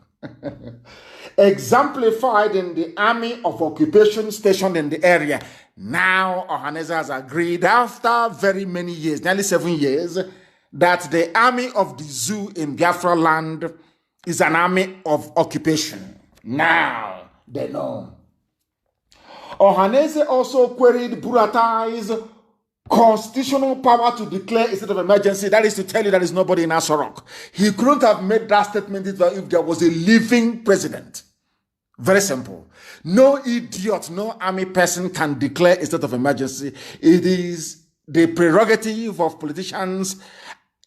Exemplified in the army of occupation stationed in the area. Now Ohaneze has agreed after very many years, nearly 7 years, that the army of the zoo in Biafra land is an army of occupation. Now they know. Ohaneze also queried Buratai's constitutional power to declare a state of emergency. That is to tell you there is nobody in Asorok. He couldn't have made that statement if there was a living president. Very simple. No idiot, no army person can declare a state of emergency. It is the prerogative of politicians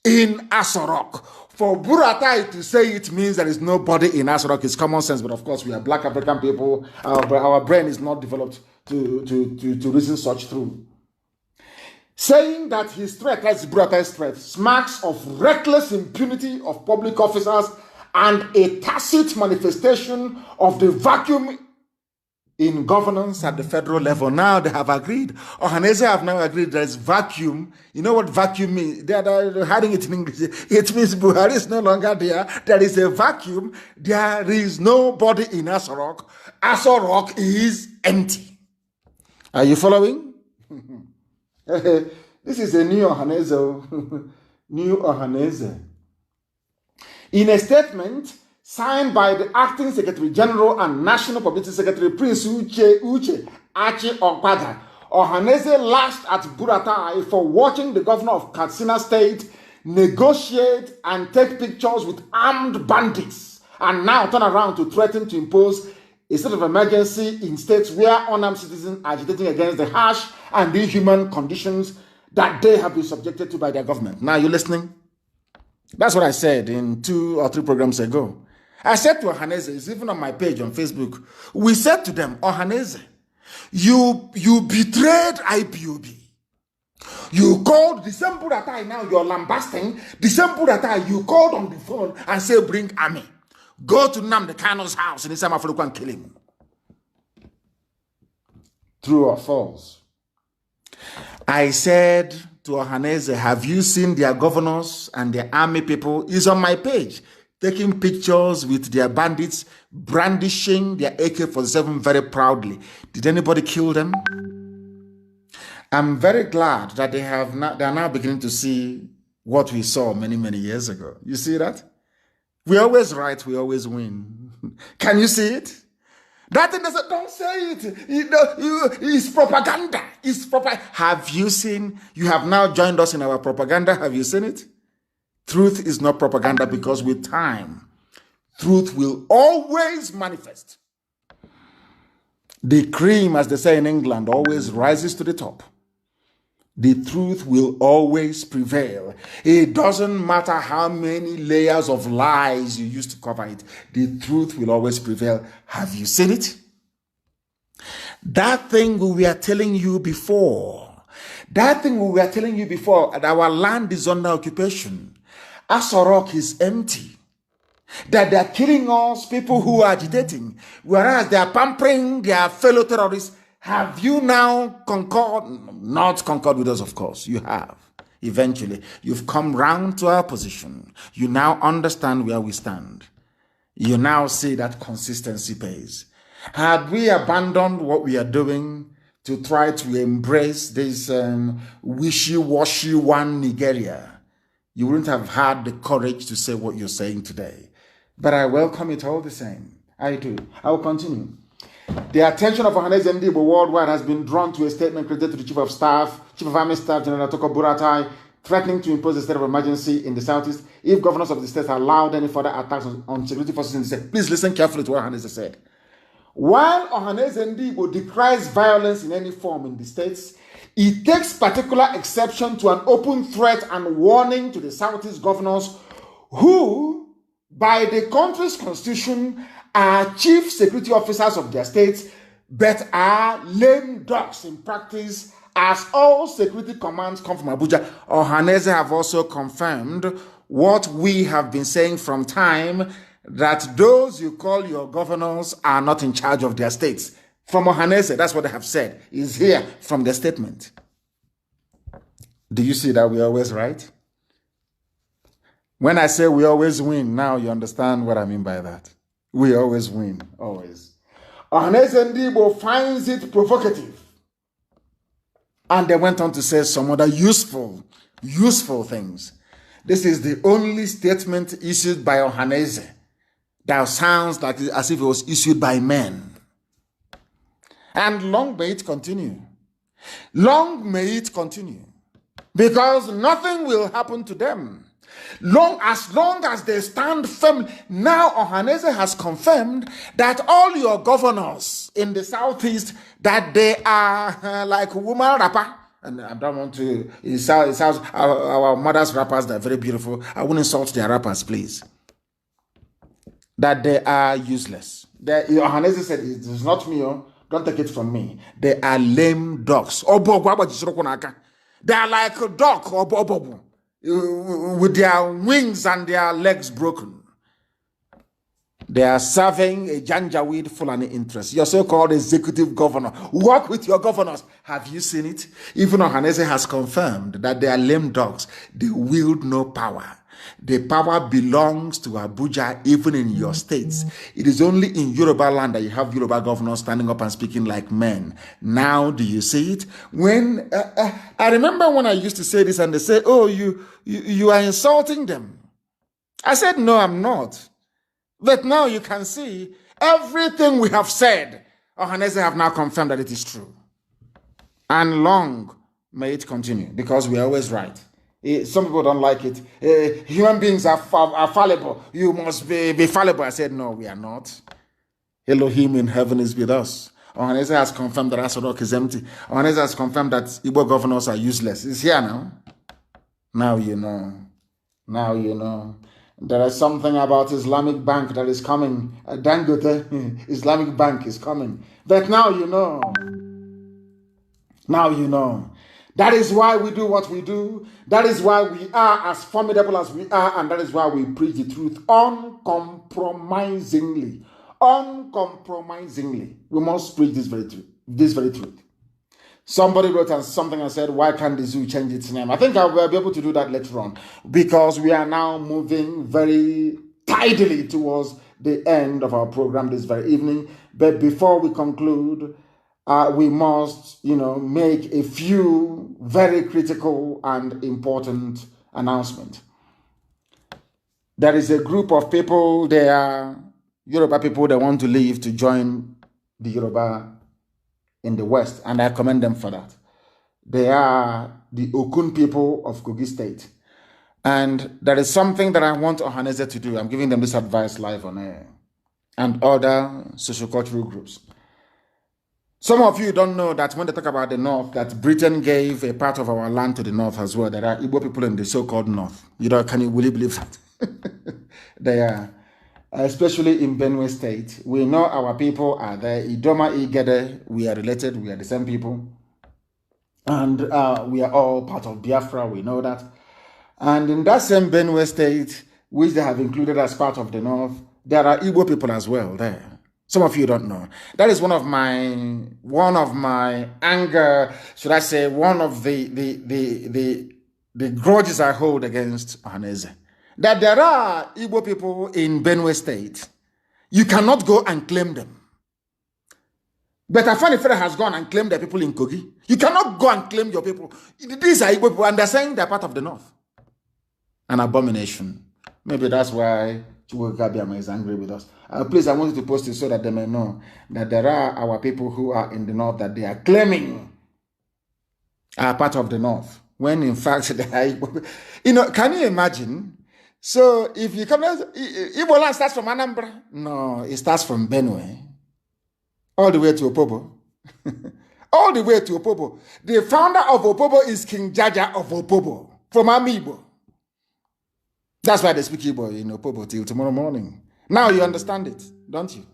in Asorok. For Buratai to say it means there is nobody in Asorok is common sense, but of course we are black African people. Our brain is not developed to reason such through. Saying that his threat, that's Buratai's threat, smacks of reckless impunity of public officers and a tacit manifestation of the vacuum in governance at the federal level. Now they have agreed. Ohaneze have now agreed there is vacuum. You know what vacuum means? They are hiding it in English. It means Buhari is no longer there. There is a vacuum. There is nobody in Asorok. Asorok is empty. Are you following? This is a new Ohaneze. New Ohaneze. In a statement signed by the Acting Secretary General and National Publicity Secretary Prince Uche Achi Okpada, Ohaneze lashed at Buratai for watching the governor of Katsina State negotiate and take pictures with armed bandits and now turn around to threaten to impose a state of emergency in states where unarmed citizens are agitating against the harsh and inhuman conditions that they have been subjected to by their government. Now, you listening? That's what I said in 2 or 3 programs ago. I said to Ohaneze, it's even on my page on Facebook, we said to them, Ohaneze, you betrayed IPOB. You called the same Buratai now you're lambasting, the same Buratai you called on the phone and say, bring army. Go to Nnamdi Kanu's house in Isamafuluku and kill him. True or false? I said to Ohaneze, have you seen their governors and their army people? It's on my page, taking pictures with their bandits, brandishing their AK-47 very proudly. Did anybody kill them? I'm very glad that they are now beginning to see what we saw many, many years ago. You see that? We're always right, we always win. Can you see it? That thing doesn't, don't say it. It's propaganda. It's propaganda. Have you seen? You have now joined us in our propaganda. Have you seen it? Truth is not propaganda, because with time, truth will always manifest. The cream, as they say in England, always rises to the top. The truth will always prevail. It doesn't matter how many layers of lies you use to cover it. The truth will always prevail. Have you seen it? That thing we were telling you before. That our land is under occupation. Asorok is empty. That they are killing us, people who are agitating, whereas they are pampering their fellow terrorists. Have you now not concord with us? Of course, you have. Eventually, you've come round to our position. You now understand where we stand. You now see that consistency pays. Had we abandoned what we are doing to try to embrace this wishy-washy one Nigeria, you wouldn't have had the courage to say what you're saying today. But I welcome it all the same. I do. I will continue. The attention of Nnamdi worldwide has been drawn to a statement created to the Chief of Army Staff, General Toko Buratai, threatening to impose a state of emergency in the southeast if governors of the state allowed any further attacks on security forces in the state. Please listen carefully to what Nnamdi said. While Nnamdi decries violence in any form in the states, he takes particular exception to an open threat and warning to the southeast governors who, by the country's constitution, are chief security officers of their states, but are lame ducks in practice, as all security commands come from Abuja. Ohanaeze have also confirmed what we have been saying from time, that those you call your governors are not in charge of their states. From Ohanaeze, that's what they have said, is here from the statement. Do you see that we're always right? When I say we always win, now you understand what I mean by that. We always win, always. Nnamdi finds it provocative. And they went on to say some other useful things. This is the only statement issued by Ohanaeze that sounds like as if it was issued by men. And long may it continue. Long may it continue. Because nothing will happen to them. As long as they stand firm. Now Ohanaeze has confirmed that all your governors in the southeast, that they are like woman rapper. And I don't want to, it sounds our mother's rappers, they're very beautiful. I wouldn't insult their rappers, please. That they are useless. Ohanaeze said, it is not me, don't take it from me. They are lame dogs. They are like a dog, with their wings and their legs broken. They are serving a Janjaweed Fulani interest. Your so-called executive governor. Work with your governors. Have you seen it? Even Ohanaeze has confirmed that they are lame dogs. They wield no power. The power belongs to Abuja, even in your states. It is only in Yoruba land that you have Yoruba governors standing up and speaking like men. Now, do you see it? When I remember when I used to say this, and they say, "Oh, you are insulting them." I said, "No, I'm not." But now you can see everything we have said. Ohanaeze have now confirmed that it is true, and long may it continue, because we are always right. Some people don't like it. Human beings are fallible. You must be fallible. I said, no, we are not. Elohim in heaven is with us. Ohanaeze has confirmed that Asorok is empty. Ohanaeze has confirmed that Igbo governors are useless. It's here now. Now you know. Now you know. There is something about Islamic Bank that is coming. Dangote Islamic Bank is coming. But now you know. Now you know. That is why we do what we do. That is why we are as formidable as we are. And that is why we preach the truth uncompromisingly. Uncompromisingly. We must preach this very truth. Somebody wrote something and said, why can't the zoo change its name? I think I will be able to do that later on, because we are now moving very tidily towards the end of our program this very evening. But before we conclude, we must, make a few very critical and important announcement. There is a group of people, they are Yoruba people that want to leave to join the Yoruba in the West, and I commend them for that. They are the Okun people of Kogi State. And there is something that I want Ohaneze to do. I'm giving them this advice live on air, and other sociocultural groups. Some of you don't know that when they talk about the North, that Britain gave a part of our land to the North as well. There are Igbo people in the so-called North. Can you really believe that? They are, especially in Benue State. We know our people are there. Idoma, Igede, we are related. We are the same people. And we are all part of Biafra. We know that. And in that same Benue State, which they have included as part of the North, there are Igbo people as well there. Some of you don't know. That is one of my anger, should I say, one of the grudges I hold against Ohaneze. That there are Igbo people in Benue State. You cannot go and claim them. But Afani Fere has gone and claimed the people in Kogi. You cannot go and claim your people. These are Igbo people, and they're saying they're part of the North. An abomination. Maybe that's why Chukwuka Gabiama is angry with us. Please, I want you to post it so that they may know that there are our people who are in the North that they are claiming are part of the North. When in fact, they are, can you imagine? So if you come, Igbo land starts from Anambra? No, it starts from Benue. All the way to Opobo. All the way to Opobo. The founder of Opobo is King Jaja of Opobo from Amibo. That's why they speak Igbo in Opobo till tomorrow morning. Now you understand it, don't you?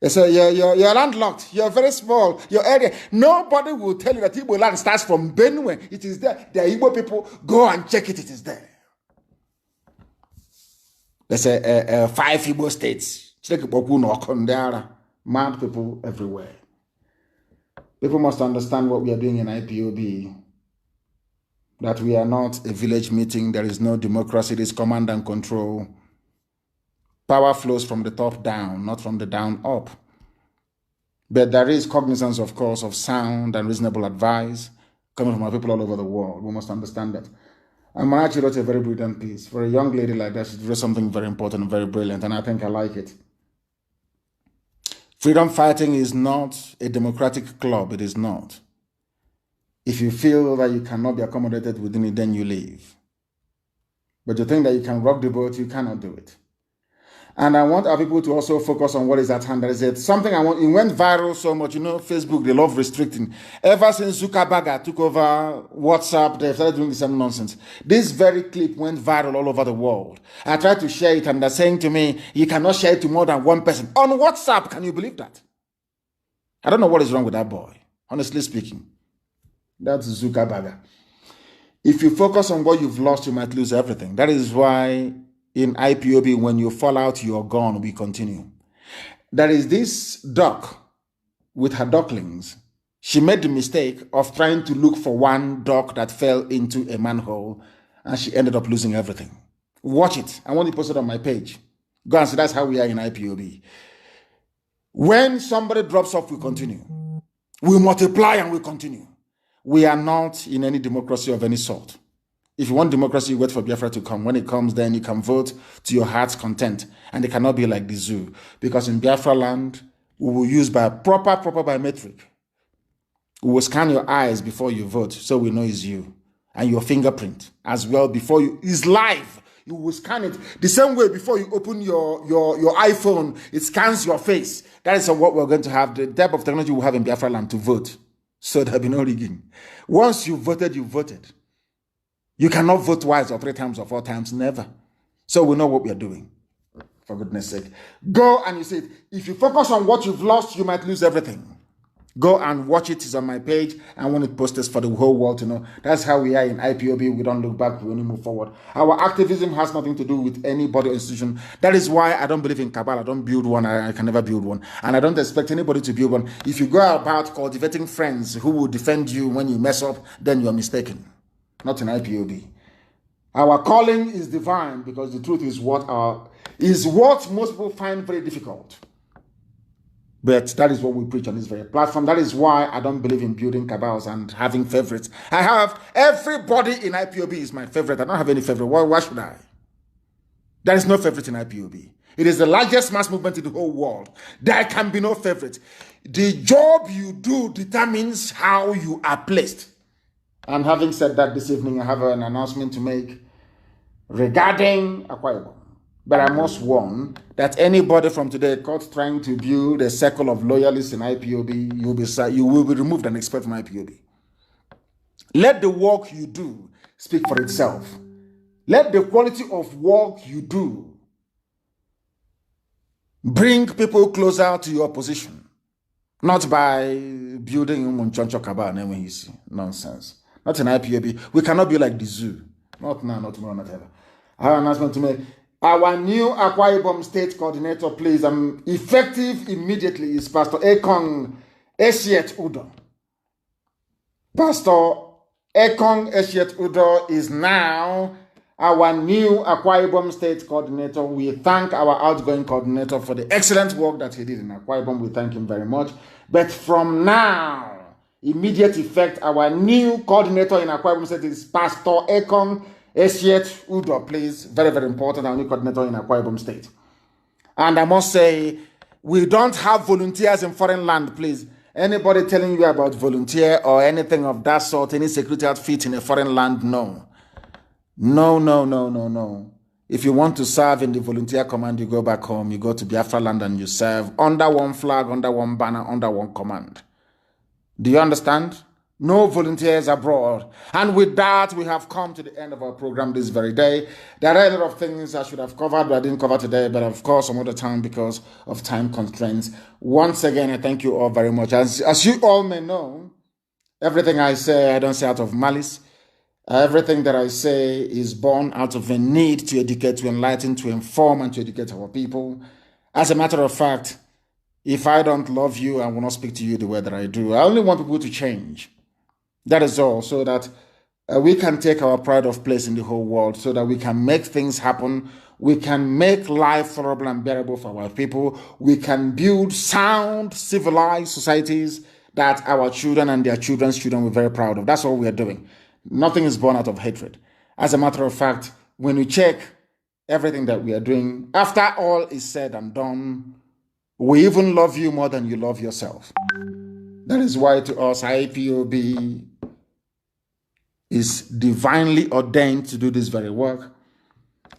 They say you're landlocked, you're very small, your area. Nobody will tell you that Igbo land starts from Benue. It is there. The Igbo people, go and check it, it is there. They say 5 Igbo states. Mad people everywhere. People must understand what we are doing in IPOB. That we are not a village meeting. There is no democracy. It is command and control. Power flows from the top down, not from the down up. But there is cognizance, of course, of sound and reasonable advice coming from our people all over the world. We must understand that. And Marachi wrote a very brilliant piece. For a young lady like that, she wrote something very important and very brilliant, and I think I like it. Freedom fighting is not a democratic club. It is not. If you feel that you cannot be accommodated within it, then you leave. But you think that you can rock the boat, you cannot do it. And I want our people to also focus on what is at hand. There is something I want. It went viral so much. Facebook, they love restricting. Ever since Zuckerberg took over WhatsApp, they started doing the same nonsense. This very clip went viral all over the world. I tried to share it, and they're saying to me, you cannot share it to more than one person. On WhatsApp, can you believe that? I don't know what is wrong with that boy, honestly speaking. That's Zuckerberg. If you focus on what you've lost, you might lose everything. That is why in IPOB, when you fall out, you're gone, we continue. There is this duck with her ducklings. She made the mistake of trying to look for one duck that fell into a manhole, and she ended up losing everything. Watch it. I want to post it on my page. Go and see. That's how we are in IPOB. When somebody drops off, we continue. We multiply and we continue. We are not in any democracy of any sort. If you want democracy, you wait for Biafra to come. When it comes, then you can vote to your heart's content. And it cannot be like the zoo. Because in Biafra land, we will use proper biometric. We will scan your eyes before you vote, so we know it's you. And your fingerprint as well before you. It's live. You will scan it. The same way before you open your iPhone, it scans your face. That is what we're going to have. The type of technology we have in Biafra land to vote. So there'll be no rigging. Once you voted, you voted. You cannot vote twice or 3 times or 4 times, never. So we know what we are doing, for goodness sake. Go and you see it. If you focus on what you've lost, you might lose everything. Go and watch it. It's on my page. I want it posted for the whole world to know. That's how we are in IPOB. We don't look back. We only move forward. Our activism has nothing to do with any body or institution. That is why I don't believe in cabal. I don't build one. I can never build one. And I don't expect anybody to build one. If you go about cultivating friends who will defend you when you mess up, then you're mistaken. Not in IPOB. Our calling is divine because the truth is what most people find very difficult. But that is what we preach on this very platform. That is why I don't believe in building cabals and having favorites. I have everybody in IPOB is my favorite. I don't have any favorite. Why should I? There is no favorite in IPOB. It is the largest mass movement in the whole world. There can be no favorite. The job you do determines how you are placed. And having said that, this evening I have an announcement to make regarding Akwa Ibom. But I must warn that anybody from today caught trying to build a circle of loyalists in IPOB, you will be removed and expelled from IPOB. Let the work you do speak for itself. Let the quality of work you do bring people closer to your position. Not by building Munchoncho Kabane when you see nonsense. Not in IPOB. We cannot be like the zoo. Not now, not tomorrow, not ever. I have an announcement to make. Our new Akwa Ibom State Coordinator, please, effective immediately, is Pastor Ekong Sept Udo. Pastor Ekong Sept Udo is now our new Akwa Ibom State Coordinator. We thank our outgoing coordinator for the excellent work that he did in Akwa Ibom. We thank him very much. But from now, immediate effect, our new coordinator in Akwa Ibom State is Pastor Ekong Sept Udo, please. Very, very important, our new coordinator in Akwa Ibom State. And I must say, we don't have volunteers in foreign land, please. Anybody telling you about volunteer or anything of that sort, any security outfit in a foreign land, no. No, no, no, no, no. If you want to serve in the volunteer command, you go back home, you go to Biafra land and you serve under one flag, under one banner, under one command. Do you understand? No volunteers abroad. And with that, we have come to the end of our program this very day. There are a lot of things I should have covered, but I didn't cover today, but of course, some other time because of time constraints. Once again, I thank you all very much. As you all may know, everything I say, I don't say out of malice. Everything that I say is born out of a need to educate, to enlighten, to inform, and to educate our people. As a matter of fact, if I don't love you, I will not speak to you the way that I do. I only want people to change. That is all, so that we can take our pride of place in the whole world, so that we can make things happen. We can make life tolerable and bearable for our people. We can build sound, civilized societies that our children and their children's children will be very proud of. That's all we are doing. Nothing is born out of hatred. As a matter of fact, when we check everything that we are doing, after all is said and done, we even love you more than you love yourself. That is why to us, IPOB is divinely ordained to do this very work.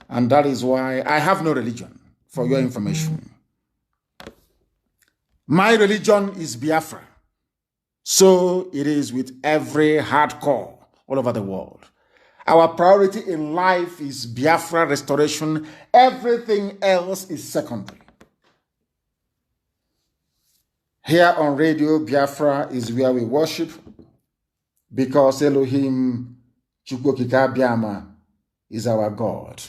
And that is why I have no religion, for your information. My religion is Biafra. So it is with every hardcore all over the world. Our priority in life is Biafra restoration. Everything else is secondary. Here on Radio Biafra is where we worship, because Elohim Chukwokika Biama is our God.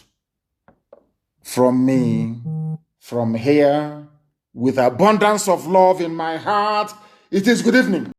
From me, from here, with abundance of love in my heart, it is good evening.